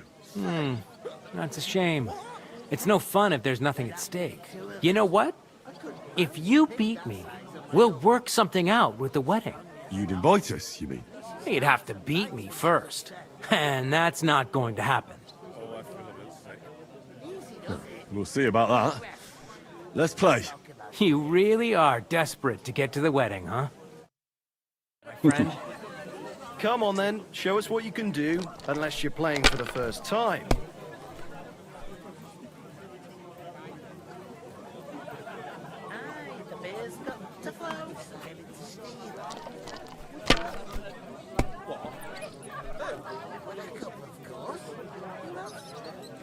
That's a shame. It's no fun if there's nothing at stake. You know what? If you beat me, we'll work something out with the wedding. You'd invite us, you mean? You'd have to beat me first. And that's not going to happen. We'll see about that. Let's play. You really are desperate to get to the wedding, huh? My friend. Come on then, show us what you can do, unless you're playing for the first time.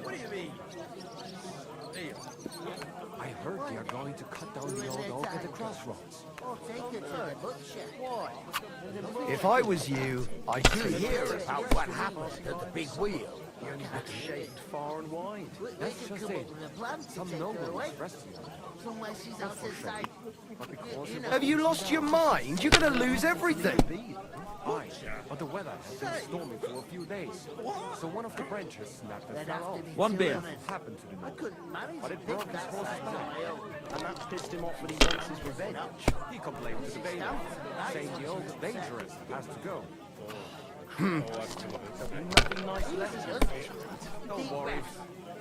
What do you mean? I heard they are going to cut down the old oak at the crossroads. If I was you, I'd hear about what happened at the big wheel. You're not shaved far and wide. That's just it. Some noble is resting on. Have you lost your mind? You're gonna lose everything. Aye, but the weather has been stormy for a few days. So one of the branches snapped and fell off. One beer. Happened to the noble. But it broke his horse's back. And that pissed him off when he wants his revenge. He complained to the bailiff, saying the old dangerous has to go. Nothing nice left. Don't worry.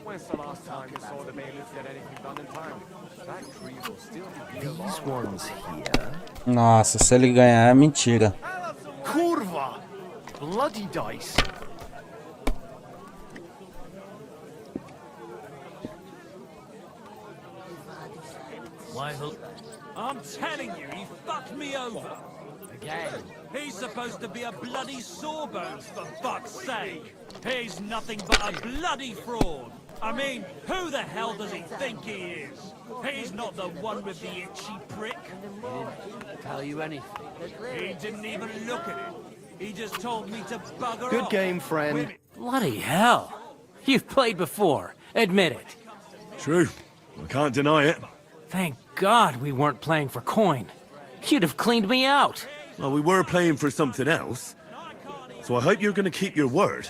When's the last time you saw the bailiff get anything done in time? That tree will still be These ones here. Nossa, se ele ganhar é mentira. Kurva! Bloody dice. I'm telling you, he fucked me over. Again. He's supposed to be a bloody sawbones, for fuck's sake. He's nothing but a bloody fraud. I mean, who the hell does he think he is? He's not the one with the itchy prick. He didn't tell you anything. He didn't even look at it. He just told me to bugger off. Good game, friend. Bloody hell. You've played before. Admit it. True. I can't deny it. Thank God we weren't playing for coin. You'd have cleaned me out. Well, we were playing for something else. So I hope you're going to keep your word.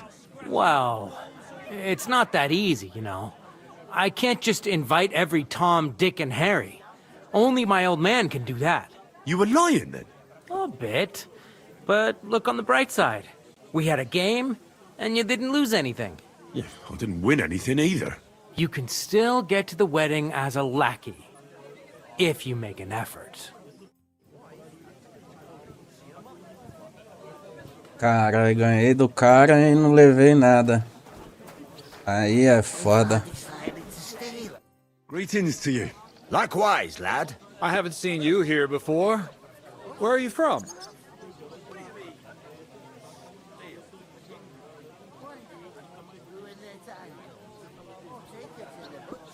Well, it's not that easy, you know. I can't just invite every Tom, Dick, and Harry. Only my old man can do that. You were lying, then? A bit. But look on the bright side. We had a game, and you didn't lose anything. Yeah, I didn't win anything either. You can still get to the wedding as a lackey. If you make an effort. Caralho, ganhei do cara e não levei nada. Aí é foda. Greetings to you. Likewise, lad. I haven't seen you here before. Where are you from?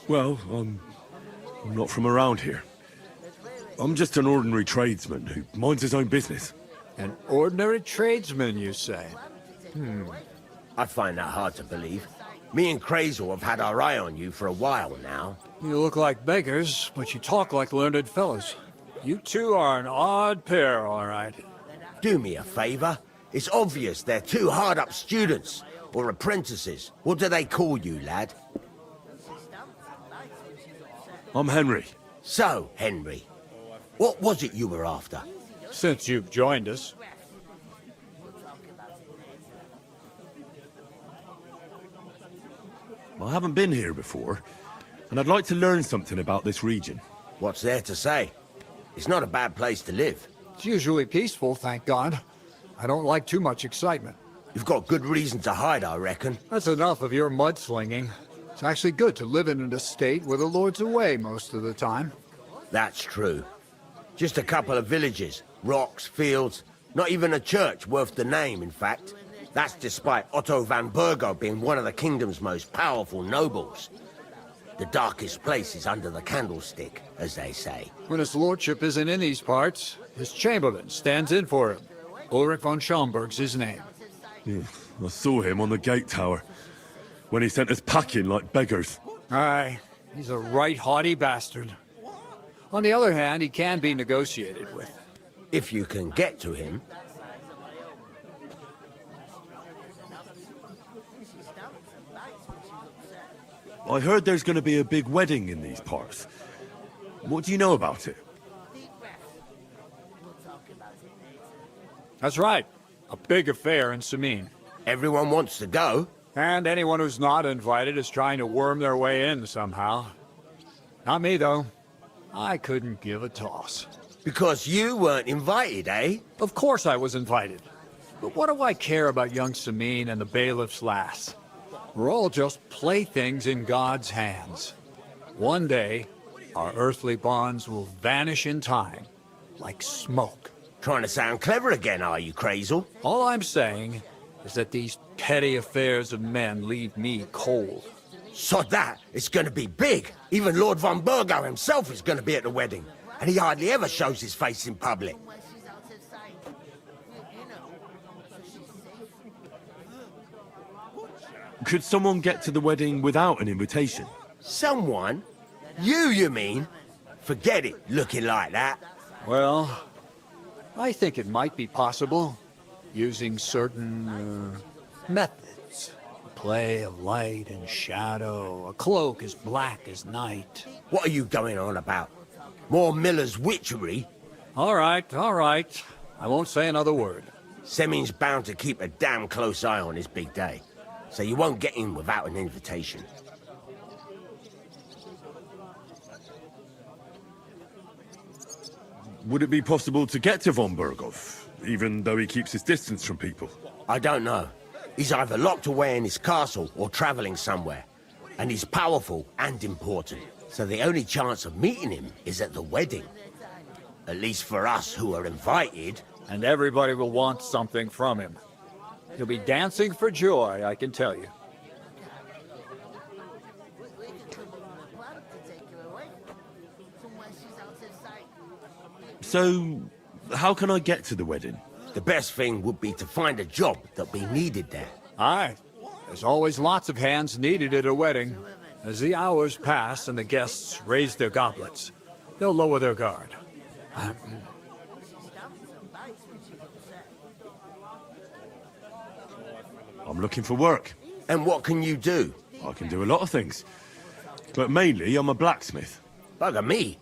Well, I'm not from around here. I'm just an ordinary tradesman who minds his own business. An ordinary tradesman, you say? I find that hard to believe. Me and Crazel have had our eye on you for a while now. You look like beggars, but you talk like learned fellows. You two are an odd pair, all right. Do me a favor. It's obvious they're two hard-up students, or apprentices. What do they call you, lad? I'm Henry. So, Henry, what was it you were after? Since you've joined us. I haven't been here before, and I'd like to learn something about this region. What's there to say? It's not a bad place to live. It's usually peaceful, thank God. I don't like too much excitement. You've got good reason to hide, I reckon. That's enough of your mudslinging. It's actually good to live in an estate where the Lord's away most of the time. That's true. Just a couple of villages, rocks, fields, not even a church worth the name, in fact. That's despite Otto van Burgo being one of the kingdom's most powerful nobles. The darkest place is under the candlestick, as they say. When his lordship isn't in these parts, his chamberlain stands in for him. Ulrich von Schaumburg's his name. Yeah, I saw him on the gate tower, when he sent us packing like beggars. Aye, he's a right haughty bastard. On the other hand, he can be negotiated with. If you can get to him. I heard there's going to be a big wedding in these parts. What do you know about it? That's right. A big affair in Sameen. Everyone wants to go. And anyone who's not invited is trying to worm their way in somehow. Not me, though. I couldn't give a toss. Because you weren't invited, eh? Of course I was invited. But what do I care about young Sameen and the bailiff's lass? We're all just playthings in God's hands. One day, our earthly bonds will vanish in time, like smoke. Trying to sound clever again, are you, Crazel? All I'm saying is that these petty affairs of men leave me cold. Sod that, it's gonna be big. Even Lord von Burgo himself is gonna be at the wedding. And he hardly ever shows his face in public. Could someone get to the wedding without an invitation? Someone? You mean? Forget it, looking like that. Well, I think it might be possible, using certain methods. A play of light and shadow, a cloak as black as night. What are you going on about? More Miller's witchery? All right, all right. I won't say another word. Seming's bound to keep a damn close eye on his big day, so you won't get in without an invitation. Would it be possible to get to von Burgov, even though he keeps his distance from people? I don't know. He's either locked away in his castle or traveling somewhere. And he's powerful and important. So the only chance of meeting him is at the wedding. At least for us who are invited. And everybody will want something from him. He'll be dancing for joy, I can tell you. So, how can I get to the wedding? The best thing would be to find a job that'll be needed there. Aye. There's always lots of hands needed at a wedding. As the hours pass and the guests raise their goblets, they'll lower their guard. I'm looking for work. And what can you do? I can do a lot of things. But mainly, I'm a blacksmith. Bugger me.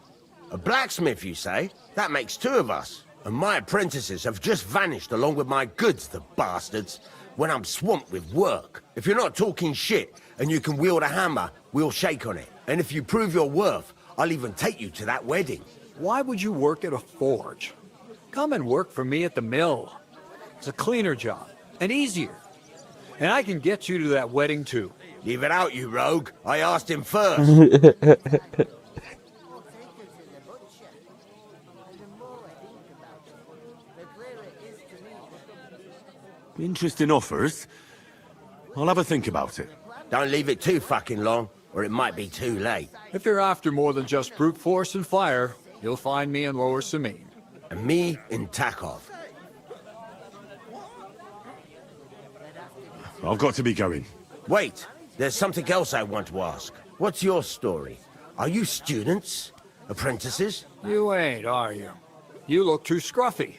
A blacksmith, you say? That makes two of us. And my apprentices have just vanished along with my goods, the bastards, when I'm swamped with work. If you're not talking shit and you can wield a hammer, we'll shake on it. And if you prove your worth, I'll even take you to that wedding. Why would you work at a forge? Come and work for me at the mill. It's a cleaner job, and easier. And I can get you to that wedding, too. Leave it out, you rogue. I asked him first. Interesting offers. I'll have a think about it. Don't leave it too fucking long, or it might be too late. If you're after more than just brute force and fire, you'll find me in Lower Sameen. And me in Takov. I've got to be going. Wait, there's something else I want to ask. What's your story? Are you students? Apprentices? You ain't, are you? You look too scruffy.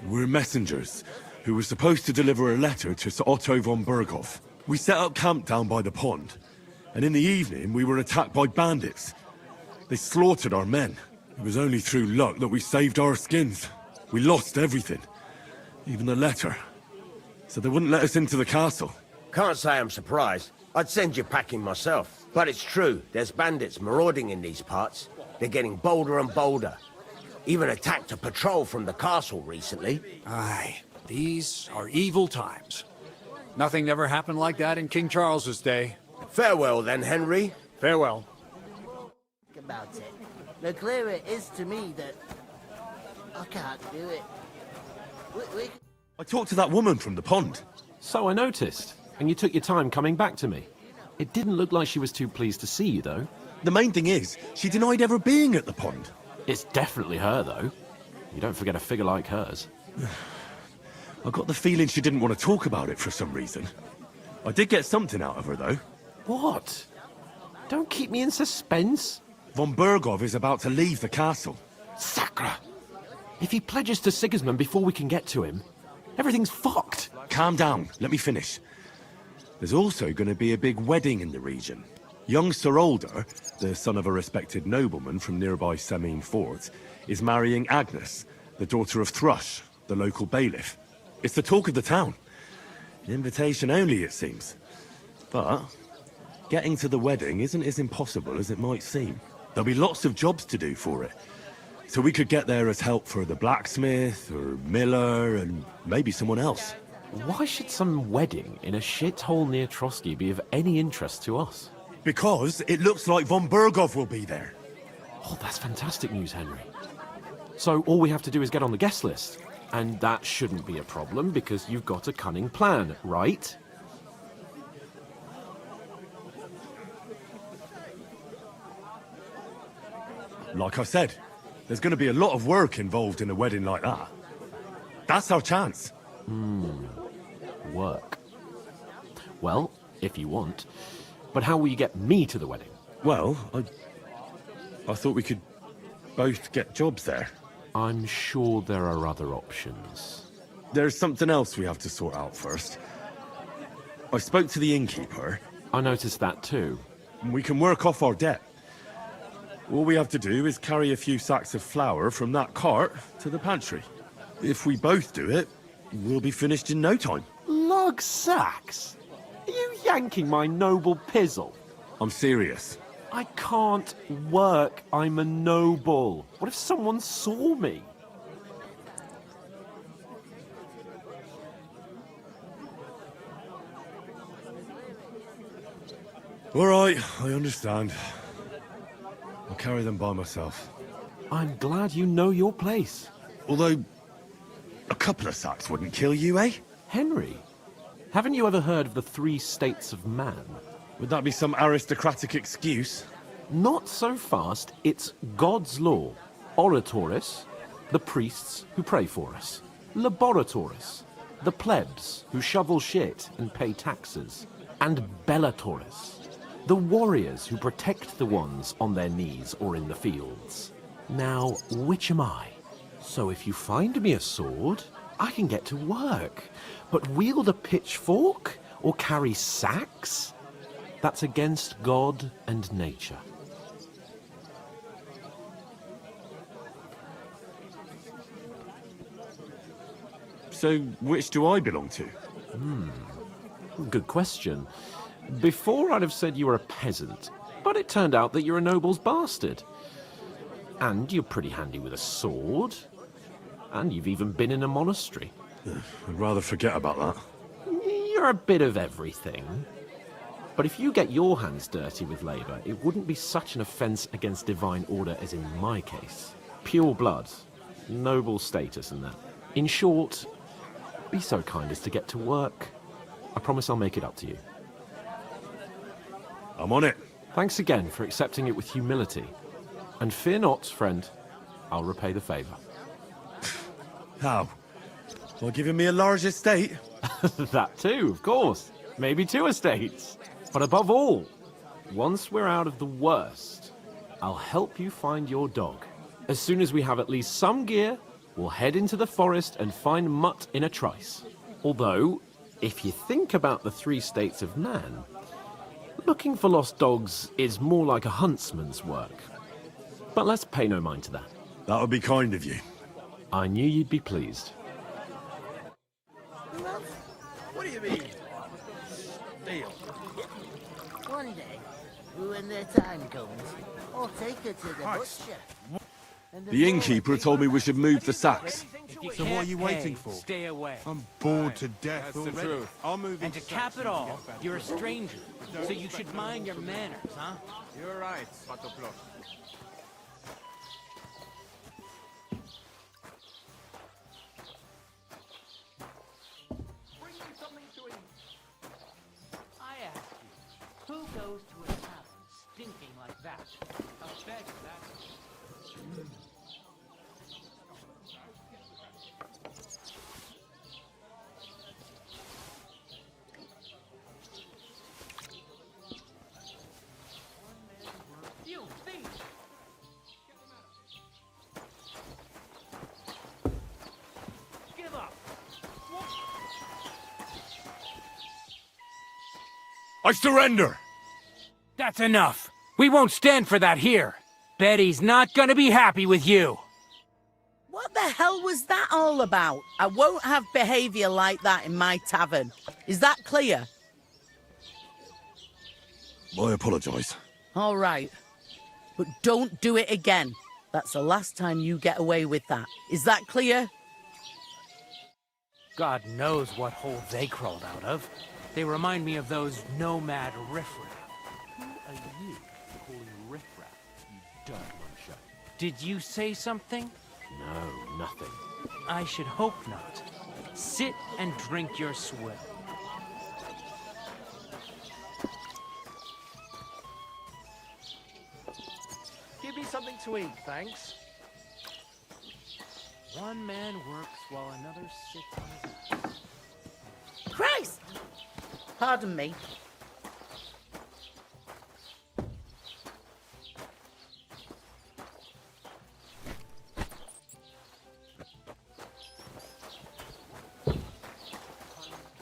We're messengers who were supposed to deliver a letter to Sir Otto von Berghoff. We set up camp down by the pond, and in the evening we were attacked by bandits. They slaughtered our men. It was only through luck that we saved our skins. We lost everything, even the letter. So they wouldn't let us into the castle. Can't say I'm surprised. I'd send you packing myself. But it's true, there's bandits marauding in these parts. They're getting bolder and bolder. Even attacked a patrol from the castle recently. Aye, these are evil times. Nothing ever happened like that in King Charles's day. Farewell then, Henry. Farewell. About it. The clearer it is to me that I can't do it. I talked to that woman from the pond. So I noticed, and you took your time coming back to me. It didn't look like she was too pleased to see you, though. The main thing is, she denied ever being at the pond. It's definitely her, though. You don't forget a figure like hers. I got the feeling she didn't want to talk about it for some reason. I did get something out of her, though. What? Don't keep me in suspense. Von Berghoff is about to leave the castle. Sacre! If he pledges to Sigismund before we can get to him, everything's fucked. Calm down, let me finish. There's also going to be a big wedding in the region. Young Sir Older, the son of a respected nobleman from nearby Semine Fort, is marrying Agnes, the daughter of Thrush, the local bailiff. It's the talk of the town. An invitation only, it seems. But getting to the wedding isn't as impossible as it might seem. There'll be lots of jobs to do for it. So we could get there as help for the blacksmith, or miller, and maybe someone else. Why should some wedding in a shithole near Trotsky be of any interest to us? Because it looks like von Berghoff will be there. Oh, that's fantastic news, Henry. So all we have to do is get on the guest list. And that shouldn't be a problem because you've got a cunning plan, right? Like I said, there's going to be a lot of work involved in a wedding like that. That's our chance. Work. Well, if you want. But how will you get me to the wedding? Well, I thought we could both get jobs there. I'm sure there are other options. There's something else we have to sort out first. I spoke to the innkeeper. I noticed that too. We can work off our debt. All we have to do is carry a few sacks of flour from that cart to the pantry. If we both do it, we'll be finished in no time. Lug sacks? Are you yanking my noble pizzle? I'm serious. I can't work. I'm a noble. What if someone saw me? All right, I understand. I'll carry them by myself. I'm glad you know your place. Although, a couple of sacks wouldn't kill you, eh? Henry, haven't you ever heard of the 3 states of man? Would that be some aristocratic excuse? Not so fast. It's God's law. Oratoris, the priests who pray for us. Laboratoris, the plebs who shovel shit and pay taxes. And Bellatoris, the warriors who protect the ones on their knees or in the fields. Now, which am I? So if you find me a sword, I can get to work. But wield a pitchfork or carry sacks? That's against God and nature. So, which do I belong to? Good question. Before I'd have said you were a peasant, but it turned out that you're a noble's bastard. And you're pretty handy with a sword. And you've even been in a monastery. I'd rather forget about that. You're a bit of everything. But if you get your hands dirty with labour, it wouldn't be such an offence against divine order as in my case. Pure blood, noble status and that. In short, be so kind as to get to work. I promise I'll make it up to you. I'm on it. Thanks again for accepting it with humility. And fear not, friend, I'll repay the favour. How? Well, giving me a large estate? That too, of course. Maybe 2 estates. But above all, once we're out of the worst, I'll help you find your dog. As soon as we have at least some gear, we'll head into the forest and find Mutt in a trice. Although, if you think about the 3 states of man, looking for lost dogs is more like a huntsman's work. But let's pay no mind to that. That would be kind of you. I knew you'd be pleased. What do you mean? Deal. One day, when their time comes, I'll take her to the butcher. The innkeeper told me we should move the sacks. So what are you waiting for? Stay away. I'm bored to death That's already. the truth. I'll move And to cap it all, you're a stranger, so you should mind your manners, huh? You're right, Patoplos. I ask you, who goes to a tavern stinking like that? A beggar, that's... You thief! Give up! I surrender! That's enough. We won't stand for that here. Betty's not gonna be happy with you. What the hell was that all about? I won't have behaviour like that in my tavern. Is that clear? I apologise. All right. But don't do it again. That's the last time you get away with that. Is that clear? God knows what hole they crawled out of. They remind me of those nomad riffraff. Who are you calling riffraff, you dirt muncher? Did you say something? No, nothing. I should hope not. Sit and drink your swill. Give me something to eat, thanks. One man works while another sits on his ass. Christ! Pardon me.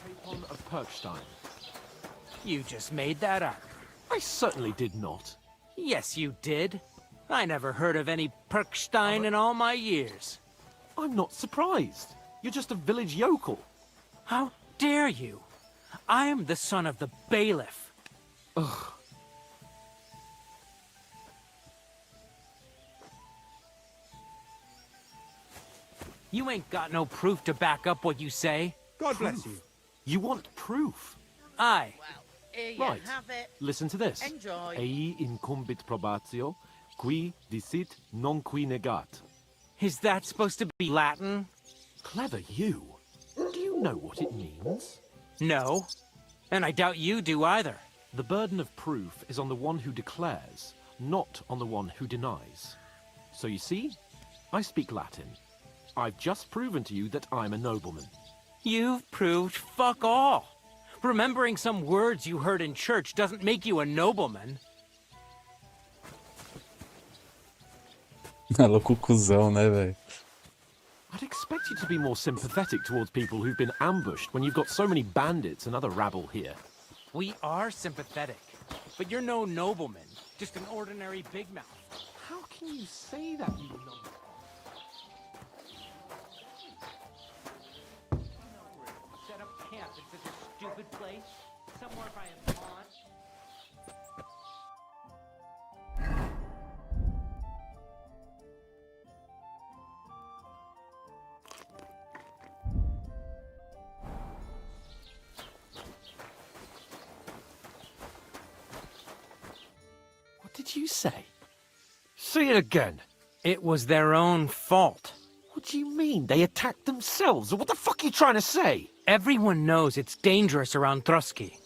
Capon of Perkstein. You just made that up. I certainly did not. Yes, you did. I never heard of any Perkstein in all my years. I'm not surprised. You're just a village yokel. How dare you? I am the son of the bailiff. Ugh. You ain't got no proof to back up what you say. God bless you. You want proof? Aye. Here you Right. have it. Listen to this. Enjoy. Ei incumbit probatio, qui dicit non qui negat. Is that supposed to be Latin? Clever you. Do you know what it means? No. And I doubt you do either. The burden of proof is on the one who declares, not on the one who denies. So you see, I speak Latin. I've just proven to you that I'm a nobleman. You've proved fuck all. Remembering some words you heard in church doesn't make you a nobleman. Louco cuzão, né, velho? I'd expect you to be more sympathetic towards people who've been ambushed when you've got so many bandits and other rabble here. We are sympathetic, but you're no nobleman, just an ordinary big mouth. How can you say that, you nonsense? Set up camp in such a stupid place, somewhere by a pond. What did you say? Say it again. It was their own fault. What do you mean? They attacked themselves? What the fuck are you trying to say? Everyone knows it's dangerous around Trotsky.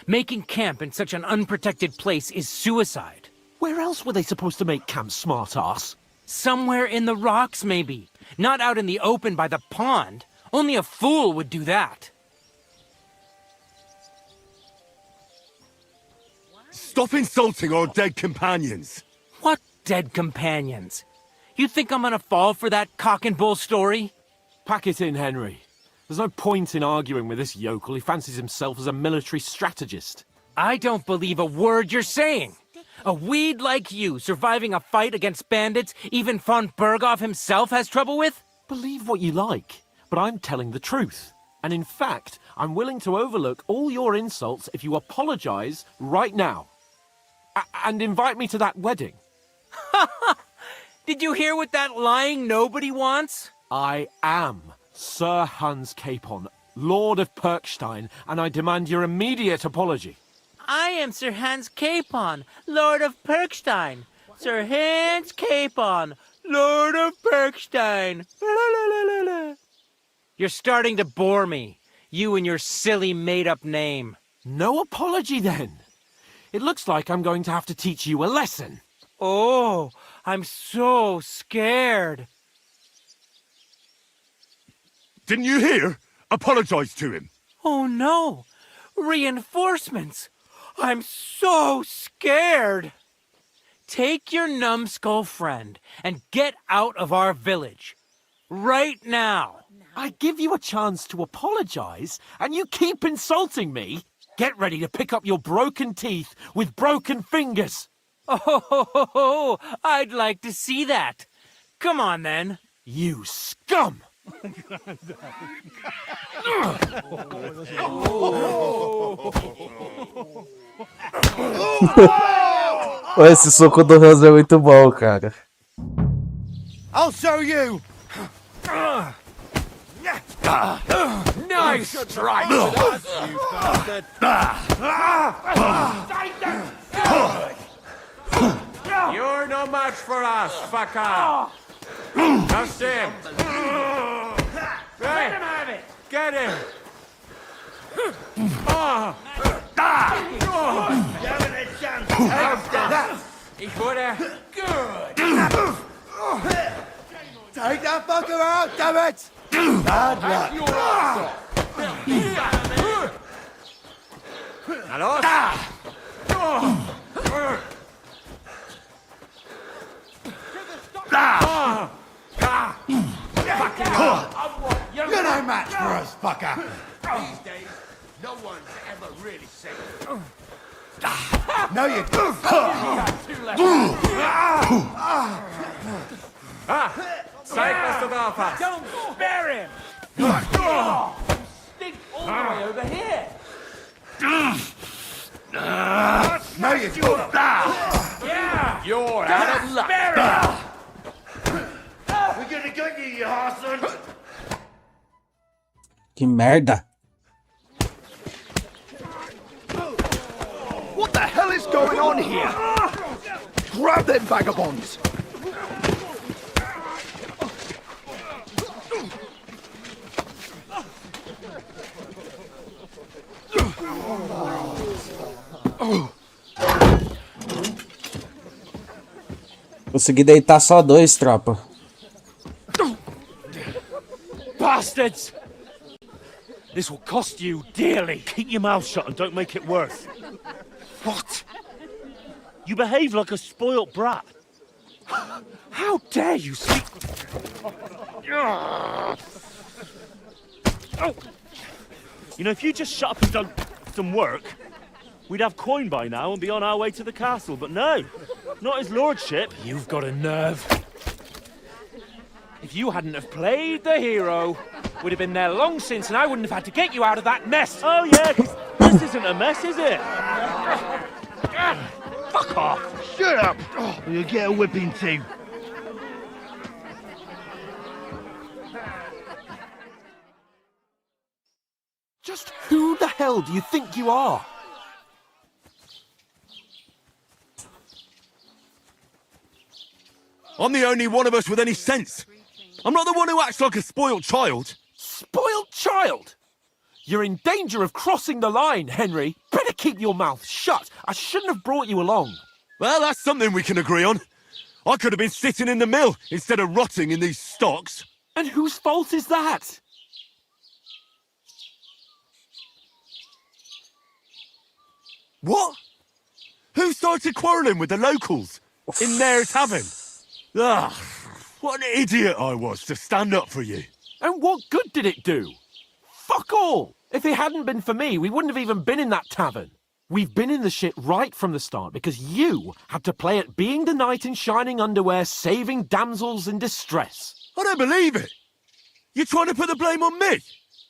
Making camp in such an unprotected place is suicide. Where else were they supposed to make camp, smart-ass? Somewhere in the rocks, maybe. Not out in the open by the pond. Only a fool would do that. Stop insulting our dead companions. What dead companions? You think I'm gonna fall for that cock and bull story? Pack it in, Henry. There's no point in arguing with this yokel. He fancies himself as a military strategist. I don't believe a word you're saying. A weed like you surviving a fight against bandits even von Berghoff himself has trouble with? Believe what you like, but I'm telling the truth. And in fact, I'm willing to overlook all your insults if you apologize right now. And invite me to that wedding. Did you hear what that lying nobody wants? I am Sir Hans Capon, Lord of Perkstein, and I demand your immediate apology. I am Sir Hans Capon, Lord of Perkstein. Sir Hans Capon, Lord of Perkstein. You're starting to bore me. You and your silly made-up name. No apology, then. It looks like I'm going to have to teach you a lesson. Oh, I'm so scared. Didn't you hear? Apologize to him. Oh no! Reinforcements! I'm so scared! Take your numbskull friend and get out of our village. Right now! I give you a chance to apologize, and you keep insulting me? Get ready to pick up your broken teeth with broken fingers. Oh, I'd like to see that. Come on, then. You scum! Esse soco do Hans é muito bom, cara. I'll show you! Nice strike! You bastard! You're no match for us, fucker! Just him! Let him have it! Get him! Ich wurde good! Take that fucker out, damn it! Bad luck! Na los! You're no match for us, fucker! These days, no one's ever really safe. No, you don't! Zeig, was du drauf hast! Don't spare him! You stink all the way over here! No, you don't! Yeah! You're out of luck! We're gonna get you, you Harson! Que merda. What the hell is going on here? Grab them vagabonds! Consegui deitar só dois, tropa. Bastards! This will cost you dearly. Keep your mouth shut and don't make it worse. What? You behave like a spoilt brat. How dare you speak... You know, if you just shut up and done some work, we'd have coin by now and be on our way to the castle, but no, not his lordship. You've got a nerve. If you hadn't have played the hero, we'd have been there long since and I wouldn't have had to get you out of that mess. Oh yeah, 'cause this isn't a mess, is it? Fuck off! Shut up! Or you'll get a whipping too. Just who the hell do you think you are? I'm the only one of us with any sense. I'm not the one who acts like a spoiled child. Spoiled child? You're in danger of crossing the line, Henry. Better keep your mouth shut. I shouldn't have brought you along. Well, that's something we can agree on. I could have been sitting in the mill instead of rotting in these stocks. And whose fault is that? What? Who started quarrelling with the locals? In their tavern? Ah, what an idiot I was to stand up for you. And what good did it do? Fuck all! If it hadn't been for me, we wouldn't have even been in that tavern. We've been in the shit right from the start because you had to play at being the knight in shining underwear, saving damsels in distress. I don't believe it. You're trying to put the blame on me?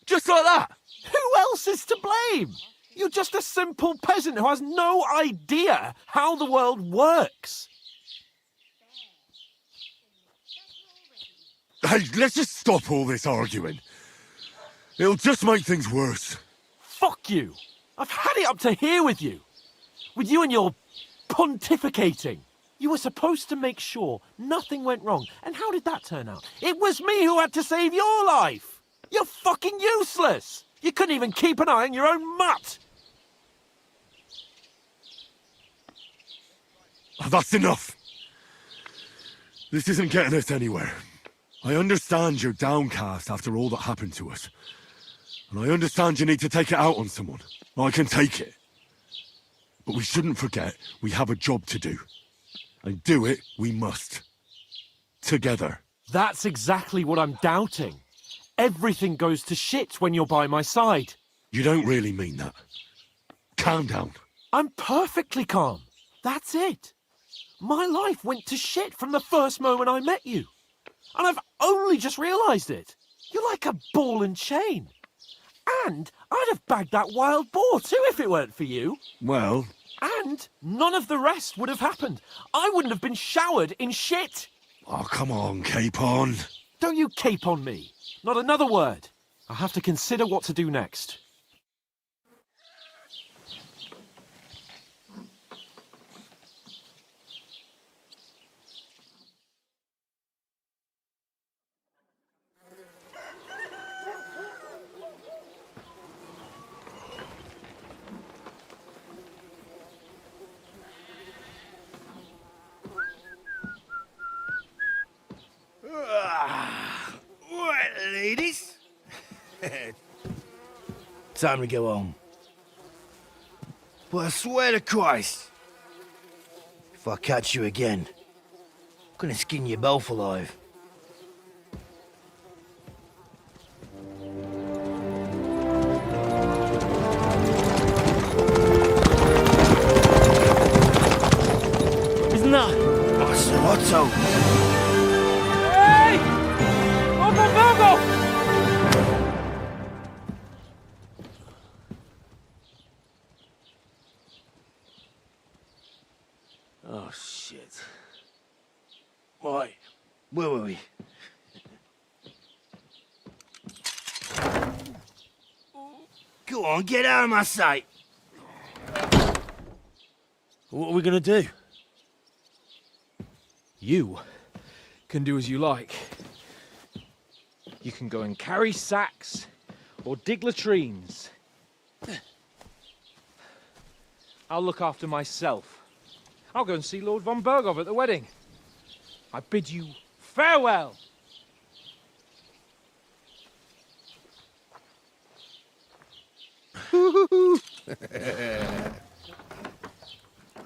Just like that? Who else is to blame? You're just a simple peasant who has no idea how the world works. Hey, let's just stop all this arguing. It'll just make things worse. Fuck you. I've had it up to here with you. With you and your pontificating. You were supposed to make sure nothing went wrong. And how did that turn out? It was me who had to save your life. You're fucking useless. You couldn't even keep an eye on your own mutt. Oh, that's enough. This isn't getting us anywhere. I understand you're downcast after all that happened to us. And I understand you need to take it out on someone. I can take it. But we shouldn't forget we have a job to do. And do it we must. Together. That's exactly what I'm doubting. Everything goes to shit when you're by my side. You don't really mean that. Calm down. I'm perfectly calm. That's it. My life went to shit from the first moment I met you. And I've only just realised it. You're like a ball and chain. And I'd have bagged that wild boar too if it weren't for you. Well... And none of the rest would have happened. I wouldn't have been showered in shit. Oh, come on, Capon. Don't you cape on me. Not another word. I'll have to consider what to do next. Right, ladies. Time to go home. But I swear to Christ, if I catch you again, I'm gonna skin you both alive. Isn't that? Master Otto. Hey! Uncle Virgo! Oh, shit. Right. Where were we? Go on, get out of my sight. What are we gonna do? You can do as you like. You can go and carry sacks or dig latrines. I'll look after myself. I'll go and see Lord von Berghoff at the wedding. I bid you farewell.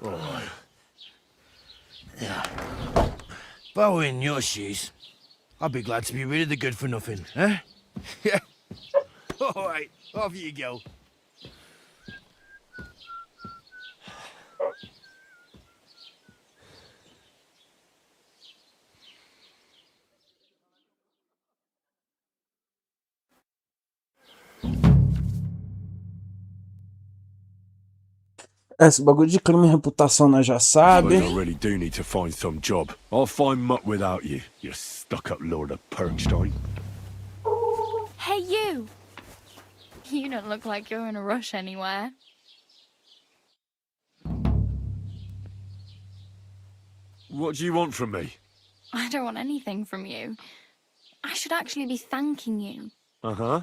Alright. Yeah. If I were in your shoes, I'd be glad to be rid of the good for nothing, eh? Yeah. Alright, off you go. Esse bagulho de crime e reputação nós já sabe. I really do need to find some job. I'll find muck without you, you stuck-up Lord of Perkstein. Hey, you! You don't look like you're in a rush anywhere. What do you want from me? I don't want anything from you. I should actually be thanking you. Uh-huh.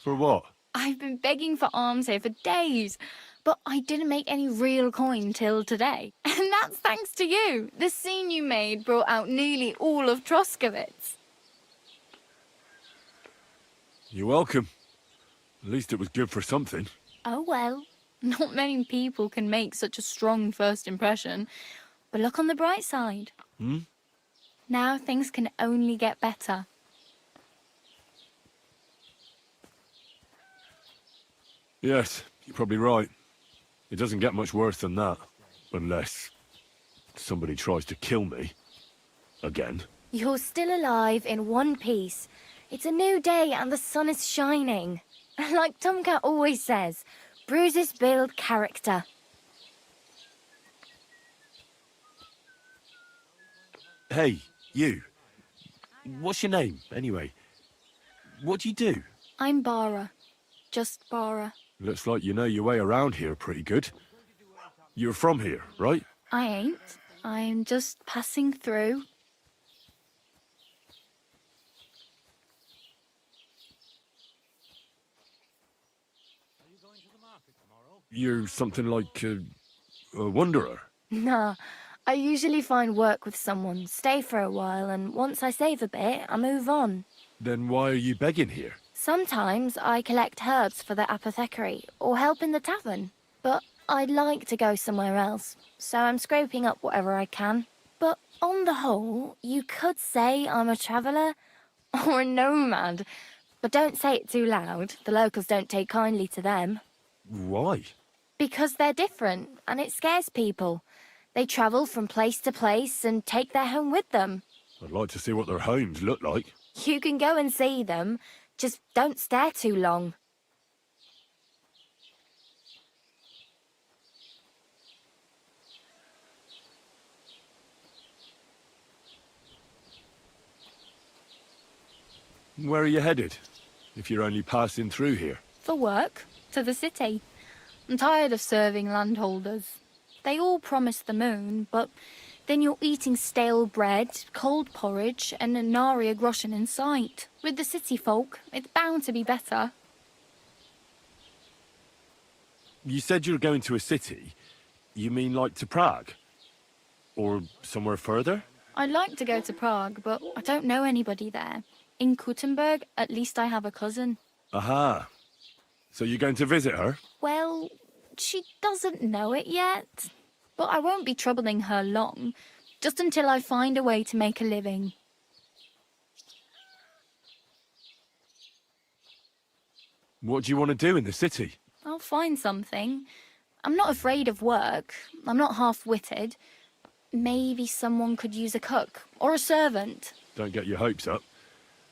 For what? I've been begging for alms here for days, but I didn't make any real coin till today. And that's thanks to you. The scene you made brought out nearly all of Troskowitz. You're welcome. At least it was good for something. Oh well, Not many people can make such a strong first impression. But look on the bright side. Hmm? Now things can only get better. Yes, you're probably right. It doesn't get much worse than that. Unless somebody tries to kill me. Again. You're still alive in one piece. It's a new day and the sun is shining. Like Tomcat always says, bruises build character. Hey, you. What's your name, anyway? What do you do? I'm Bara. Just Bara. Looks like you know your way around here pretty good. You're from here, right? I ain't. I'm just passing through. You're something like a wanderer. Nah, I usually find work with someone, stay for a while, and once I save a bit, I move on. Then why are you begging here? Sometimes I collect herbs for the apothecary, or help in the tavern. But I'd like to go somewhere else, so I'm scraping up whatever I can. But on the whole, you could say I'm a traveller, or a nomad. But don't say it too loud, the locals don't take kindly to them. Why? Because they're different, and it scares people. They travel from place to place and take their home with them. I'd like to see what their homes look like. You can go and see them, just don't stare too long. Where are you headed? If you're only passing through here. For work, to the city. I'm tired of serving landholders. They all promise the moon, but then you're eating stale bread, cold porridge, and a nary a groschen in sight. With the city folk, it's bound to be better. You said you're going to a city. You mean like to Prague? Or somewhere further? I'd like to go to Prague, but I don't know anybody there. In Kuttenberg, at least I have a cousin. Aha. So you're going to visit her? Well, she doesn't know it yet. But I won't be troubling her long, just until I find a way to make a living. What do you want to do in the city? I'll find something. I'm not afraid of work. I'm not half-witted. Maybe someone could use a cook or a servant. Don't get your hopes up.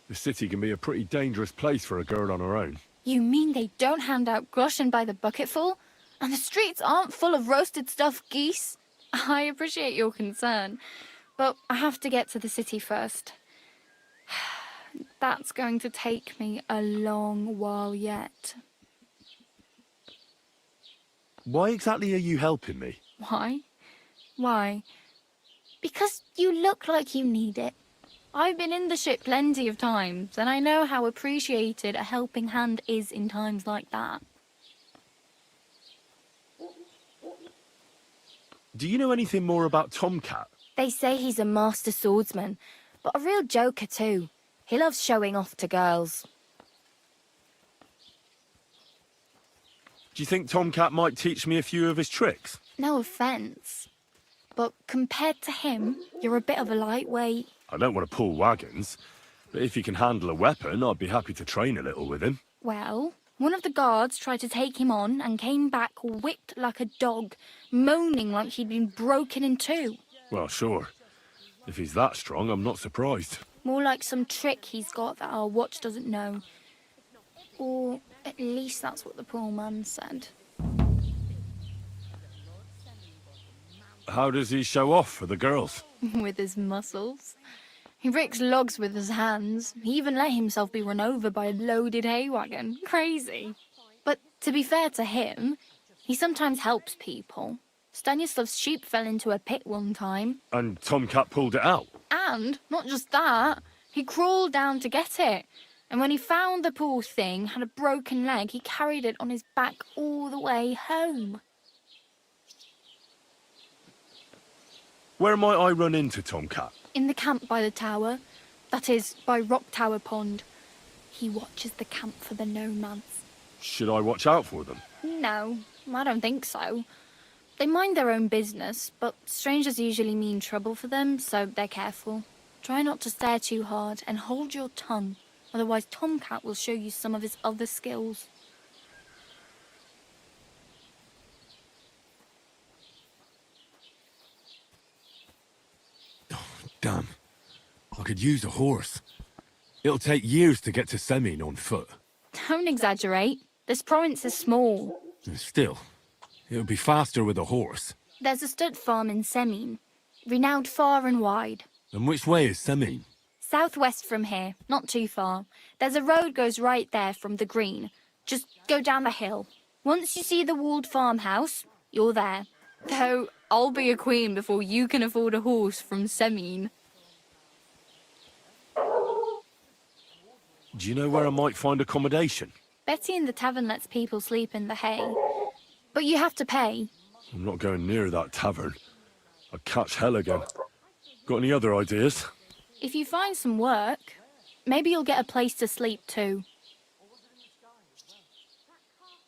The city can be a pretty dangerous place for a girl on her own. You mean they don't hand out groschen by the bucketful? And the streets aren't full of roasted stuffed geese? I appreciate your concern, but I have to get to the city first. That's going to take me a long while yet. Why exactly are you helping me? Why? Why? Because you look like you need it. I've been in the ship plenty of times, and I know how appreciated a helping hand is in times like that. Do you know anything more about Tomcat? They say he's a master swordsman, but a real joker too. He loves showing off to girls. Do you think Tomcat might teach me a few of his tricks? No offence, but compared to him, you're a bit of a lightweight. I don't want to pull wagons, but if he can handle a weapon, I'd be happy to train a little with him. Well, one of the guards tried to take him on and came back whipped like a dog, moaning like he'd been broken in two. Well, sure. If he's that strong, I'm not surprised. More like some trick he's got that our watch doesn't know. Or at least that's what the poor man said. How does he show off for the girls? With his muscles. He breaks logs with his hands. He even let himself be run over by a loaded hay wagon. Crazy. But to be fair to him, he sometimes helps people. Stanislav's sheep fell into a pit one time. And Tomcat pulled it out? And, not just that, he crawled down to get it. And when he found the poor thing had a broken leg, he carried it on his back all the way home. Where might I run into Tomcat? In the camp by the tower. That is, by Rock Tower Pond. He watches the camp for the nomads. Should I watch out for them? No, I don't think so. They mind their own business, but strangers usually mean trouble for them, so they're careful. Try not to stare too hard and hold your tongue, otherwise Tomcat will show you some of his other skills. Damn. I could use a horse. It'll take years to get to Semin on foot. Don't exaggerate. This province is small. Still, it'll be faster with a horse. There's a stud farm in Semin, renowned far and wide. And which way is Semin? Southwest from here, not too far. There's a road goes right there from the green. Just go down the hill. Once you see the walled farmhouse, you're there. Though, I'll be a queen before you can afford a horse from Semin. Do you know where I might find accommodation? Betty in the tavern lets people sleep in the hay. But you have to pay. I'm not going near that tavern. I'd catch hell again. Got any other ideas? If you find some work, maybe you'll get a place to sleep too.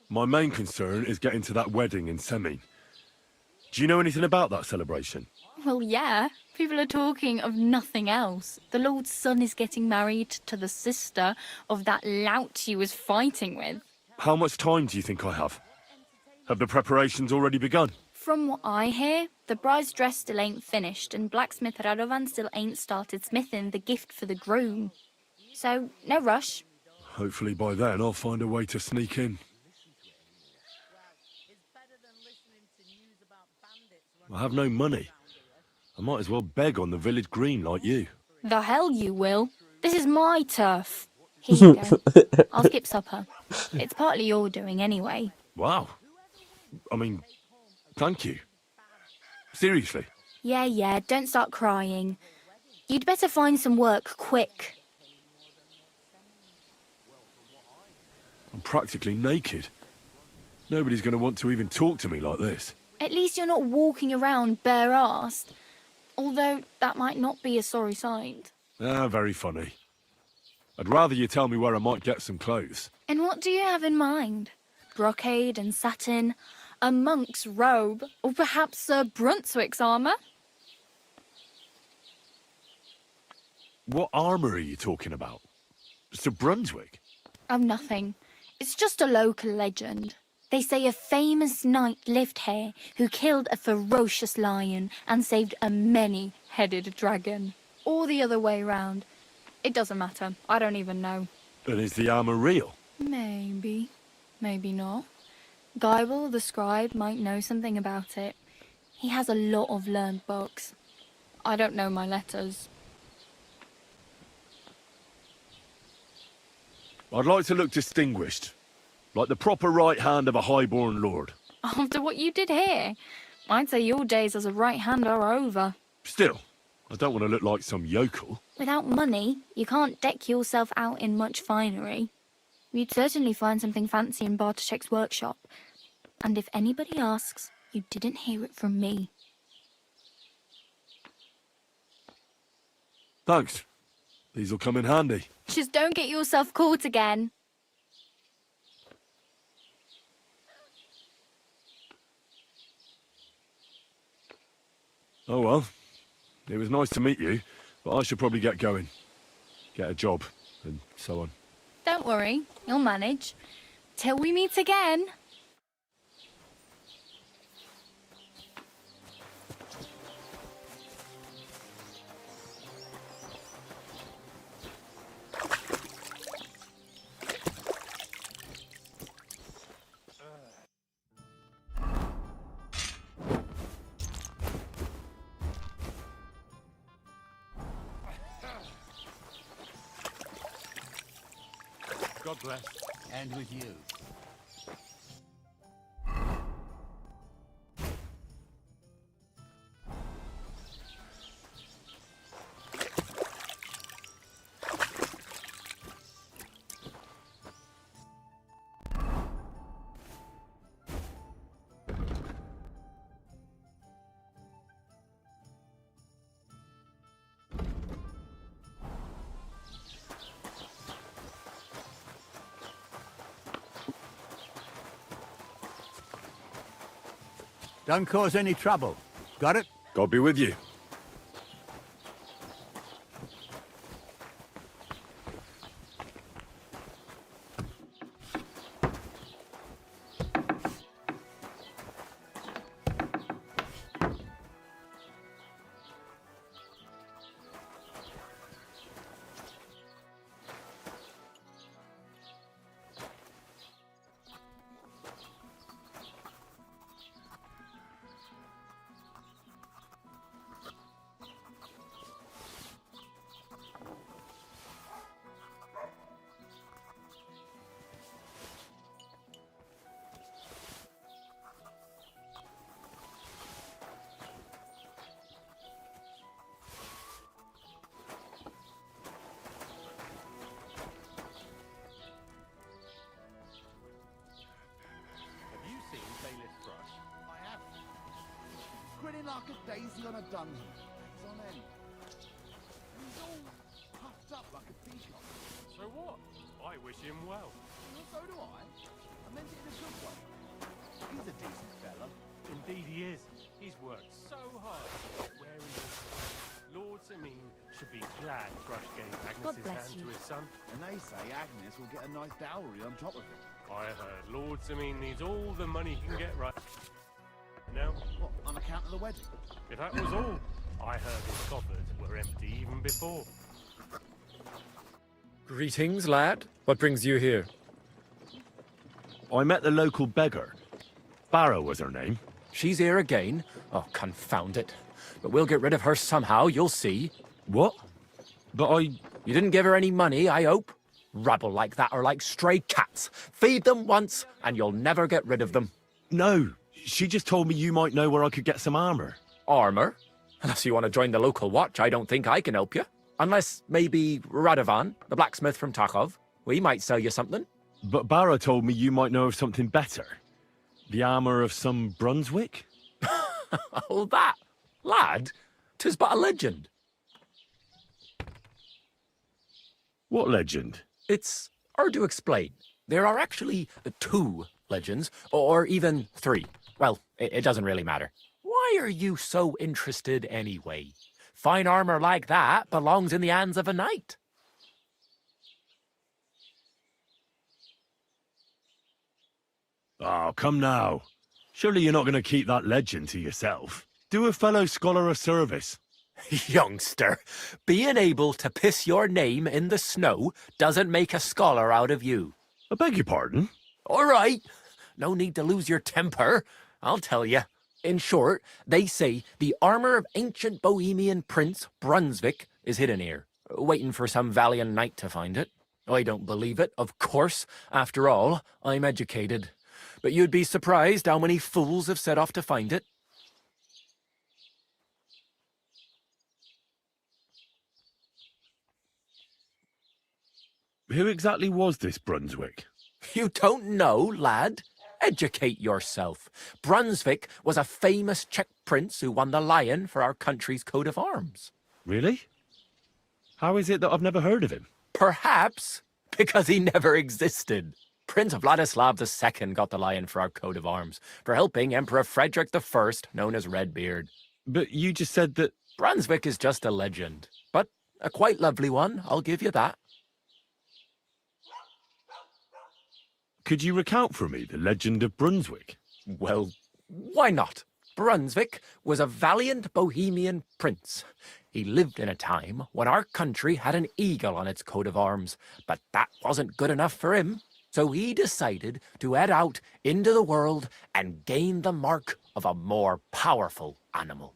My main concern is getting to that wedding in Semin. Do you know anything about that celebration? Well, yeah. People are talking of nothing else. The Lord's son is getting married to the sister of that lout he was fighting with. How much time do you think I have? Have the preparations already begun? From what I hear, the bride's dress still ain't finished, and blacksmith Radovan still ain't started smithing the gift for the groom. So, no rush. Hopefully by then I'll find a way to sneak in. I have no money. I might as well beg on the village green like you. The hell you will. This is my turf. Here you go. I'll skip supper. It's partly your doing anyway. Wow. I mean, thank you. Seriously. Yeah, don't start crying. You'd better find some work quick. I'm practically naked. Nobody's going to want to even talk to me like this. At least you're not walking around bare-assed. Although that might not be a sorry sight. Ah, very funny. I'd rather you tell me where I might get some clothes. And what do you have in mind? Brocade and satin, a monk's robe, or perhaps Sir Brunswick's armour? What armour are you talking about? Sir Brunswick? Oh, nothing. It's just a local legend. They say a famous knight lived here who killed a ferocious lion and saved a many-headed dragon. Or the other way round. It doesn't matter. I don't even know. And is the armour real? Maybe. Maybe not. Geibel, the scribe, might know something about it. He has a lot of learned books. I don't know my letters. I'd like to look distinguished. Like the proper right hand of a highborn lord. After what you did here, I'd say your days as a right hand are over. Still, I don't want to look like some yokel. Without money, you can't deck yourself out in much finery. You'd certainly find something fancy in Bartoszek's workshop. And if anybody asks, you didn't hear it from me. Thanks. These'll come in handy. Just don't get yourself caught again. Oh well, it was nice to meet you, but I should probably get going. Get a job, and so on. Don't worry, you'll manage. Till we meet again. God bless. And with you. Don't cause any trouble. Got it? God be with you. Grinning like a daisy on a dungeon. He's on end. He's all puffed up like a peacock. So what? I wish him well. Well, so do I. I meant it in a good way. He's a decent fella. Indeed he is. He's worked so hard. Where he is. Lord Sameen should be glad Thrush gave Agnes's hand to his son. And they say Agnes will get a nice dowry on top of it. I heard Lord Sameen needs all the money he can get right now. What, on account of the wedding? If that was all, I heard his coffers were empty even before. Greetings, lad. What brings you here? I met the local beggar. Barrow was her name. She's here again? Oh, confound it. But we'll get rid of her somehow, you'll see. What? But I... You didn't give her any money, I hope? Rabble like that are like stray cats. Feed them once, and you'll never get rid of them. No, she just told me you might know where I could get some armor. Armor? Unless you want to join the local watch, I don't think I can help you. Unless maybe Radovan, the blacksmith from Takhov. We might sell you something. But Barrow told me you might know of something better. The armor of some Brunswick? Oh, that? Lad, 'tis but a legend. What legend? It's hard to explain. There are actually 2 legends, or even 3. Well, it doesn't really matter. Why are you so interested anyway? Fine armor like that belongs in the hands of a knight. Oh, come now. Surely you're not going to keep that legend to yourself. Do a fellow scholar a service. Youngster, being able to piss your name in the snow doesn't make a scholar out of you. I beg your pardon? All right. No need to lose your temper. I'll tell you. In short, they say the armor of ancient Bohemian Prince Brunswick is hidden here, waiting for some valiant knight to find it. I don't believe it, of course. After all, I'm educated. But you'd be surprised how many fools have set off to find it. Who exactly was this Brunswick? You don't know, lad? Educate yourself. Brunswick was a famous Czech prince who won the lion for our country's coat of arms. Really? How is it that I've never heard of him? Perhaps because he never existed. Prince Vladislav II got the lion for our coat of arms for helping Emperor Frederick I, known as Redbeard. But you just said that... Brunswick is just a legend, but a quite lovely one, I'll give you that. Could you recount for me the legend of Brunswick? Well, why not? Brunswick was a valiant Bohemian prince. He lived in a time when our country had an eagle on its coat of arms, but that wasn't good enough for him. So he decided to head out into the world and gain the mark of a more powerful animal.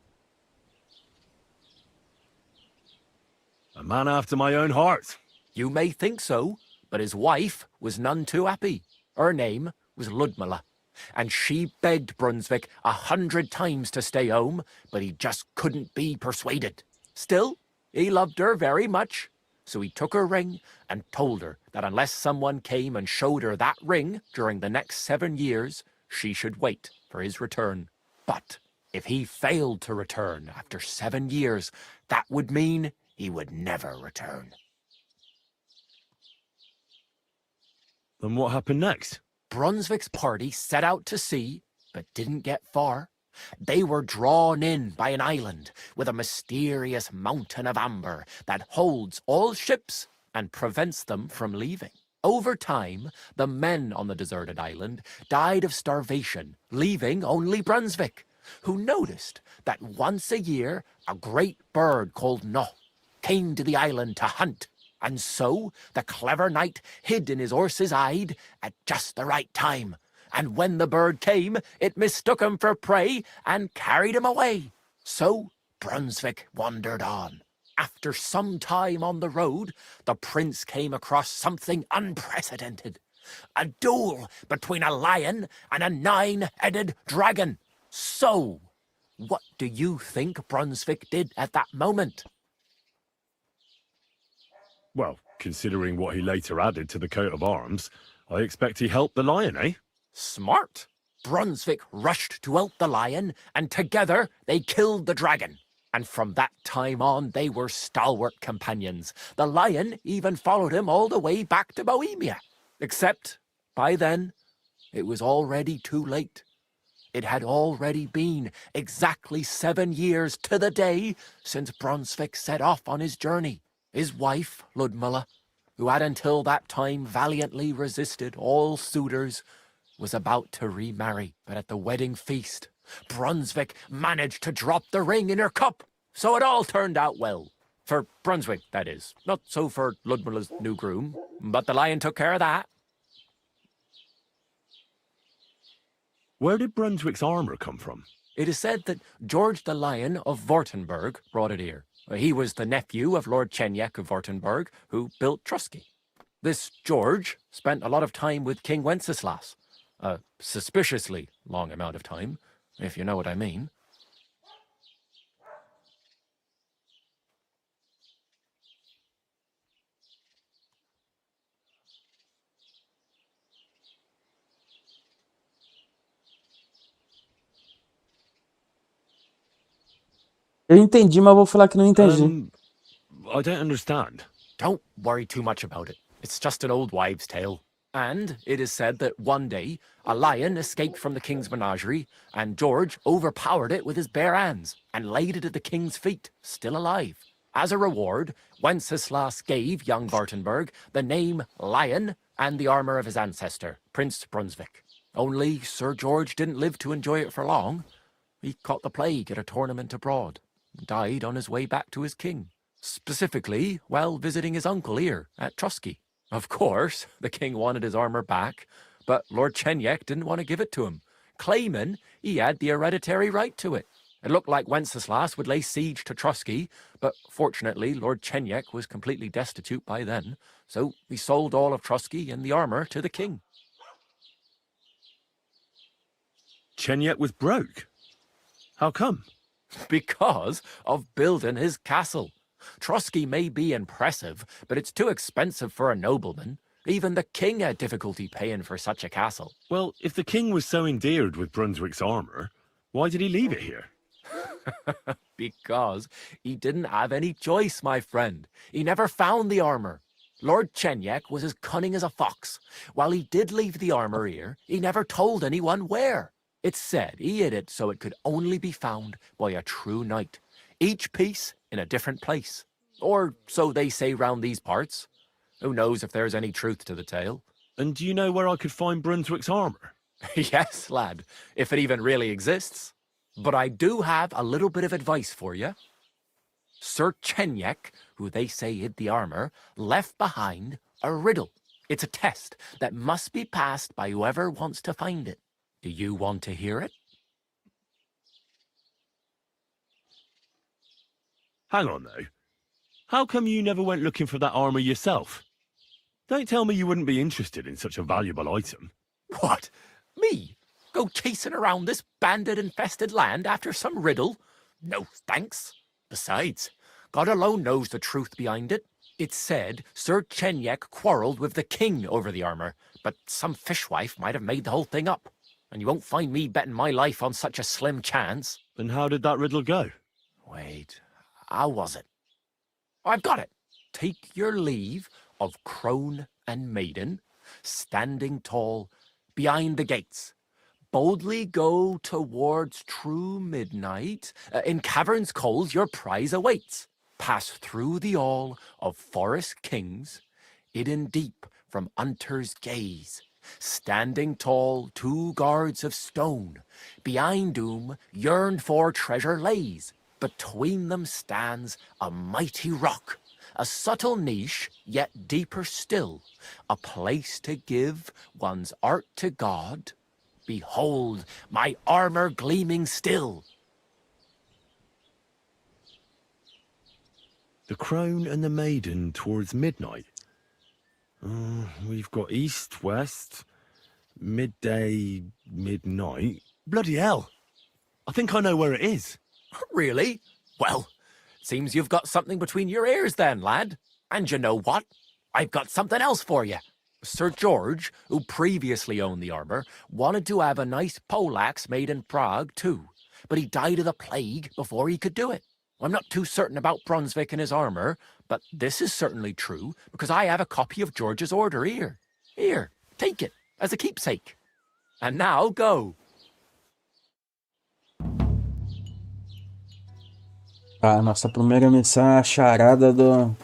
A man after my own heart. You may think so, but his wife was none too happy. Her name was Ludmilla, and she begged Brunswick 100 times to stay home, but he just couldn't be persuaded. Still, he loved her very much, so he took her ring and told her that unless someone came and showed her that ring during the next 7 years, she should wait for his return. But if he failed to return after 7 years, that would mean he would never return. Then what happened next? Brunswick's party set out to sea, but didn't get far. They were drawn in by an island with a mysterious mountain of amber that holds all ships and prevents them from leaving. Over time, the men on the deserted island died of starvation, leaving only Brunswick, who noticed that once a year a great bird called No came to the island to hunt. And so the clever knight hid in his horse's hide at just the right time. And when the bird came, it mistook him for prey and carried him away. So Brunswick wandered on. After some time on the road, the prince came across something unprecedented. A duel between a lion and a 9-headed dragon. So, what do you think Brunswick did at that moment? Well, considering what he later added to the coat of arms, I expect he helped the lion, eh? Smart. Brunswick rushed to help the lion, and together they killed the dragon. And from that time on, they were stalwart companions. The lion even followed him all the way back to Bohemia. Except, by then, it was already too late. It had already been exactly 7 years to the day since Brunswick set off on his journey. His wife, Ludmilla, who had until that time valiantly resisted all suitors, was about to remarry. But at the wedding feast, Brunswick managed to drop the ring in her cup, so it all turned out well. For Brunswick, that is. Not so for Ludmilla's new groom, but the lion took care of that. Where did Brunswick's armour come from? It is said that George the Lion of Württemberg brought it here. He was the nephew of Lord Chenjek of Württemberg, who built Trusky. This George spent a lot of time with King Wenceslas. A suspiciously long amount of time, if you know what I mean. Eu entendi, mas vou falar que não entendi. I don't understand. Don't worry too much about it. It's just an old wives' tale. And it is said that one day, a lion escaped from the king's menagerie, and George overpowered it with his bare hands and laid it at the king's feet, still alive. As a reward, Wenceslas gave young Württemberg the name Lion and the armour of his ancestor, Prince Brunswick. Only Sir George didn't live to enjoy it for long. He caught the plague at a tournament abroad, and died on his way back to his king. Specifically, while visiting his uncle here at Trusky. Of course, the king wanted his armour back, but Lord Chenjek didn't want to give it to him, claiming he had the hereditary right to it. It looked like Wenceslas would lay siege to Trusky, but fortunately Lord Chenjek was completely destitute by then, so he sold all of Trusky and the armour to the king. Chenjek was broke? How come? Because of building his castle. Trusky may be impressive, but it's too expensive for a nobleman. Even the king had difficulty paying for such a castle. Well, if the king was so endeared with Brunswick's armour, why did he leave it here? Because he didn't have any choice, my friend. He never found the armour. Lord Chenjek was as cunning as a fox. While he did leave the armour here, he never told anyone where. It's said he hid it so it could only be found by a true knight. Each piece in a different place. Or so they say round these parts. Who knows if there's any truth to the tale? And do you know where I could find Brunswick's armour? Yes, lad, if it even really exists. But I do have a little bit of advice for you. Sir Chenjek, who they say hid the armour, left behind a riddle. It's a test that must be passed by whoever wants to find it. Do you want to hear it? Hang on, though. How come you never went looking for that armour yourself? Don't tell me you wouldn't be interested in such a valuable item. What? Me? Go chasing around this bandit-infested land after some riddle? No, thanks. Besides, God alone knows the truth behind it. It's said Sir Chenjek quarrelled with the king over the armour, but some fishwife might have made the whole thing up. And you won't find me betting my life on such a slim chance. Then how did that riddle go? Wait, how was it? I've got it. Take your leave of crone and maiden, standing tall behind the gates. boldly go towards true midnight. In caverns cold your prize awaits. Pass through the all of forest kings, hidden deep from hunter's gaze. Standing tall, 2 guards of stone, behind whom yearned for treasure lays. Between them stands a mighty rock, a subtle niche, yet deeper still, a place to give one's art to God. Behold, my armor gleaming still. The crone and the maiden towards midnight. We've got east, west, midday, midnight. Bloody hell! I think I know where it is. Really? Well, seems you've got something between your ears then, lad. And you know what? I've got something else for you. Sir George, who previously owned the armor, wanted to have a nice poleaxe made in Prague too, but he died of the plague before he could do it. I'm not too certain about Brunswick and his armor, but this is certainly true, because I have a copy of George's order here. Here, take it, as a keepsake. And now, go. A nossa primeira missão é a charada do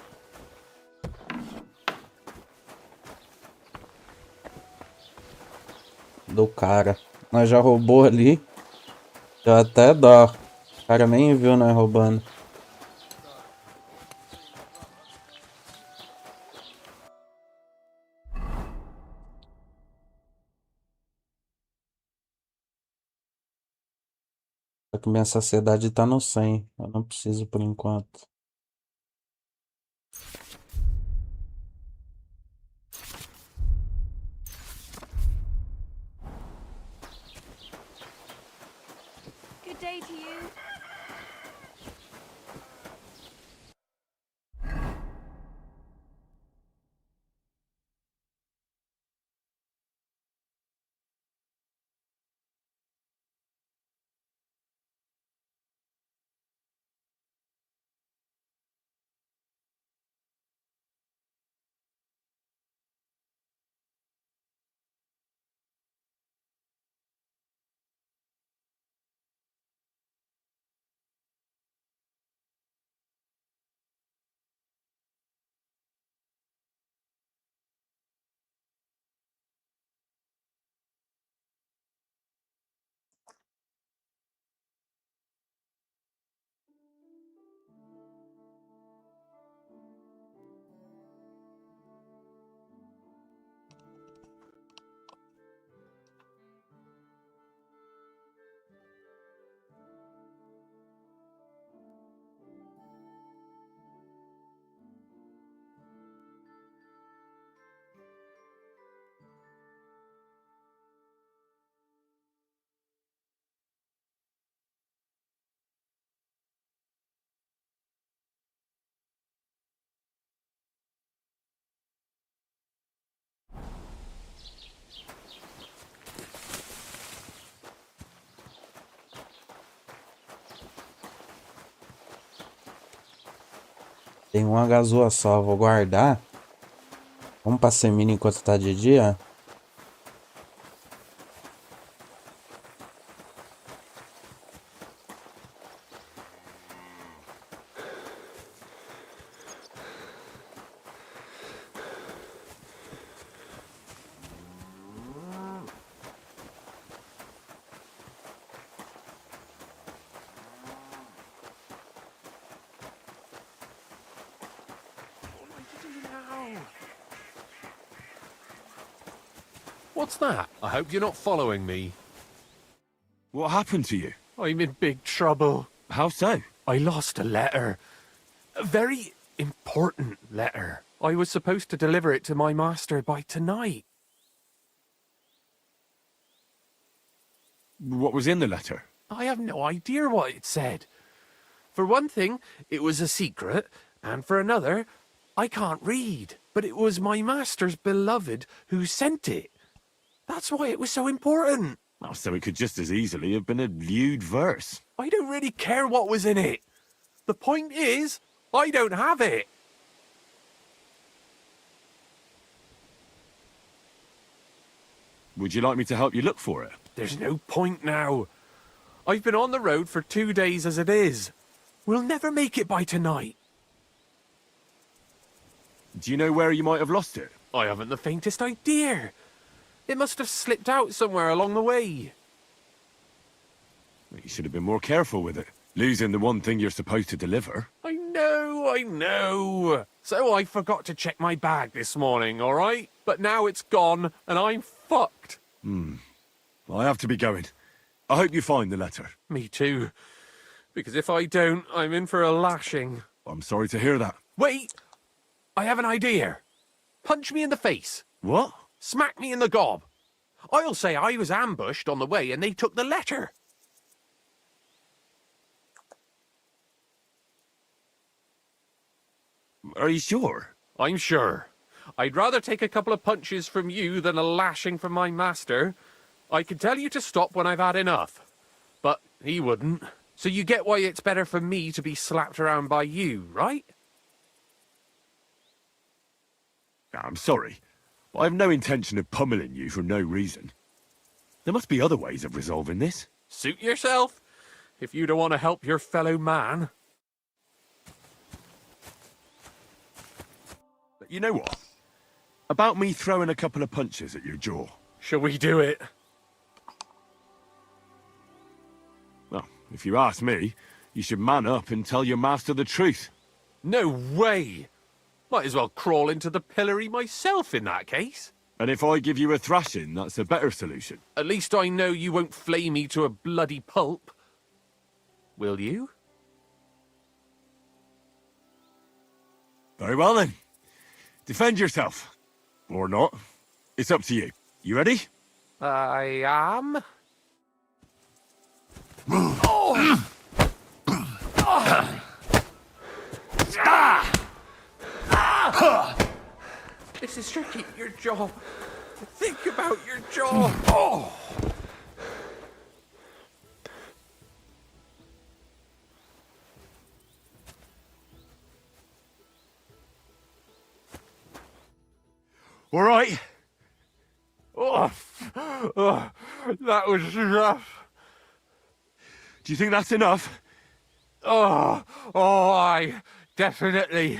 cara. Nós já roubou ali. Deu até dó. O cara nem viu nós roubando. Só que minha saciedade tá no 100. Eu não preciso por enquanto. Good day to you. Tem uma gazua só, vou guardar. Vamos pra semina enquanto tá de dia. What's that? I hope you're not following me. What happened to you? I'm in big trouble. How so? I lost a letter. A very important letter. I was supposed to deliver it to my master by tonight. What was in the letter? I have no idea what it said. For one thing, it was a secret, and for another, I can't read. But it was my master's beloved who sent it. That's why it was so important. Oh, so it could just as easily have been a lewd verse. I don't really care what was in it. The point is, I don't have it. Would you like me to help you look for it? There's no point now. I've been on the road for 2 days as it is. We'll never make it by tonight. Do you know where you might have lost it? I haven't the faintest idea. It must have slipped out somewhere along the way. You should have been more careful with it. Losing the one thing you're supposed to deliver. I know. So I forgot to check my bag this morning, all right? But now it's gone, and I'm fucked. I have to be going. I hope you find the letter. Me too. Because if I don't, I'm in for a lashing. I'm sorry to hear that. Wait! I have an idea. Punch me in the face. What? Smack me in the gob. I'll say I was ambushed on the way and they took the letter. Are you sure? I'm sure. I'd rather take a couple of punches from you than a lashing from my master. I could tell you to stop when I've had enough. But he wouldn't. So you get why it's better for me to be slapped around by you, right? I'm sorry, but I have no intention of pummeling you for no reason. There must be other ways of resolving this. Suit yourself, if you don't want to help your fellow man. But you know what? About me throwing a couple of punches at your jaw. Shall we do it? Well, if you ask me, you should man up and tell your master the truth. No way! Might as well crawl into the pillory myself in that case. And if I give you a thrashing, that's a better solution. At least I know you won't flay me to a bloody pulp. Will you? Very well then. Defend yourself. Or not. It's up to you. You ready? I am. This is tricky, your jaw. Think about your jaw. Oh. All right. Oh, that was rough. Do you think that's enough? I definitely.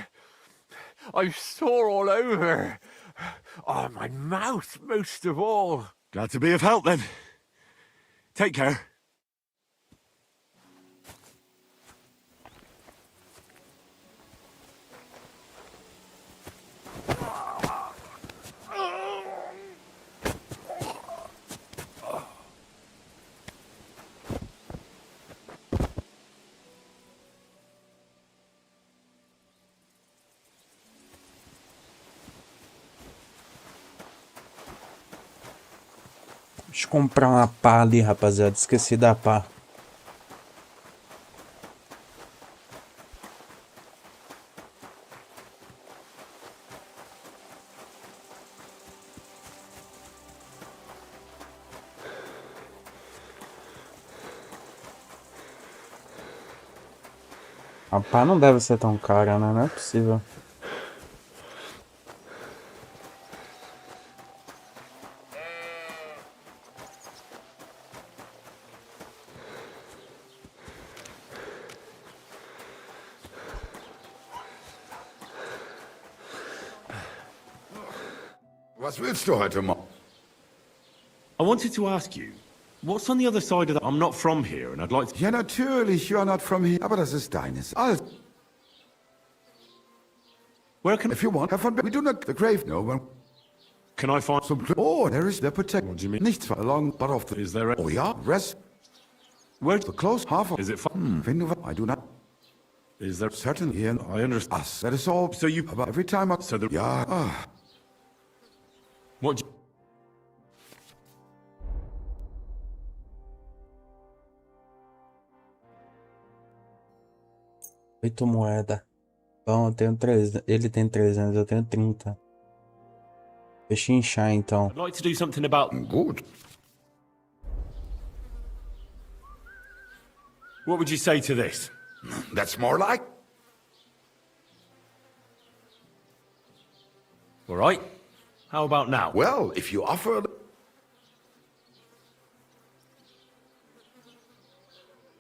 I'm sore all over. Oh, my mouth most of all. Glad to be of help then. Take care. Deixa eu comprar uma pá ali, rapaziada. Esqueci da pá. A pá não deve ser tão cara, né? Não é possível. Was willst du heute Morgen? I wanted to ask you, what's on the other side of the... I'm not from here and I'd like to... Ja, natürlich, you're not from here, aber das ist deines. Also, where can... if you want, have fun. We do not the grave, no one. Can I find... Some... Oh, there is the protect. What do you mean? Nichts along, but of the... Is there a... Oh, yeah, rest. Where's The close half of... Is it fun? Wenn du... I do not... Is there... Certain here. I understand. Us. That is all. So you... But every time I... So the... Yeah. What do you... 8 moedas. Bom, eu tenho 300. Ele tem 300, eu tenho 30. Deixa eu inchar então. I'd like to do something about... Good. What would you say to this? That's more like... All right. How about now? Well, if you offer...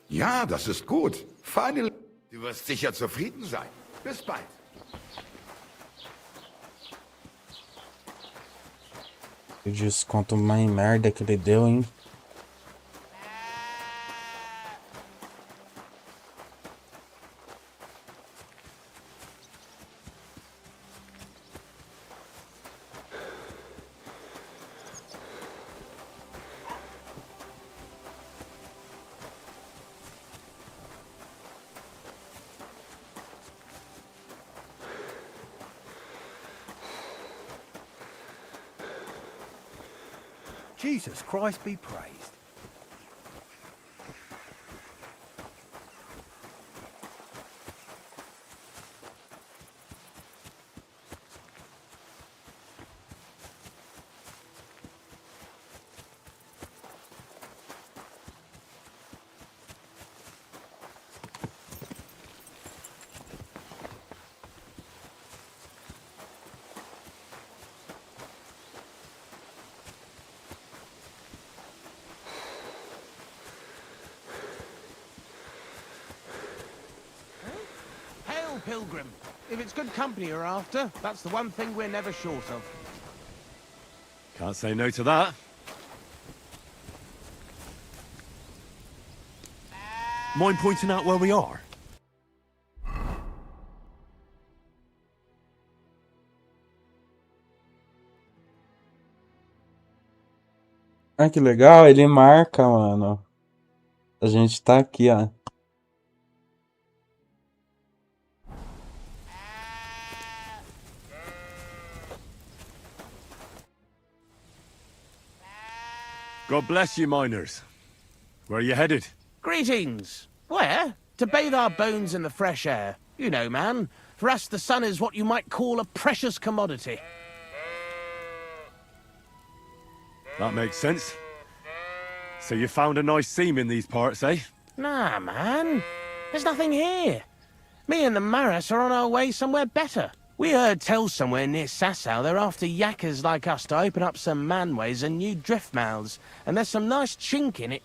Ja, das ist gut. Finally. Du wirst sicher zufrieden sein. Bis bald. O desconto mais merda que ele deu, hein? Jesus Christ be praised. Hail, Pilgrim. If it's good company you're after, that's the one thing we're never short of. Can't say no to that. Mind pointing out where we are? Ah, que legal, ele marca, mano. A gente tá aqui, ó. God bless you, miners. Where are you headed? Greetings. Where? To bathe our bones in the fresh air. You know, man. For us, the sun is what you might call a precious commodity. That makes sense. So you found a nice seam in these parts, eh? Nah, man. There's nothing here. Me and the Maras are on our way somewhere better. We heard tell somewhere near Sasau they're after yakkers like us to open up some manways and new drift mouths, and there's some nice chink in it.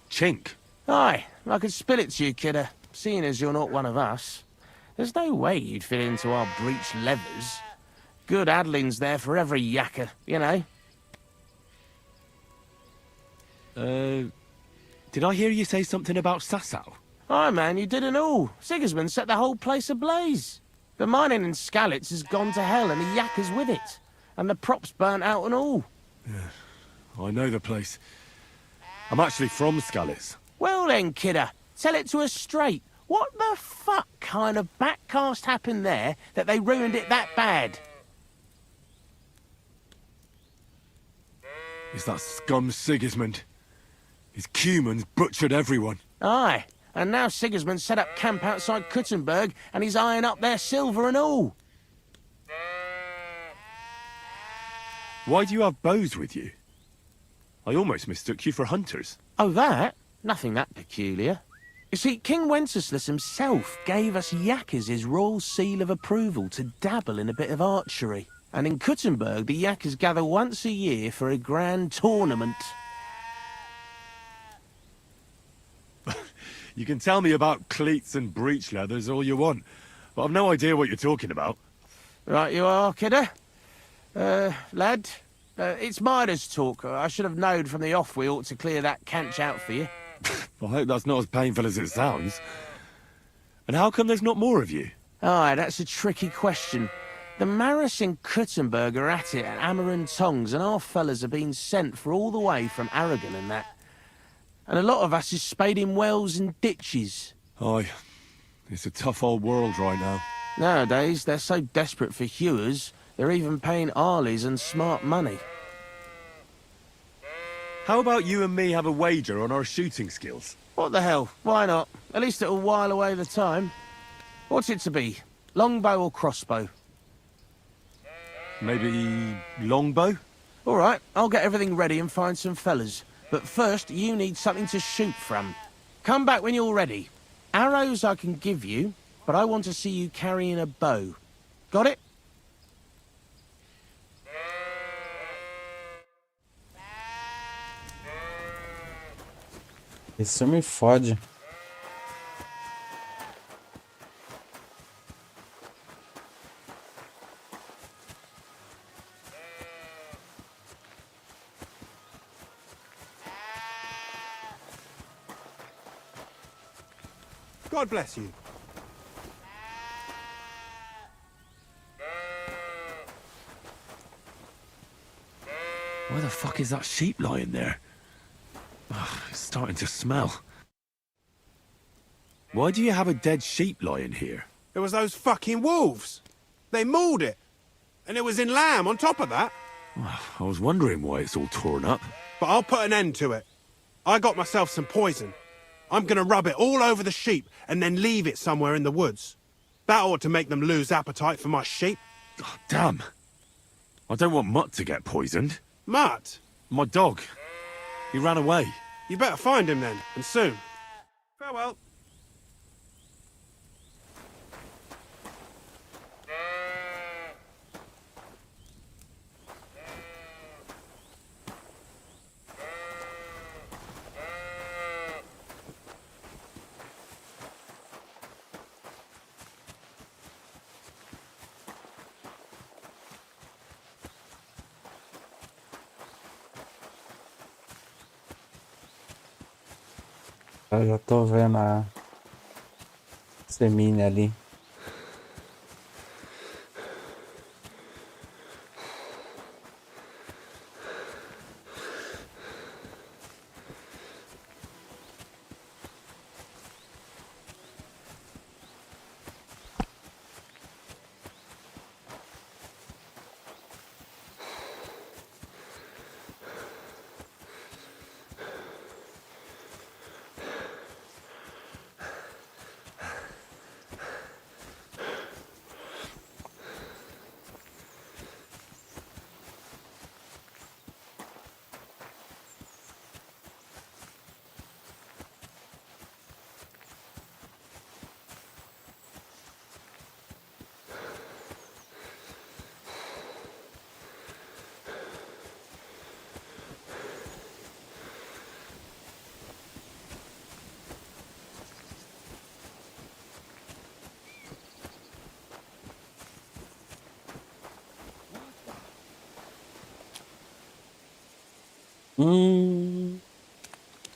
Chink? Aye, I could spill it to you, kidder, seeing as you're not one of us. There's no way you'd fit into our breech leathers. Good addlings there for every yakker, you know. Did I hear you say something about Sasau? Aye, man, you didn't all. Sigismund set the whole place ablaze. The mining in Skalitz has gone to hell and the yakkers with it. And the props burnt out and all. Yeah, I know the place. I'm actually from Skalitz. Well then, kidder, tell it to us straight. What the fuck kind of backcast happened there that they ruined it that bad? It's that scum Sigismund. His Cumans butchered everyone. Aye, and now Sigismund set up camp outside Kuttenberg and he's eyeing up their silver and all. Why do you have bows with you? I almost mistook you for hunters. Oh, that? Nothing that peculiar. You see, King Wenceslas himself gave us yakkers his royal seal of approval to dabble in a bit of archery. And in Kuttenberg, the yakkers gather once a year for a grand tournament. You can tell me about cleats and breech leathers all you want, but I've no idea what you're talking about. Right you are, kidder. Lad, it's miners' talk. I should have known from the off we ought to clear that canch out for you. I hope that's not as painful as it sounds. And how come there's not more of you? Aye, that's a tricky question. The Maris in Kuttenberg are at it at hammer and tongs, and our fellas have been sent for all the way from Aragon and that. And a lot of us is spading wells and ditches. Aye, it's a tough old world right now. Nowadays, they're so desperate for hewers, they're even paying Arleys and smart money. How about you and me have a wager on our shooting skills? What the hell? Why not? At least it'll while away the time. What's it to be? Longbow or crossbow? Maybe longbow? All right, I'll get everything ready and find some fellas. But first, you need something to shoot from. Come back when you're ready. Arrows I can give you, but I want to see you carrying a bow. Got it? Isso me fode. God bless you. Why the fuck is that sheep lying there? Ugh, it's starting to smell. Why do you have a dead sheep lying here? It was those fucking wolves. They mauled it. And it was in lamb on top of that. I was wondering why it's all torn up. But I'll put an end to it. I got myself some poison. I'm gonna rub it all over the sheep and then leave it somewhere in the woods. That ought to make them lose appetite for my sheep. Oh, damn. I don't want Mutt to get poisoned. Mutt? My dog. He ran away. You better find him then, and soon. Farewell. Eu já tô vendo a semine ali.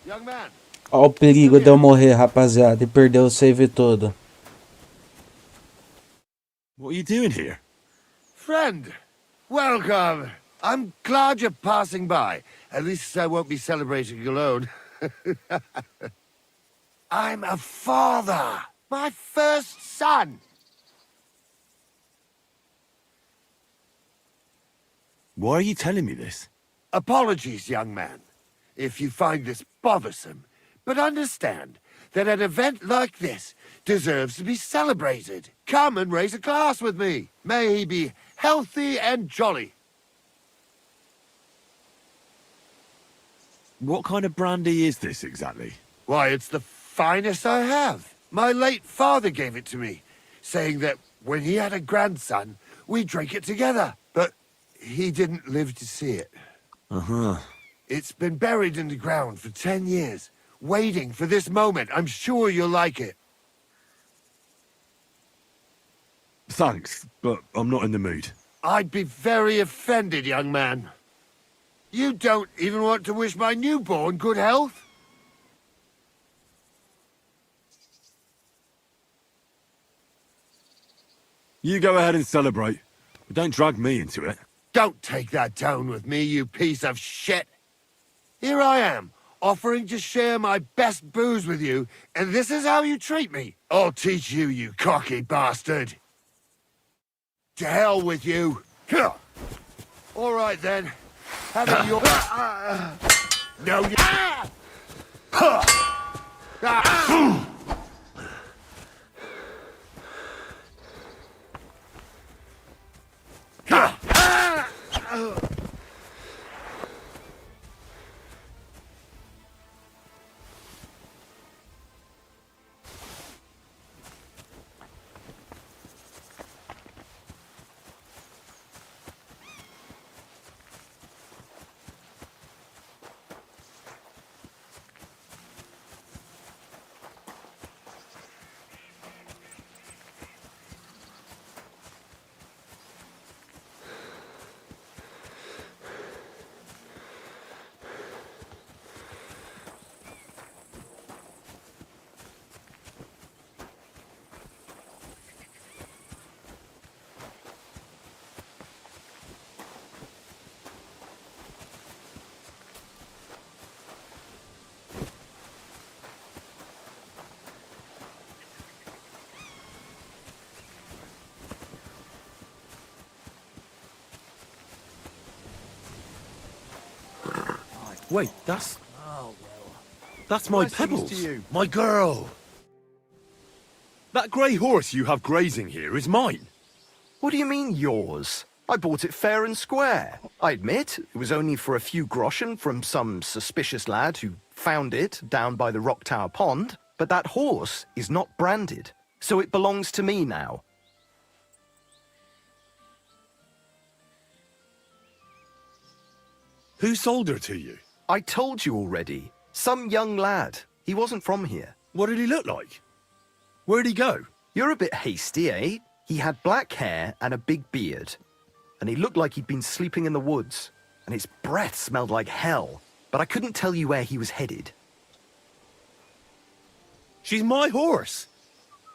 Young man. Ó o perigo de eu morrer, rapaziada, e perder o save todo. What are you doing here? Friend, welcome. I'm glad you're passing by. At least I won't be celebrating alone. I'm a father. My first son. Why are you telling me this? Apologies, young man, if you find this bothersome. But understand that an event like this deserves to be celebrated. Come and raise a glass with me. May he be healthy and jolly. What kind of brandy is this exactly? Why, it's the finest I have. My late father gave it to me, saying that when he had a grandson, we drank it together. But he didn't live to see it. Uh-huh. It's been buried in the ground for 10 years, waiting for this moment. I'm sure you'll like it. Thanks, but I'm not in the mood. I'd be very offended, young man. You don't even want to wish my newborn good health? You go ahead and celebrate, but don't drag me into it. Don't take that tone with me, you piece of shit. Here I am, offering to share my best booze with you, and this is how you treat me. I'll teach you, you cocky bastard. To hell with you. All right, then. Have it your... No, you... Wait, that's my Blessings Pebbles, to you. my girl. That grey horse you have grazing here is mine. What do you mean, yours? I bought it fair and square. I admit, it was only for a few groschen from some suspicious lad who found it down by the Rock Tower Pond, but that horse is not branded, so it belongs to me now. Who sold her to you? I told you already. Some young lad. He wasn't from here. What did he look like? Where'd he go? You're a bit hasty, eh? He had black hair and a big beard. And he looked like he'd been sleeping in the woods. And his breath smelled like hell. But I couldn't tell you where he was headed. She's my horse.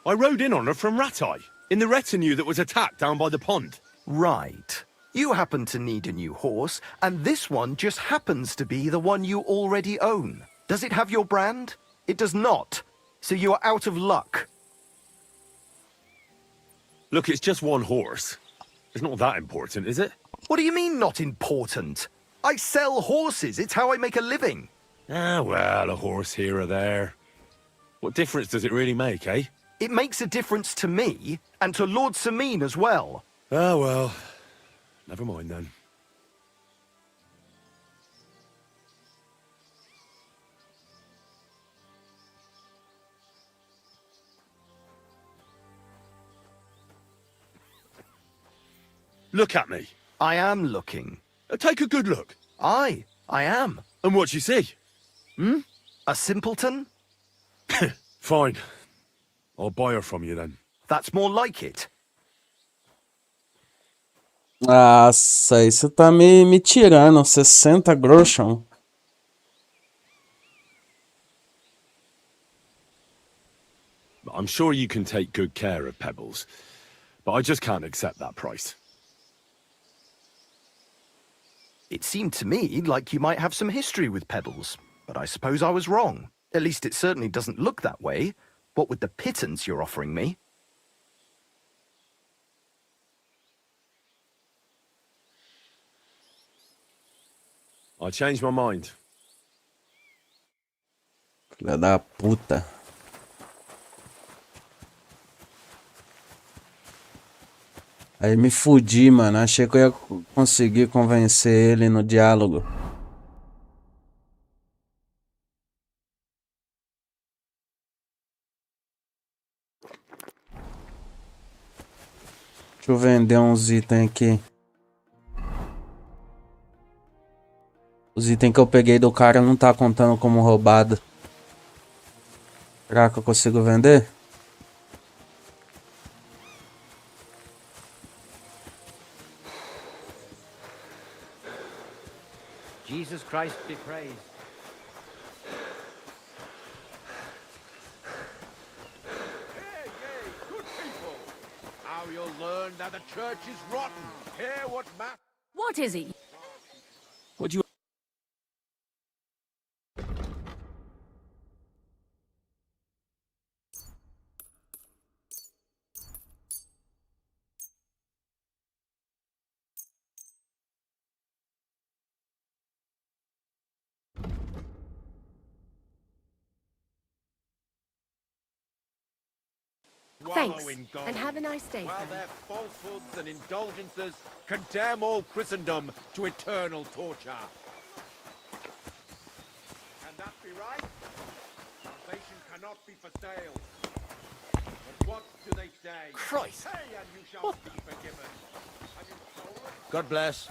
I rode in on her from Ratai, in the retinue that was attacked down by the pond. Right. You happen to need a new horse, and this one just happens to be the one you already own. Does it have your brand? It does not. So you are out of luck. Look, it's just one horse. It's not that important, is it? What do you mean, not important? I sell horses. It's how I make a living. Ah, well, a horse here or there. What difference does it really make, eh? It makes a difference to me, and to Lord Sameen as well. Ah, well. Never mind, then. Look at me. I am looking. Take a good look. Aye, I am. And what you see? Hmm? A simpleton? Fine. I'll buy her from you, then. That's more like it. Nossa, isso tá me tirando. 60 groschen. I'm sure you can take good care of Pebbles, but I just can't accept that price. It seemed to me like you might have some history with Pebbles, but I suppose I was wrong. At least it certainly doesn't look that way. What with the pittance you're offering me? I changed my mind. Filha da puta. Aí me fudi, mano. Achei que eu ia conseguir convencer ele no diálogo. Deixa eu vender uns itens aqui. Os itens que eu peguei do cara não tá contando como roubado. Será que eu consigo vender? Jesus Christ be praised. Now you'll learn that the church is rotten. Hear what Matt... What is he? What do you... Thanks, and have a nice day, While friend. their falsehoods and indulgences condemn all Christendom to eternal torture. Can that be right? Salvation cannot be for sale. But what do they say? Christ! Say and you shall be forgiven. Have you stolen? God bless.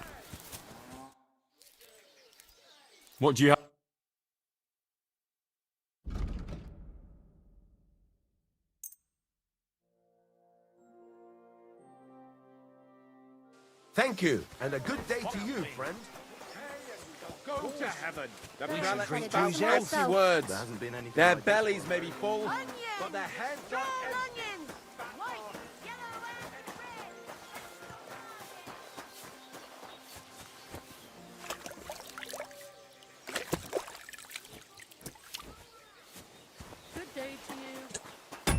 What do you have? Thank you, and a good day to you, friend. Go to heaven. The prelates found empty words. There hasn't been anything Their like this. bellies may be full, but their heads are empty. Good day to you.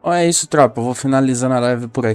Ó, é isso, tropa. Eu vou finalizando a live por aqui.